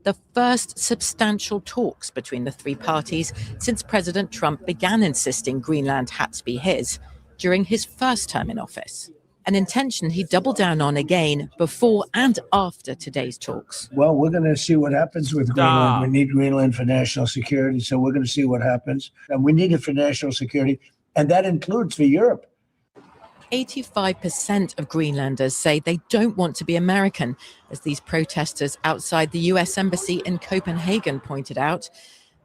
The first substantial talks between the three parties since President Trump began insisting Greenland had to be his during his first term in office. An intention he doubled down on again before and after today's talks. Well, we're going to see what happens with Greenland. We need Greenland for national security, so we're going to see what happens. And we need it for national security, and that includes for Europe. 85% of Greenlanders say they don't want to be American, as these protesters outside the US Embassy in Copenhagen pointed out.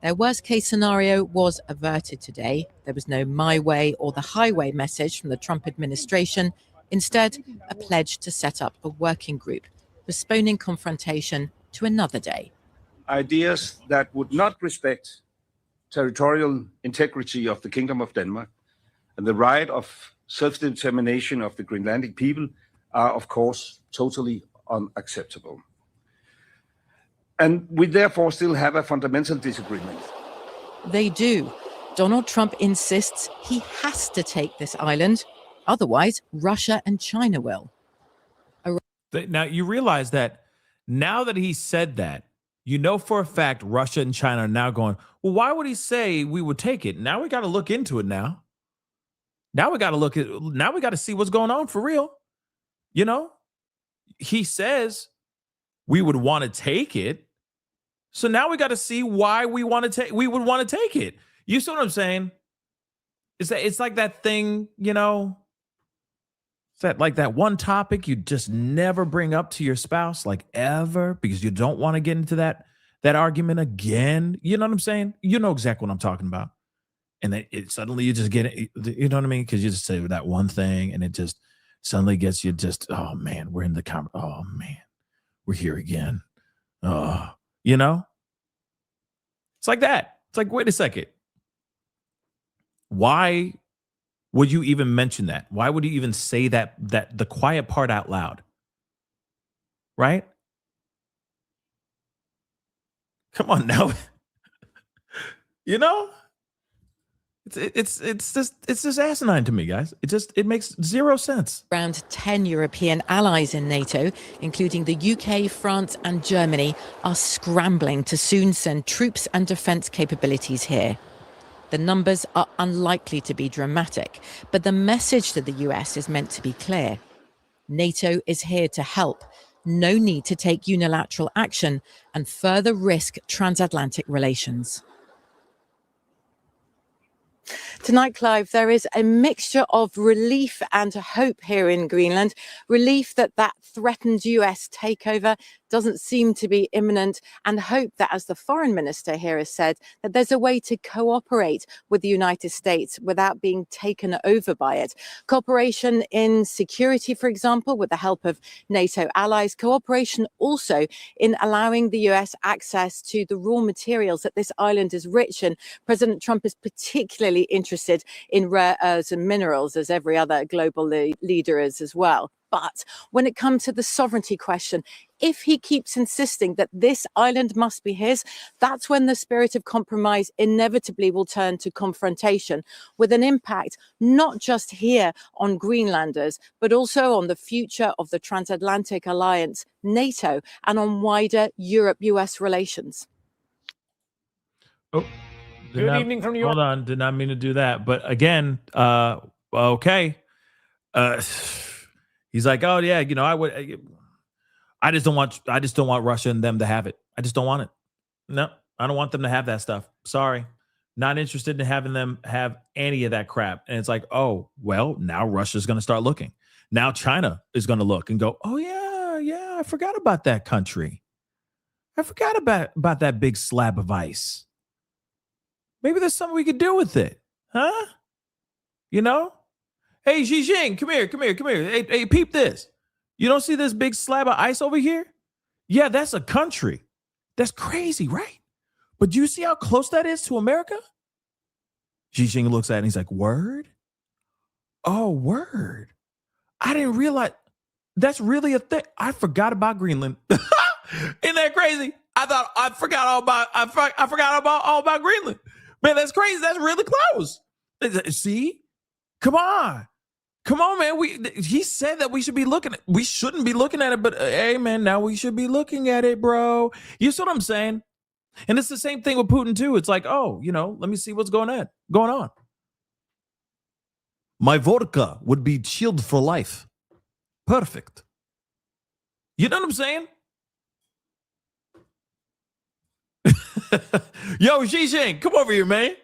Their worst-case scenario was averted today. There was no my way or the highway message from the Trump administration. Instead, a pledge to set up a working group, postponing confrontation to another day. ideas that would not respect territorial integrity of the Kingdom of Denmark and the right of self-determination of the Greenlandic people are, of course, totally unacceptable. And we therefore still have a fundamental disagreement. They do. Donald Trump insists he has to take this island. Otherwise, Russia and China will. Now, you realize that now that he said that, you know for a fact Russia and China are now going, well, why would he say we would take it? Now we got to look into it now. Now we got to see what's going on for real. You know, he says we would want to take it. So now we got to see why we would want to take it. You see what I'm saying? It's like that thing, you know, like that one topic you just never bring up to your spouse, like ever, because you don't want to get into that argument again. You know what I'm saying? You know exactly what I'm talking about. And then suddenly you just get it, you know what I mean? Because you just say that one thing and it just suddenly gets you just, oh man, we're in the oh man, we're here again. You know? It's like that. It's like, wait a second. Why would you even mention that? Why would you even say that the quiet part out loud? Right? Come on now. You know? It's just asinine to me, guys. It makes zero sense. Around 10 European allies in NATO, including the UK, France, and Germany, are scrambling to soon send troops and defense capabilities here. The numbers are unlikely to be dramatic, but the message to the US is meant to be clear. NATO is here to help. No need to take unilateral action and further risk transatlantic relations. Tonight, Clive, there is a mixture of relief and hope here in Greenland. Relief that threatened US takeover doesn't seem to be imminent, and hope that, as the foreign minister here has said, that there's a way to cooperate with the United States without being taken over by it. Cooperation in security, for example, with the help of NATO allies. Cooperation also in allowing the US access to the raw materials that this island is rich in. President Trump is particularly interested in rare earths and minerals, as every other global leader is as well. But when it comes to the sovereignty question, if he keeps insisting that this island must be his, that's when the spirit of compromise inevitably will turn to confrontation, with an impact not just here on Greenlanders, but also on the future of the transatlantic alliance, NATO, and on wider Europe-US relations. Oh, Good evening from New York. Hold on, did not mean to do that. But again, okay. He's like, oh yeah, you know, I just don't want Russia and them to have it. I just don't want it. No, I don't want them to have that stuff. Sorry. Not interested in having them have any of that crap. And it's like, oh, well, now Russia's going to start looking. Now China is going to look and go, oh yeah, I forgot about that country. I forgot about that big slab of ice. Maybe there's something we could do with it. Huh? You know? Hey, Xi Jinping, come here. Hey, peep this. You don't see this big slab of ice over here? Yeah, that's a country. That's crazy, right? But do you see how close that is to America? Xi Jinping looks at it and he's like, word? Oh, word. I didn't realize that's really a thing. I forgot about Greenland. Isn't that crazy? I forgot all about Greenland. Man, that's crazy. That's really close. See? Come on, man. He said that we should be looking at it. We shouldn't be looking at it, but hey, man, now we should be looking at it, bro. You see what I'm saying? And it's the same thing with Putin, too. It's like, oh, you know, let me see what's going on. My vodka would be chilled for life. Perfect. You know what I'm saying? Yo, Xi Jinping, come over here, man.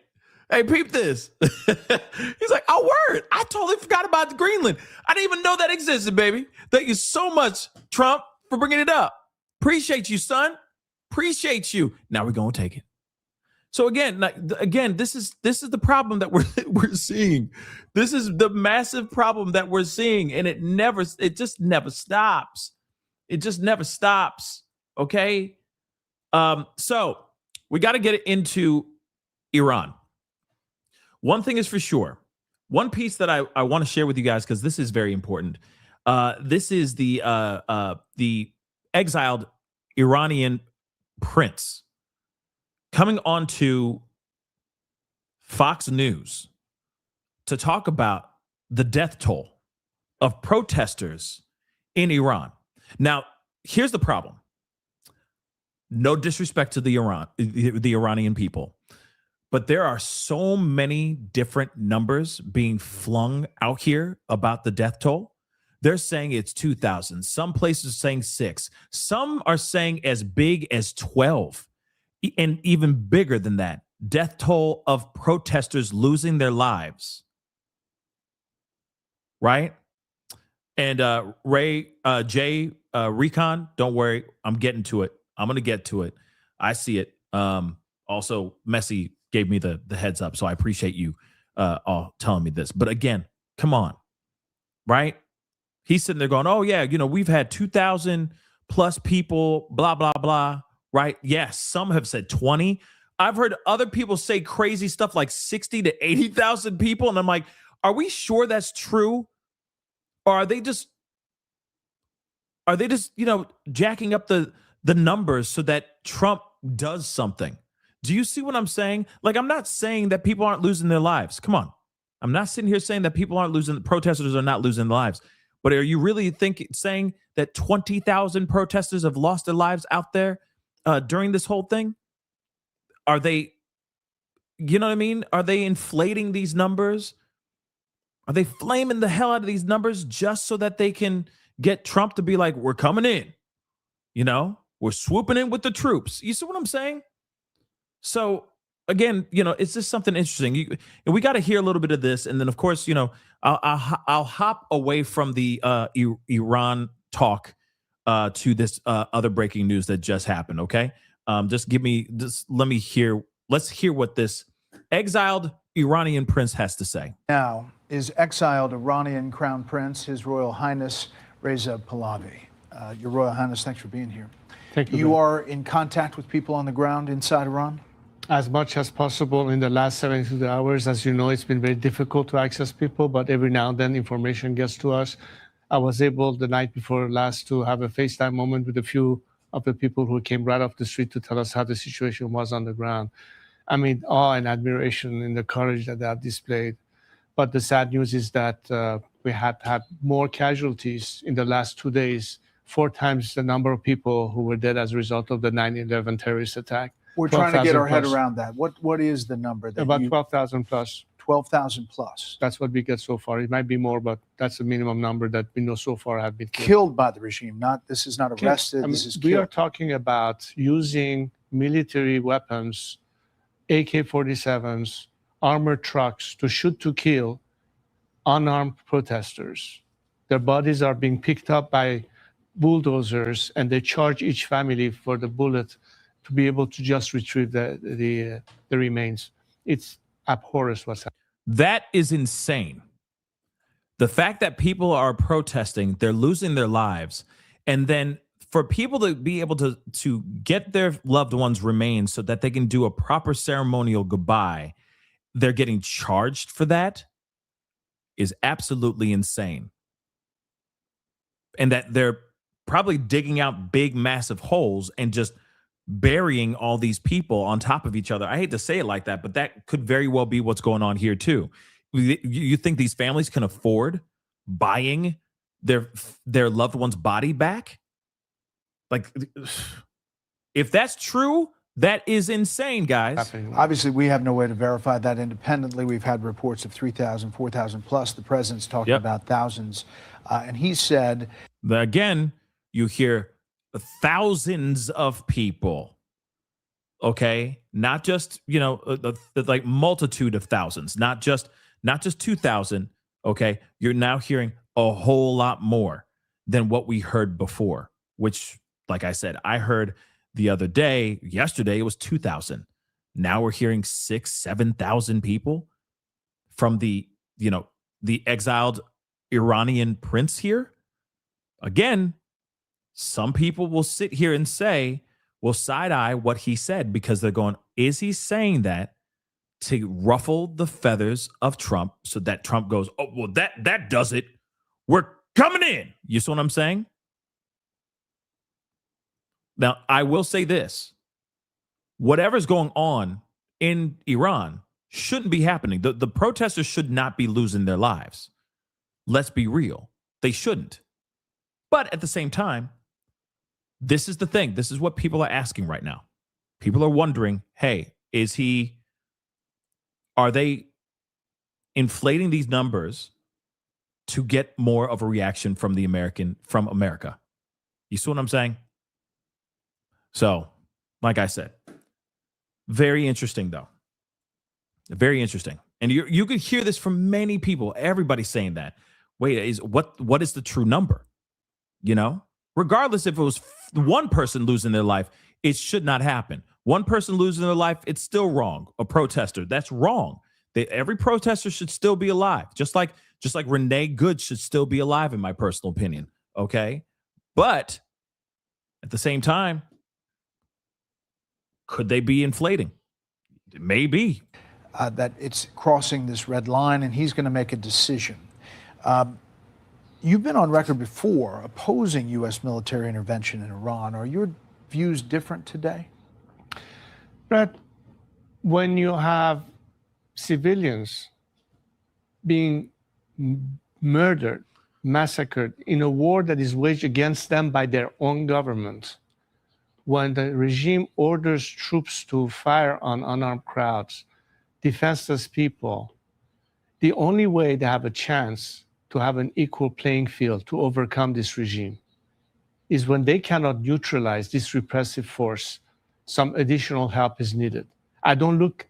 Hey, peep this. He's like, oh, word. I totally forgot about Greenland. I didn't even know that existed, baby. Thank you so much, Trump, for bringing it up. Appreciate you, son. Appreciate you. Now we're going to take it. So again, this is the problem that we're seeing. This is the massive problem that we're seeing, and it just never stops. It just never stops. Okay? So we got to get into Iran. One thing is for sure. One piece that I want to share with you guys, because this is very important. This is the exiled Iranian prince coming onto Fox News to talk about the death toll of protesters in Iran. Now, here's the problem. No disrespect to the Iranian people, but there are so many different numbers being flung out here about the death toll. They're saying it's 2,000. Some places are saying 6. Some are saying as big as 12, and even bigger than that. Death toll of protesters losing their lives. Right? And Jay Recon, don't worry, I'm getting to it. I'm going to get to it. I see it. Also, Messi gave me the heads up, so I appreciate you all telling me this. But again, come on, right? He's sitting there going, oh, yeah, we've had 2,000 plus people, blah, blah, blah, right? Yes, some have said 20. I've heard other people say crazy stuff like 60 to 80,000 people, and I'm like, are we sure that's true? Or are they just jacking up the numbers so that Trump does something? Do you see what I'm saying? Like, I'm not saying that people aren't losing their lives. Come on. I'm not sitting here saying that people aren't losing, protesters are not losing their lives. But are you really saying that 20,000 protesters have lost their lives out there during this whole thing? Are they, you know what I mean? Are they inflating these numbers? Are they flaming the hell out of these numbers just so that they can get Trump to be like, we're coming in? We're swooping in with the troops. You see what I'm saying? So again, it's just something interesting. And we got to hear a little bit of this. And then, of course, I'll hop away from the Iran talk to this other breaking news that just happened. Okay. Let's hear what this exiled Iranian prince has to say. Now is exiled Iranian Crown Prince, His Royal Highness Reza Pahlavi. Your Royal Highness, thanks for being here. Thank you. You are in contact with people on the ground inside Iran? As much as possible in the last 72 hours. As you know, it's been very difficult to access people, but every now and then information gets to us. I was able the night before last to have a FaceTime moment with a few of the people who came right off the street to tell us how the situation was on the ground. I mean, awe and admiration in the courage that they have displayed. But the sad news is that we had more casualties in the last 2 days, 4 times the number of people who were dead as a result of the 9/11 terrorist attack. We're trying to get our head around that. What is the number? That about 12,000 plus. 12,000 plus. That's what we get so far. It might be more, but that's the minimum number that we know so far have been killed by the regime. This is not arrested. This is killed. We are talking about using military weapons, AK-47s, armored trucks to shoot to kill unarmed protesters. Their bodies are being picked up by bulldozers, and they charge each family for the bullet to be able to just retrieve the remains. It's abhorrent what's happening. That is insane. The fact that people are protesting, they're losing their lives, and then for people to be able to get their loved ones' remains so that they can do a proper ceremonial goodbye, they're getting charged for that is absolutely insane. And that they're probably digging out big, massive holes and just burying all these people on top of each other. I hate to say it like that, but that could very well be what's going on here too. You think these families can afford buying their loved one's body back? Like, if that's true, that is insane, guys. Obviously, we have no way to verify that independently. We've had reports of 3,000, 4,000 plus. The president's talking about thousands. And he said... Again, you hear thousands of people, okay? Not just, like multitude of thousands, not just 2,000, okay? You're now hearing a whole lot more than what we heard before, which, like I said, I heard the other day, yesterday, it was 2,000. Now we're hearing 6,000, 7,000 people from the exiled Iranian prince here. Again, some people will sit here and say, will side-eye what he said because they're going, is he saying that to ruffle the feathers of Trump so that Trump goes, oh, well, that does it. We're coming in. You see what I'm saying? Now, I will say this. Whatever's going on in Iran shouldn't be happening. The protesters should not be losing their lives. Let's be real. They shouldn't. But at the same time, this is the thing. This is what people are asking right now. People are wondering, hey, are they inflating these numbers to get more of a reaction from America? You see what I'm saying? So, like I said, very interesting though. Very interesting. And you could hear this from many people. Everybody's saying that. Wait, what is the true number? You know? Regardless if it was one person losing their life, it should not happen. One person losing their life, it's still wrong. A protester, that's wrong. Every protester should still be alive. Just like Renee Good should still be alive, in my personal opinion. Okay? But at the same time, could they be inflating? Maybe. That it's crossing this red line and he's going to make a decision. You've been on record before opposing U.S. military intervention in Iran. Are your views different today? Brett, when you have civilians being murdered, massacred in a war that is waged against them by their own government, when the regime orders troops to fire on unarmed crowds, defenseless people, the only way they have a chance to have an equal playing field to overcome this regime is when they cannot neutralize this repressive force, some additional help is needed. I don't look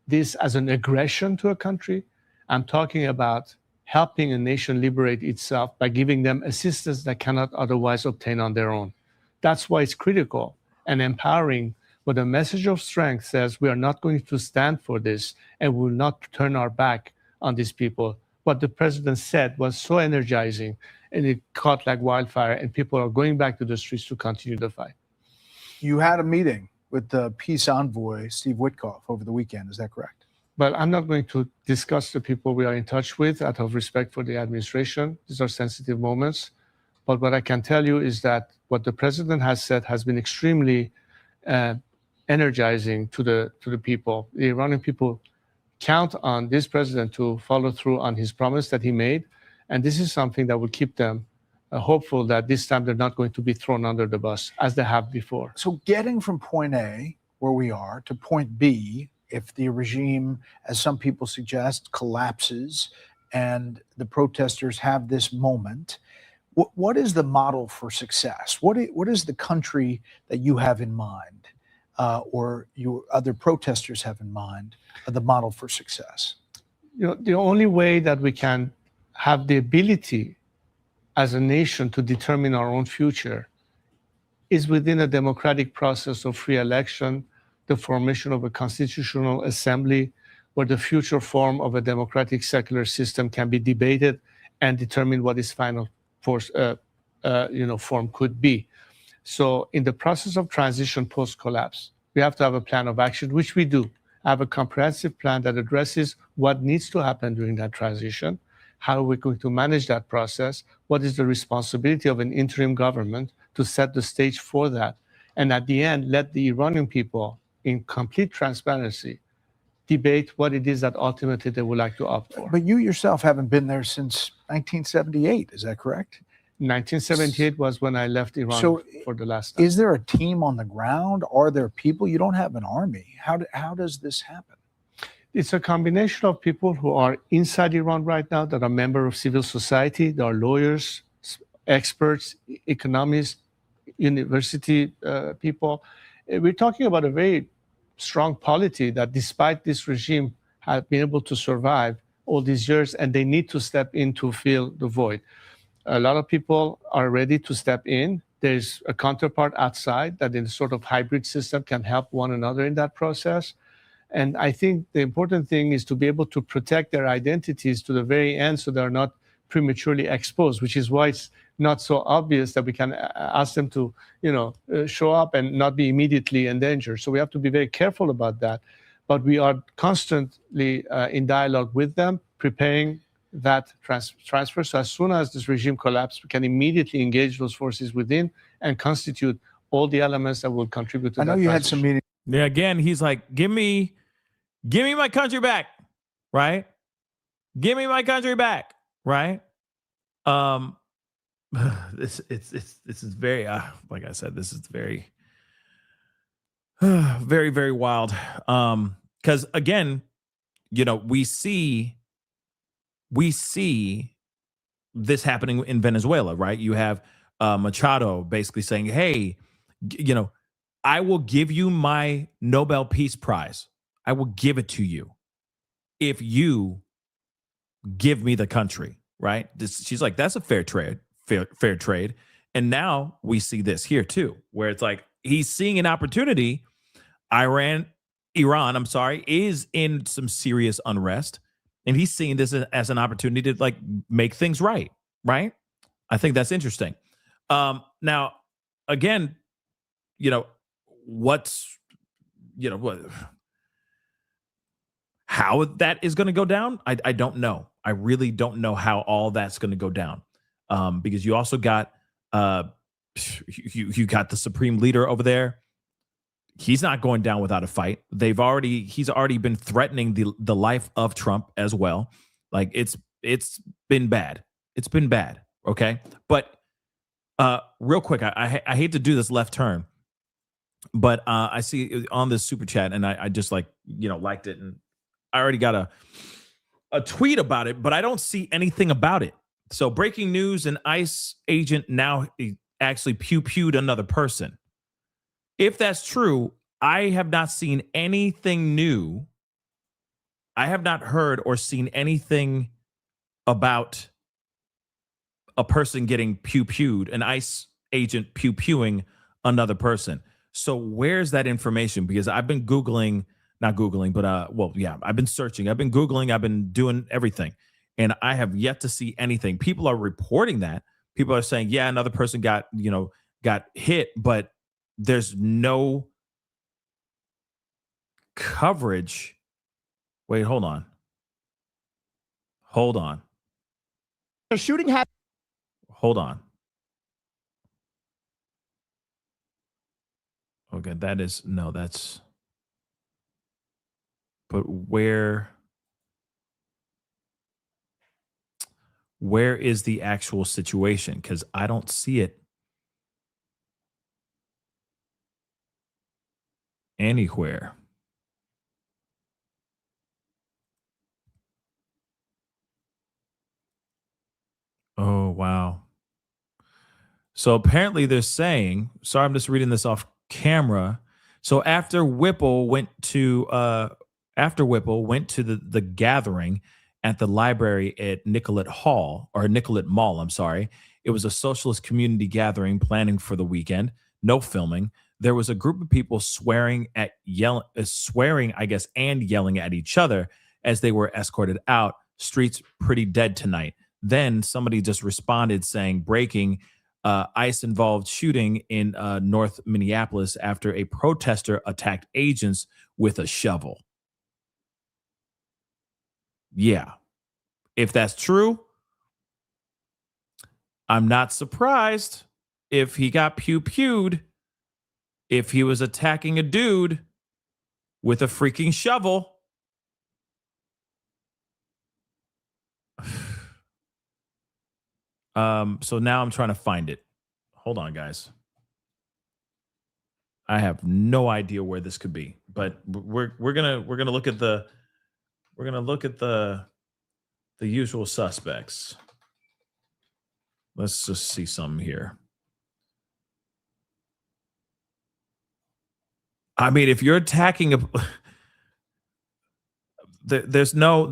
this as an aggression to a country. I'm talking about helping a nation liberate itself by giving them assistance that cannot otherwise obtain on their own. That's why it's critical and empowering. But a message of strength says we are not going to stand for this and we will not turn our back on these people. What the president said was so energizing and it caught like wildfire and people are going back to the streets to continue the fight. You had a meeting with the peace envoy, Steve Witkoff, over the weekend. Is that correct? But I'm not going to discuss the people we are in touch with out of respect for the administration. These are sensitive moments. But what I can tell you is that what the president has said has been extremely energizing to the people. The Iranian people count on this president to follow through on his promise that he made. And this is something that will keep them hopeful that this time they're not going to be thrown under the bus as they have before. So getting from point A, where we are, to point B, if the regime, as some people suggest, collapses and the protesters have this moment, what is the model for success? What is the country that you have in mind or your other protesters have in mind, the model for success? You know, the only way that we can have the ability as a nation to determine our own future is within a democratic process of free election, the formation of a constitutional assembly where the future form of a democratic secular system can be debated and determine what its final form could be. So in the process of transition post-collapse, we have to have a plan of action, which we do. Have a comprehensive plan that addresses what needs to happen during that transition. How are we going to manage that process? What is the responsibility of an interim government to set the stage for that? And at the end, let the Iranian people, in complete transparency, debate what it is that ultimately they would like to opt for. But you yourself haven't been there since 1978, is that correct? 1978 was when I left Iran for the last time. Is there a team on the ground? Are there people? You don't have an army. How does this happen? It's a combination of people who are inside Iran right now that are members of civil society. There are lawyers, experts, economists, university people. We're talking about a very strong polity that despite this regime has been able to survive all these years and they need to step in to fill the void. A lot of people are ready to step in. There's a counterpart outside that in a sort of hybrid system can help one another in that process. And I think the important thing is to be able to protect their identities to the very end so they're not prematurely exposed, which is why it's not so obvious that we can ask them to, show up and not be immediately endangered. So we have to be very careful about that. But we are constantly in dialogue with them, preparing that transfer. So as soon as this regime collapses, we can immediately engage those forces within and constitute all the elements that will contribute to that. I know you had some meetings. Yeah, again, he's like, give me my country back, right? Give me my country back, right? This is very like I said, this is very very, very wild. Because again, we see this happening in Venezuela, right? You have Machado basically saying, hey, I will give you my Nobel Peace Prize. I will give it to you if you give me the country, right? She's like, that's a fair trade. And now we see this here too, where it's like he's seeing an opportunity. Iran, is in some serious unrest, and he's seeing this as an opportunity to like make things right. I think that's interesting. Now, again, how that is going to go down, I don't know. I really don't know how all that's going to go down, because you also got you got the supreme leader over there. He's not going down without a fight. He's already been threatening the life of Trump as well. Like it's been bad. It's been bad. Okay. But real quick, I hate to do this left turn, but I see on this super chat, and I just liked it, and I already got a tweet about it, but I don't see anything about it. So breaking news: an ICE agent now actually pew-pewed another person. If that's true, I have not seen anything new. I have not heard or seen anything about a person getting pew-pewed, an ICE agent pew-pewing another person. So where's that information? Because I've been Googling, not Googling, but I've been searching. I've been Googling. I've been doing everything. And I have yet to see anything. People are reporting that. People are saying, yeah, another person got hit, but there's no coverage. Wait, hold on. The shooting happened. Hold on. Okay, but where is the actual situation? Because I don't see it anywhere. Oh, wow. So apparently they're saying, sorry, I'm just reading this off camera. So after Whipple went to the gathering at the library at Nicollet Mall, I'm sorry. It was a socialist community gathering planning for the weekend. No filming. There was a group of people swearing, I guess, and yelling at each other as they were escorted out. Streets pretty dead tonight. Then somebody just responded saying, breaking, ICE-involved shooting in North Minneapolis after a protester attacked agents with a shovel. Yeah. If that's true, I'm not surprised if he got pew-pewed, if he was attacking a dude with a freaking shovel. So now I'm trying to find it. Hold on, guys. I have no idea where this could be, but we're gonna look at the usual suspects. Let's just see something here. I mean, if you're attacking there's no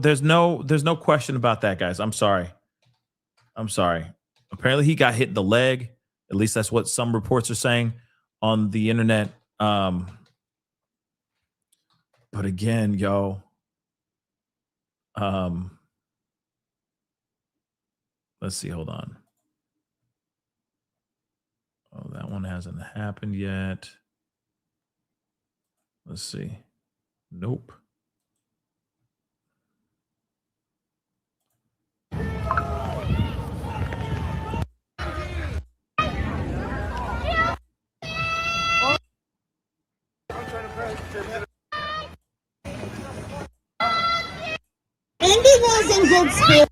question about that, guys. I'm sorry. Apparently he got hit in the leg. At least that's what some reports are saying on the internet. But again, let's see. Hold on. hasn't happened yet. Let's see. Nope. Andy was in good spirits.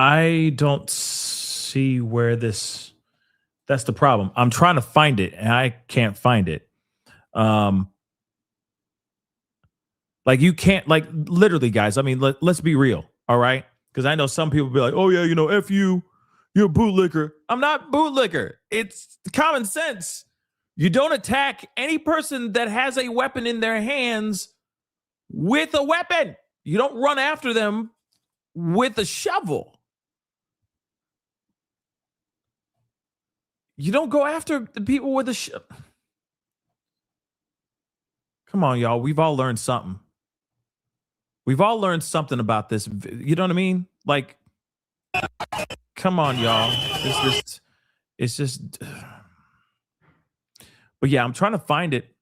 I don't see where this. That's the problem. I'm trying to find it and I can't find it. Like you can't, like literally, guys. I mean, let's be real, all right? Because I know some people be like, "Oh yeah, you know, F you, you're a bootlicker." I'm not bootlicker. It's common sense. You don't attack any person that has a weapon in their hands with a weapon. You don't run after them with a shovel. You don't go after the people with a shovel. Come on, y'all. We've all learned something. We've all learned something about this. You know what I mean? Like, come on, y'all. It's just. But yeah, I'm trying to find it.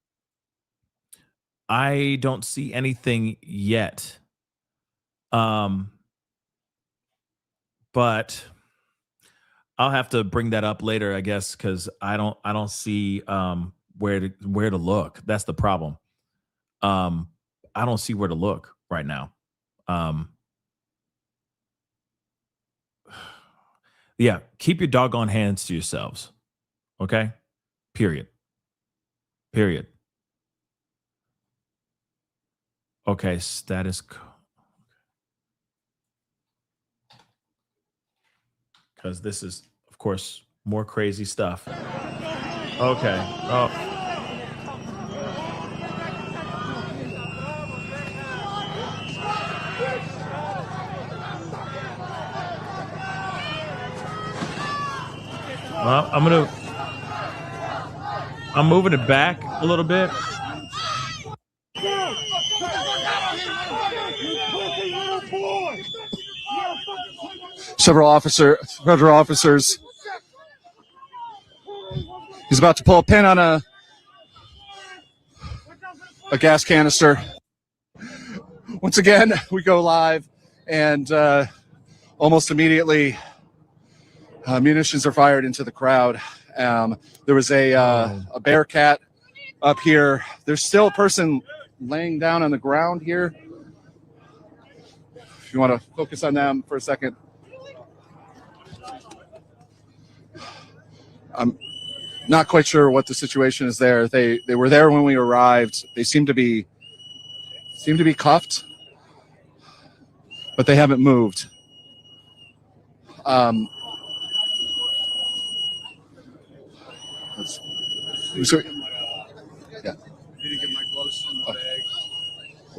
I don't see anything yet. But I'll have to bring that up later, I guess, because I don't see where to look. That's the problem. I don't see where to look right now. Yeah, keep your doggone hands to yourselves. Okay? Period. Okay, status. Because this is, of course, more crazy stuff. Okay. Oh. Well, I'm moving it back a little bit. Federal officers. He's about to pull a pin on a gas canister. Once again, we go live, and almost immediately, munitions are fired into the crowd. There was a bear cat up here. There's still a person laying down on the ground here. If you want to focus on them for a second. I'm not quite sure what the situation is there. They were there when we arrived. They seem to be cuffed, but they haven't moved. So, yeah.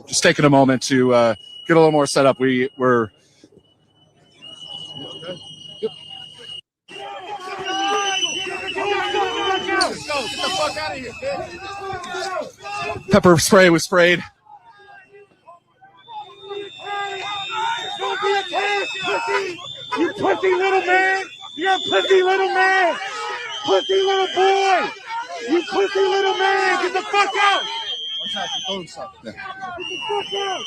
Just taking a moment to get a little more set up. We're Get the fuck out of here, kid. Pepper spray was sprayed. Don't be attacked, pussy! You pussy little man! You're a pussy little man! Pussy little boy! You pussy little man! Get the fuck out! What's that? The phone stuff. Yeah. Get the fuck out!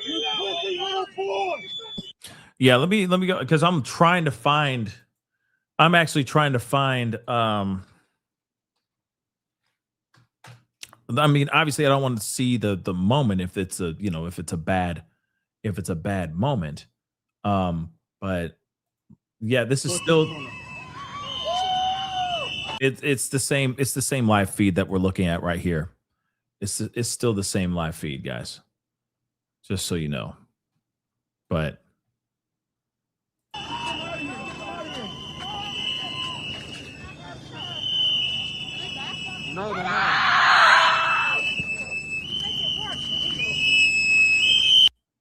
You pussy little boy! Yeah, let me go, because I'm actually trying to find I mean, obviously I don't want to see the moment if it's a bad moment. But yeah, this is still it's the same live feed that we're looking at right here. It's still the same live feed, guys. Just so you know. But No, they're not.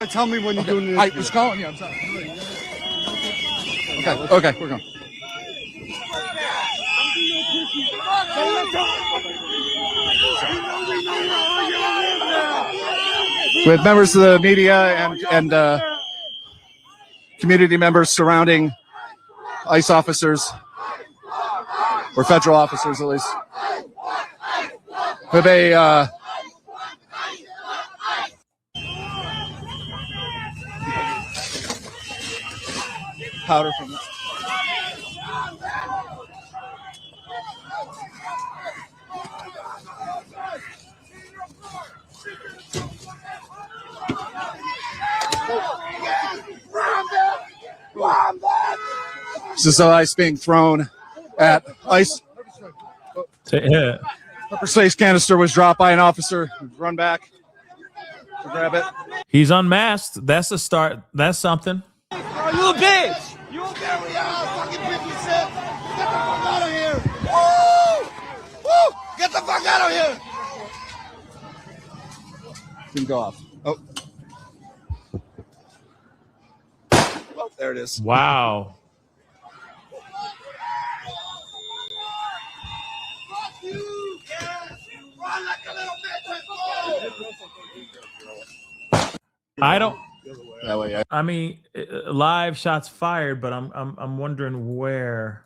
Tell me when you're doing this. I was calling you. I'm sorry. Okay, we're going. We have members of the media and community members surrounding ICE officers, or federal officers at least, with a powder from this. This is ice being thrown at ICE. Yeah. Pepper spray canister was dropped by an officer. Run back to grab it. He's unmasked. That's a start. That's something. Oh, you a bitch! You a bitch! We all fucking bitches, shit! Get the fuck out of here! Woo! Woo! Get the fuck out of here! Didn't go off. Oh. Oh, there it is. Wow. Fuck you, yes! Run like a little bitch! I don't. That way, yeah. I mean, live shots fired, but I'm wondering where.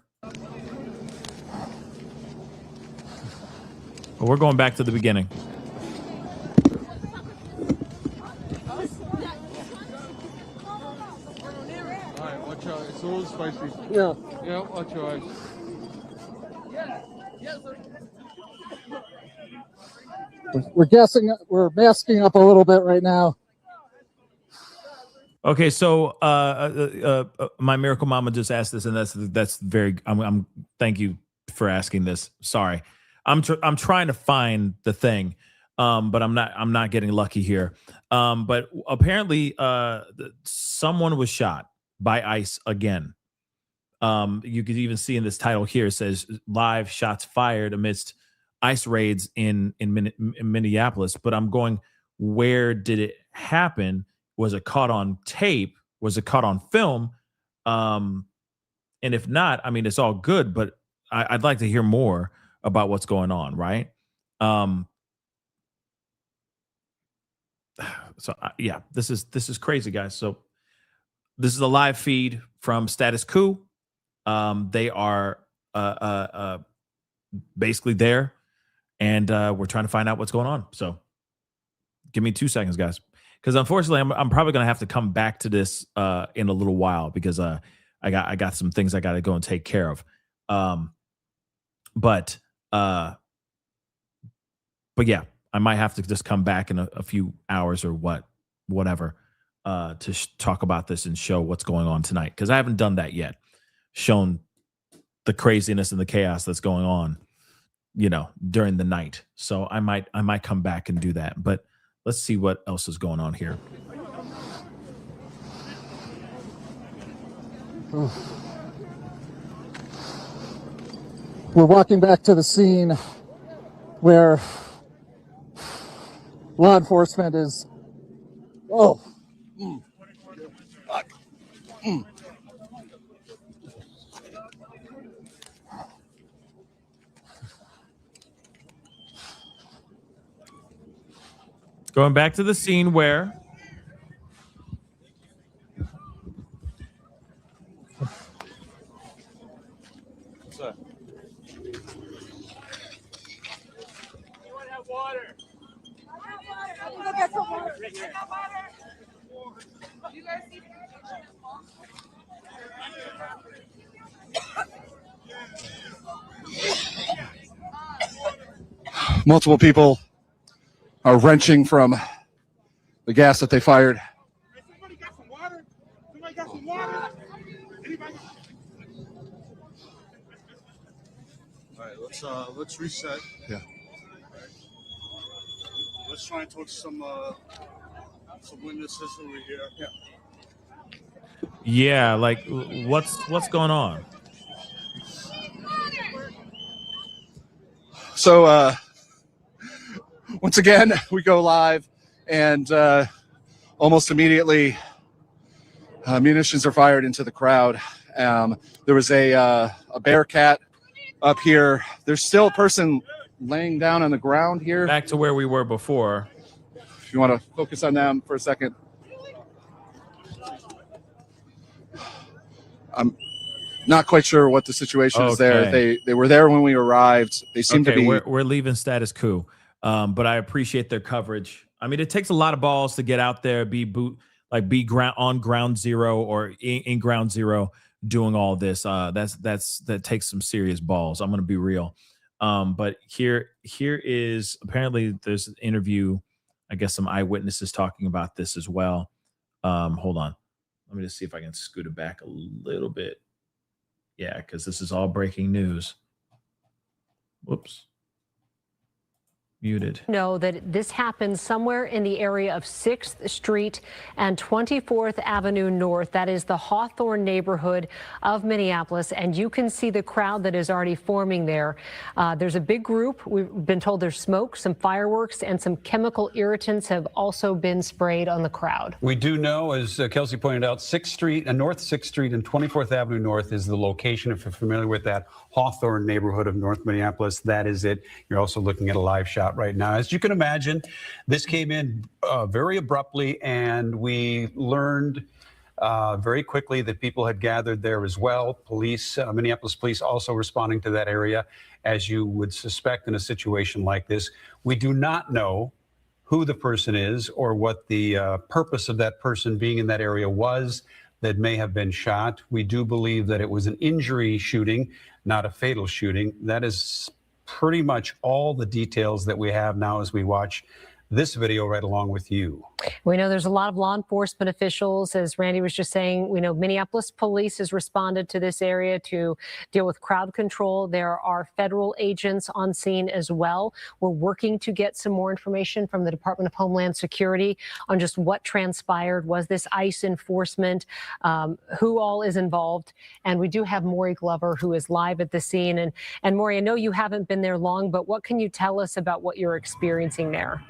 We're going back to the beginning. Alright, watch out. It's a little spicy. Yeah. Yeah, watch your eyes. We're masking up a little bit right now. Okay, so my miracle mama just asked this, and that's very. I'm thank you for asking this. Sorry, I'm trying to find the thing, but I'm not getting lucky here. But apparently, someone was shot by ICE again. You could even see in this title here, it says live shots fired amidst ICE raids in Minneapolis. But I'm going, where did it happen? Was it caught on tape? Was it caught on film? And if not, I mean, it's all good, but I'd like to hear more about what's going on, right? Yeah, this is crazy, guys. So this is a live feed from Status Quo. They are basically there, and we're trying to find out what's going on. So give me 2 seconds, guys. Because unfortunately, I'm probably going to have to come back to this in a little while because I got some things I got to go and take care of. But yeah, I might have to just come back in a few hours or whatever to talk about this and show what's going on tonight, because I haven't done that yet. Shown the craziness and the chaos that's going on, during the night. So I might come back and do that, but. Let's see what else is going on here. We're walking back to the scene where law enforcement is. Oh. Fuck. Going back to the scene where What's that? You want to have water? I want to get some water. You guys need Multiple people are wrenching from the gas that they fired. Somebody got some water? Somebody got some water? Anybody? All right, let's reset. Yeah. Let's try and talk to some witnesses over here. Yeah. Yeah, like what's going on? So once again, we go live, and almost immediately munitions are fired into the crowd. There was a bearcat up here. There's still a person laying down on the ground here. Back to where we were before. If you want to focus on them for a second. I'm not quite sure what the situation is there. Okay. They were there when we arrived. They seem to be. We're leaving status quo, but I appreciate their coverage. I mean, it takes a lot of balls to get out there, be on ground zero or in ground zero doing all this. That takes some serious balls. I'm going to be real. But here is apparently there's an interview. I guess some eyewitnesses talking about this as well. Hold on. Let me just see if I can scoot it back a little bit. Yeah, because this is all breaking news. Whoops. Muted. Know that this happened somewhere in the area of 6th Street and 24th Avenue North. That is the Hawthorne neighborhood of Minneapolis. And you can see the crowd that is already forming there. There's a big group. We've been told there's smoke, some fireworks, and some chemical irritants have also been sprayed on the crowd. We do know, as Kelsey pointed out, 6th Street and North 6th Street and 24th Avenue North is the location, if you're familiar with that Hawthorne neighborhood of North Minneapolis. That is it. You're also looking at a live shot right now. As you can imagine, this came in very abruptly, and we learned very quickly that people had gathered there as well. Police, Minneapolis police also responding to that area, as you would suspect in a situation like this. We do not know who the person is or what the purpose of that person being in that area was that may have been shot. We do believe that it was an injury shooting, not a fatal shooting. That is pretty much all the details that we have now as we watch this video right along with you. We know there's a lot of law enforcement officials, as Randy was just saying. We know Minneapolis police has responded to this area to deal with crowd control. There are federal agents on scene as well. We're working to get some more information from the Department of Homeland Security on just what transpired. Was this ICE enforcement? Who all is involved? And we do have Maury Glover, who is live at the scene. And Maury, I know you haven't been there long, but what can you tell us about what you're experiencing there?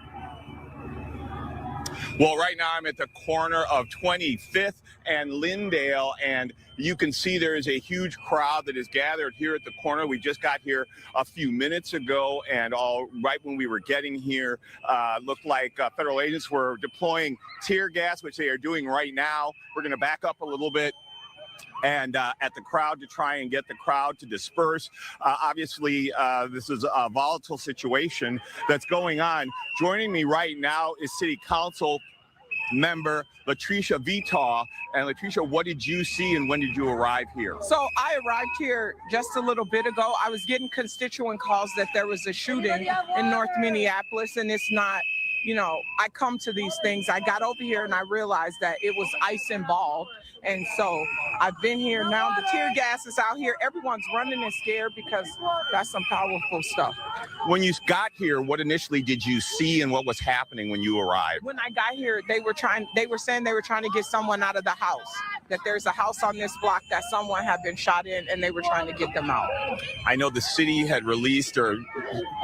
Well, right now I'm at the corner of 25th and Lyndale, and you can see there is a huge crowd that is gathered here at the corner. We just got here a few minutes ago, and right when we were getting here, looked like federal agents were deploying tear gas, which they are doing right now. We're going to back up a little bit and at the crowd to try and get the crowd to disperse. Obviously, this is a volatile situation that's going on. Joining me right now is City Council member Latricia Vitaw. And Latricia, what did you see and when did you arrive here? So I arrived here just a little bit ago. I was getting constituent calls that there was a shooting in North Minneapolis, and it's not, you know, I come to these things. I got over here and I realized that it was ICE involved. And so I've been here now. The tear gas is out here. Everyone's running and scared because that's some powerful stuff. When you got here, what initially did you see and what was happening when you arrived? When I got here, they were saying they were trying to get someone out of the house, that there's a house on this block that someone had been shot in and they were trying to get them out. I know the city had released or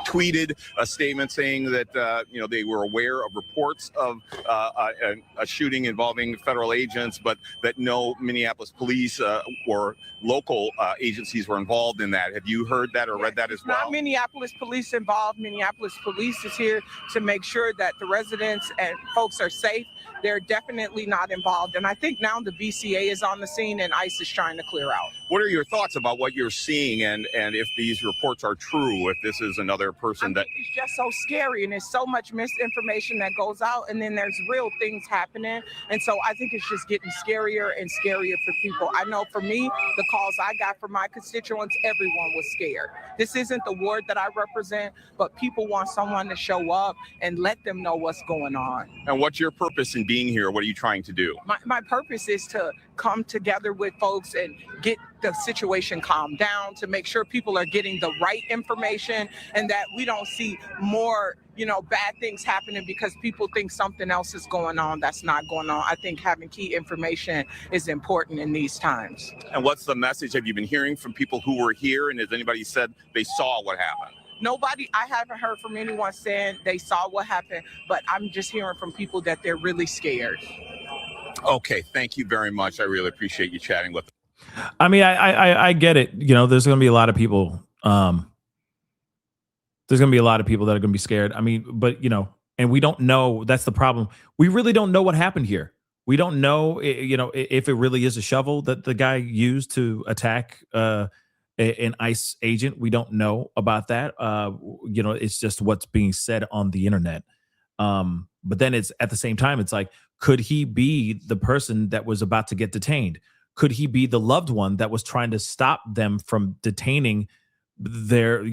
tweeted a statement saying that, you know, they were aware of reports of a shooting involving federal agents, but that no Minneapolis police or local agencies were involved in that. Have you heard that or read that as well? Not Minneapolis police involved. Minneapolis police is here to make sure that the residents and folks are safe. They're definitely not involved. And I think now the BCA is on the scene and ICE is trying to clear out. What are your thoughts about what you're seeing and if these reports are true, if this is another person that... It's just so scary, and there's so much misinformation that goes out, and then there's real things happening. And so I think it's just getting scarier and scarier for people. I know for me, the calls I got from my constituents, everyone was scared. This isn't the ward that I represent, but people want someone to show up and let them know what's going on. And what's your purpose in being here? What are you trying to do? My purpose is to come together with folks and get the situation calmed down, to make sure people are getting the right information and that we don't see more, you know, bad things happening because people think something else is going on that's not going on. I think having key information is important in these times. And what's the message? Have you been hearing from people who were here, and has anybody said they saw what happened? Nobody, I haven't heard from anyone saying they saw what happened, but I'm just hearing from people that they're really scared. Okay, thank you very much. I really appreciate you chatting with me. I mean, I get it. You know, there's going to be a lot of people. There's going to be a lot of people that are going to be scared. I mean, but, you know, and we don't know. That's the problem. We really don't know what happened here. We don't know, if it really is a shovel that the guy used to attack an ICE agent. We don't know about that. It's just what's being said on the internet. But then it's at the same time, it's like, could he be the person that was about to get detained? Could he be the loved one that was trying to stop them from detaining their,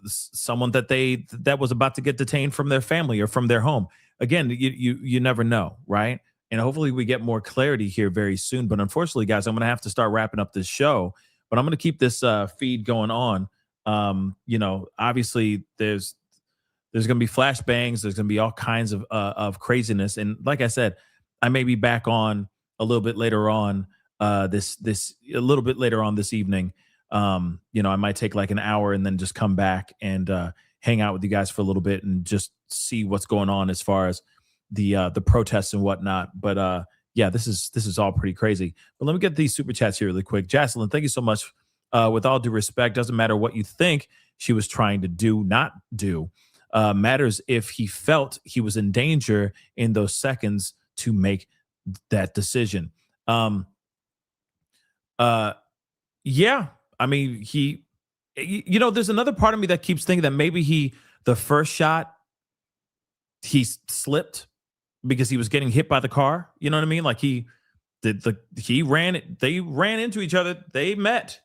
someone that was about to get detained from their family or from their home? Again, you never know, right? And hopefully we get more clarity here very soon. But unfortunately, guys, I'm going to have to start wrapping up this show. But I'm going to keep this feed going on. Obviously, there's going to be flashbangs. There's going to be all kinds of craziness. And like I said, I may be back on a little bit later on this evening. I might take like an hour and then just come back and hang out with you guys for a little bit and just see what's going on as far as the protests and whatnot. But this is all pretty crazy. But let me get these super chats here really quick. Jocelyn, thank you so much. With all due respect, doesn't matter what you think she was trying to not do. Matters if he felt he was in danger in those seconds to make that decision. Yeah, I mean, there's another part of me that keeps thinking that maybe the first shot, he slipped because he was getting hit by the car. You know what I mean? Like they ran into each other. They met,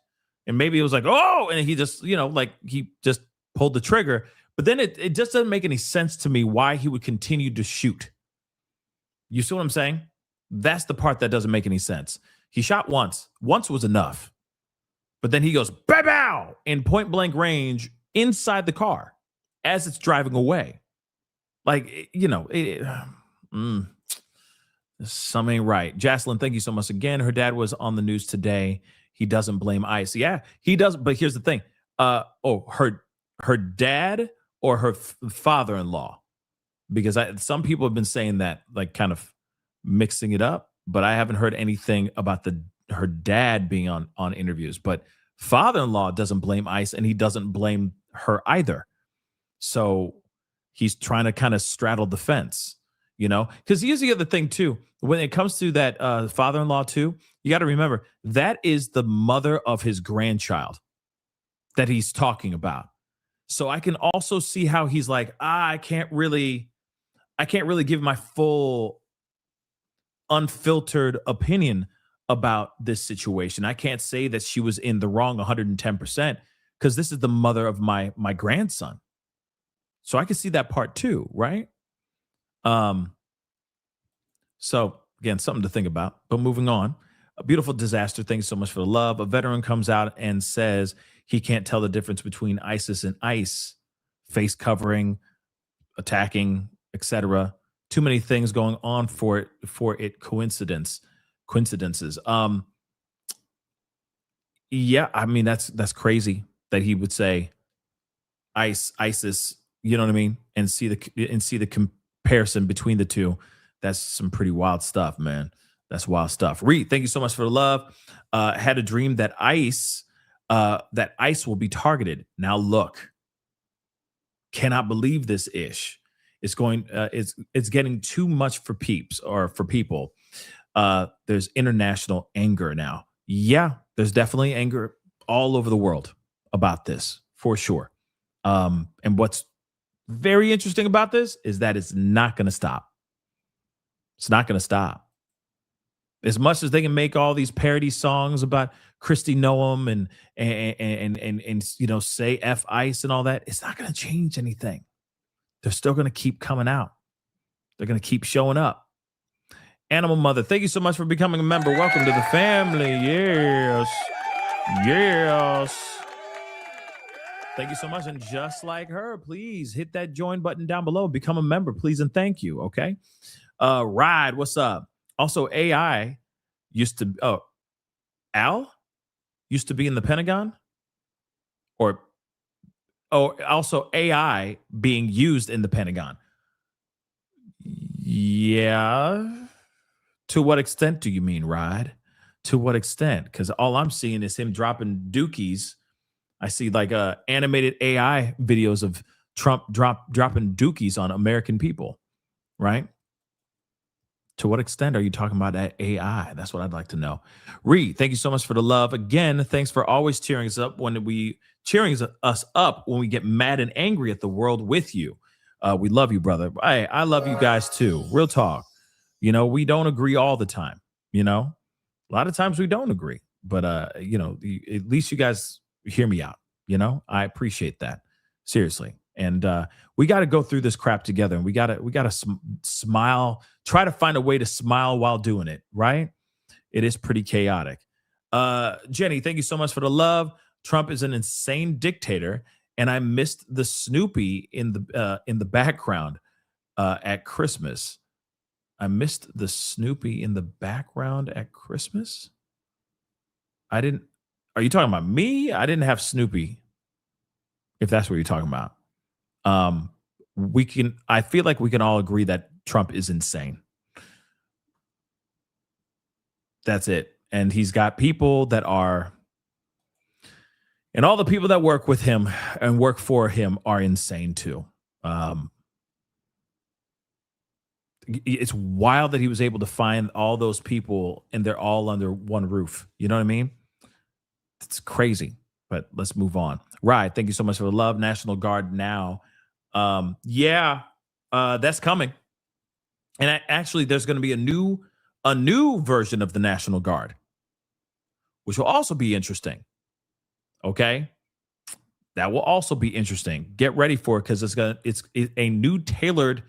and maybe it was like, oh, and he just, he just pulled the trigger. But then it just doesn't make any sense to me why he would continue to shoot. You see what I'm saying? That's the part that doesn't make any sense. He shot once. Once was enough. But then he goes, bow, bow, in point blank range inside the car as it's driving away. Like, something ain't right. Jocelyn, thank you so much again. Her dad was on the news today. He doesn't blame ICE. Yeah, he does. But here's the thing. Her dad or her father-in-law, because some people have been saying that, like kind of mixing it up, but I haven't heard anything about her dad being on interviews. But father-in-law doesn't blame ICE, and he doesn't blame her either. So he's trying to kind of straddle the fence, because here's the other thing too. When it comes to that father-in-law too, you got to remember that is the mother of his grandchild that he's talking about. So I can also see how he's like, I can't really give my full unfiltered opinion about this situation. I can't say that she was in the wrong 110% because this is the mother of my grandson. So I can see that part too, right? So again, something to think about. But moving on, a beautiful disaster. Thanks so much for the love. A veteran comes out and says he can't tell the difference between ISIS and ICE, face covering, attacking, etc. Too many things going on for it coincidences. Yeah, I mean that's crazy that he would say ISIS, you know what I mean, and see the comparison between the two. That's some pretty wild stuff, man. That's wild stuff. Reed, thank you so much for the love. Had a dream that ICE will be targeted. Now look, cannot believe this ish. It's going. It's getting too much for peeps or for people. There's international anger now. Yeah, there's definitely anger all over the world about this for sure. And what's very interesting about this is that it's not going to stop. It's not going to stop. As much as they can make all these parody songs about Christy Noam and say F ICE and all that, it's not going to change anything. They're still going to keep coming out. They're going to keep showing up. Animal Mother, thank you so much for becoming a member. Welcome to the family. Yes. Yes. Thank you so much. And just like her, please hit that join button down below. Become a member, please, and thank you. Okay. Ride, what's up? Also, Al used to be in the Pentagon? Also AI being used in the Pentagon. Yeah. To what extent do you mean, Ride? To what extent? Because all I'm seeing is him dropping dookies. I see like animated AI videos of Trump dropping dookies on American people, right? To what extent are you talking about that AI? That's what I'd like to know. Reed, thank you so much for the love. Again, thanks for always cheering us up when we get mad and angry at the world with you. We love you, brother. I love you guys too. Real talk. You know, we don't agree all the time. You know, a lot of times we don't agree, but you know, at least you guys hear me out. You know, I appreciate that. Seriously. And we got to go through this crap together, and we got to smile, try to find a way to smile while doing it, right? It is pretty chaotic. Jenny, thank you so much for the love. Trump is an insane dictator, and I missed the Snoopy in the background at Christmas. I missed the Snoopy in the background at Christmas. Are you talking about me? I didn't have Snoopy. If that's what you're talking about. I feel like we can all agree that Trump is insane. That's it. And he's got people that are, and all the people that work with him and work for him are insane too. It's wild that he was able to find all those people and they're all under one roof. You know what I mean? It's crazy, but let's move on. Right. Thank you so much for the love. National Guard now. That's coming. And actually, there's going to be a new version of the National Guard, which will also be interesting. Okay, that will also be interesting. Get ready for it because it's a new tailored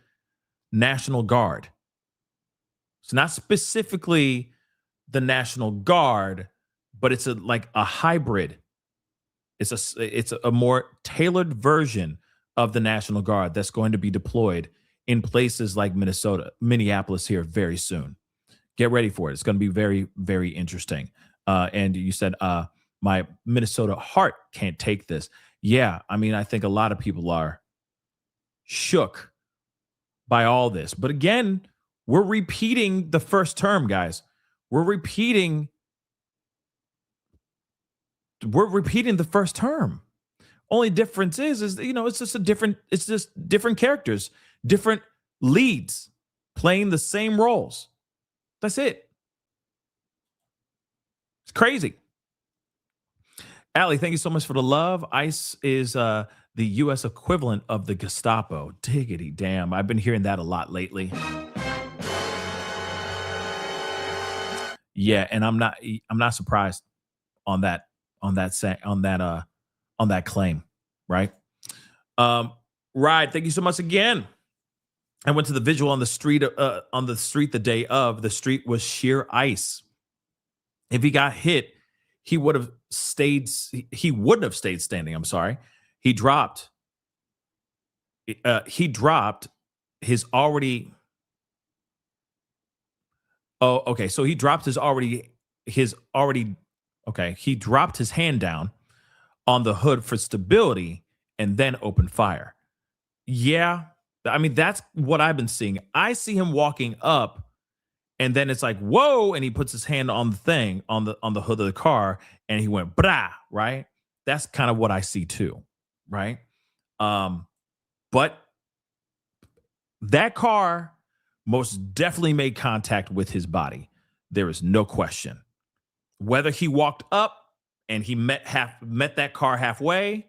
National Guard. It's not specifically the National Guard, but it's like a hybrid. It's a more tailored version of the National Guard that's going to be deployed in places like Minneapolis here very soon. Get ready for it. It's going to be very, very interesting. And you said, my Minnesota heart can't take this. Yeah, I mean, I think a lot of people are shook by all this. But again, we're repeating the first term, guys. We're repeating the first term. Only difference is you know, it's just different characters, different leads playing the same roles. That's it. It's crazy. Allie, thank you so much for the love. ICE is the U.S. equivalent of the Gestapo. Diggity damn. I've been hearing that a lot lately. Yeah, and I'm not surprised on that claim, right? Right. Thank you so much again. I went to the visual on the street the day of. The street was sheer ice. If he got hit, he wouldn't have stayed standing. I'm sorry. He dropped his already. Oh, okay. So he dropped he dropped his hand down on the hood for stability and then opened fire. Yeah. I mean, that's what I've been seeing. I see him walking up and then it's like, whoa. And he puts his hand on the thing on the hood of the car and he went, brah, right? That's kind of what I see too. Right. But that car most definitely made contact with his body. There is no question. Whether he walked up and he met that car halfway,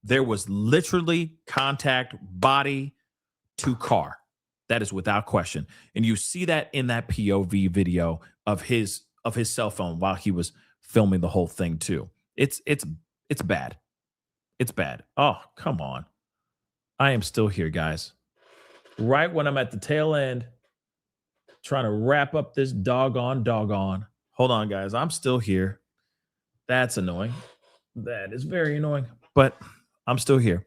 there was literally contact, body to car. That is without question. And you see that in that POV video of his cell phone while he was filming the whole thing too. It's bad. It's bad. Oh, come on. I am still here, guys. Right when I'm at the tail end, trying to wrap up this doggone. Hold on, guys. I'm still here. That's annoying. That is very annoying, but I'm still here.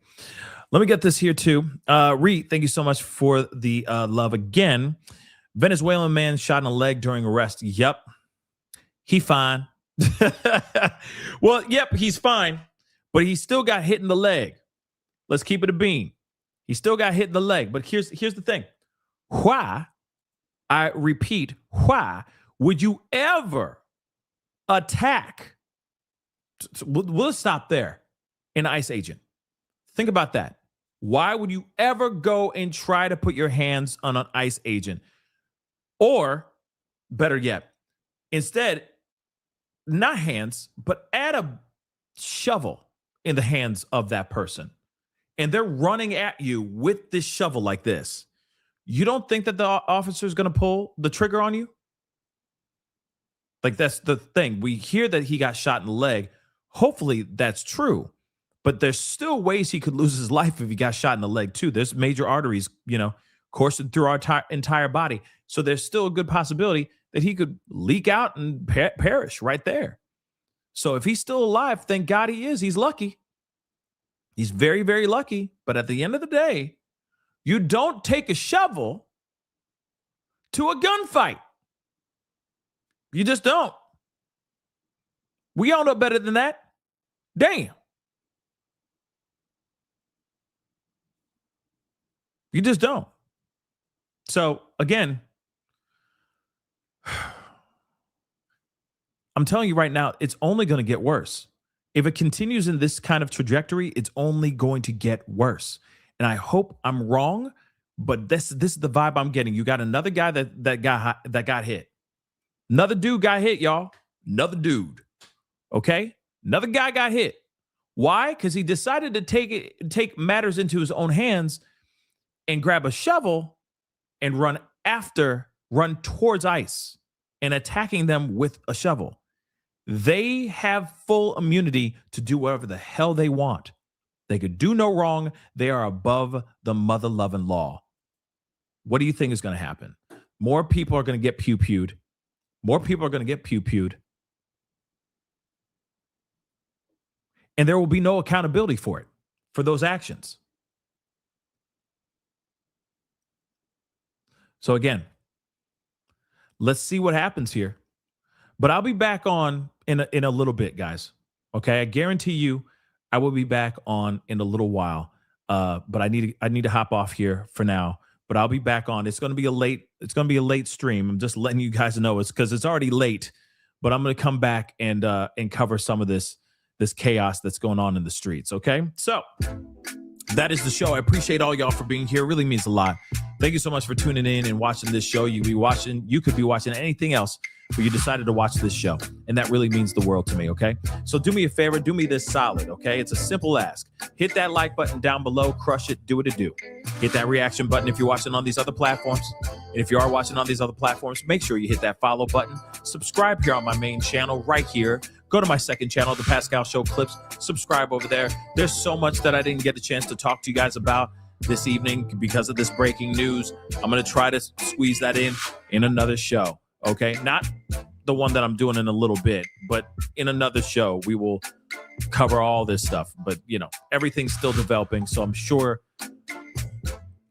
Let me get this here too. Reed, thank you so much for the love again. Venezuelan man shot in the leg during arrest. Yep. He fine. Well, yep, he's fine, but he still got hit in the leg. Let's keep it a bean. He still got hit in the leg, but here's the thing. Why, I repeat, why would you ever attack? We'll stop there. An ICE agent. Think about that. Why would you ever go and try to put your hands on an ICE agent? Or better yet, instead, not hands, but add a shovel in the hands of that person. And they're running at you with this shovel like this. You don't think that the officer is going to pull the trigger on you? Like, that's the thing. We hear that he got shot in the leg. Hopefully that's true. But there's still ways he could lose his life if he got shot in the leg too. There's major arteries, coursing through our entire body. So there's still a good possibility that he could leak out and perish right there. So if he's still alive, thank God he is. He's lucky. He's very, very lucky. But at the end of the day, you don't take a shovel to a gunfight. You just don't. We all know better than that. Damn. You just don't. So again, I'm telling you right now, it's only going to get worse. If it continues in this kind of trajectory, it's only going to get worse. And I hope I'm wrong, but this is the vibe I'm getting. You got another guy that got hit. Another dude got hit, y'all. Another dude. Okay? Another guy got hit. Why? Because he decided to take matters into his own hands and grab a shovel and run towards ICE and attacking them with a shovel. They have full immunity to do whatever the hell they want. They could do no wrong. They are above the mother-loving law. What do you think is going to happen? More people are going to get pew-pewed. More people are going to get pew-pewed. And there will be no accountability for it, for those actions. So again, let's see what happens here. But I'll be back on in a little bit, guys. Okay, I guarantee you I will be back on in a little while. But I need to hop off here for now. But I'll be back on. It's going to be a late stream. I'm just letting you guys know it's because it's already late. But I'm going to come back and cover some of this chaos that's going on in the streets. Okay, so that is the show. I appreciate all y'all for being here. It really means a lot. Thank you so much for tuning in and watching this show. You could be watching anything else, but you decided to watch this show. And that really means the world to me, okay? So do me a favor, do me this solid, okay? It's a simple ask. Hit that like button down below, crush it, do what it do. Hit that reaction button if you're watching on these other platforms. And if you are watching on these other platforms, make sure you hit that follow button. Subscribe here on my main channel right here. Go to my second channel, The Pascal Show Clips. Subscribe over there. There's so much that I didn't get a chance to talk to you guys about this evening because of this breaking news. I'm going to try to squeeze that in another show, okay? Not the one that I'm doing in a little bit, but in another show, we will cover all this stuff. But, everything's still developing, so I'm sure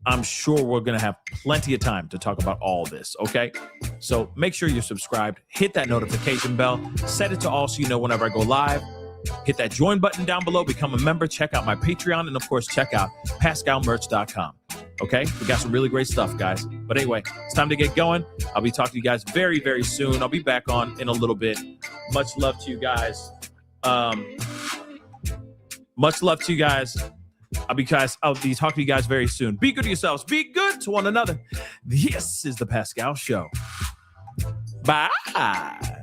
we're going to have plenty of time to talk about all this, okay? So make sure you're subscribed. Hit that notification bell. Set it to all so you know whenever I go live. Hit that join button down below. Become a member. Check out my Patreon. And, of course, check out PascalMerch.com. Okay? We got some really great stuff, guys. But anyway, it's time to get going. I'll be talking to you guys very, very soon. I'll be back on in a little bit. Much love to you guys. Much love to you guys. I'll be talking to you guys very soon. Be good to yourselves. Be good to one another. This is the Pascal Show. Bye.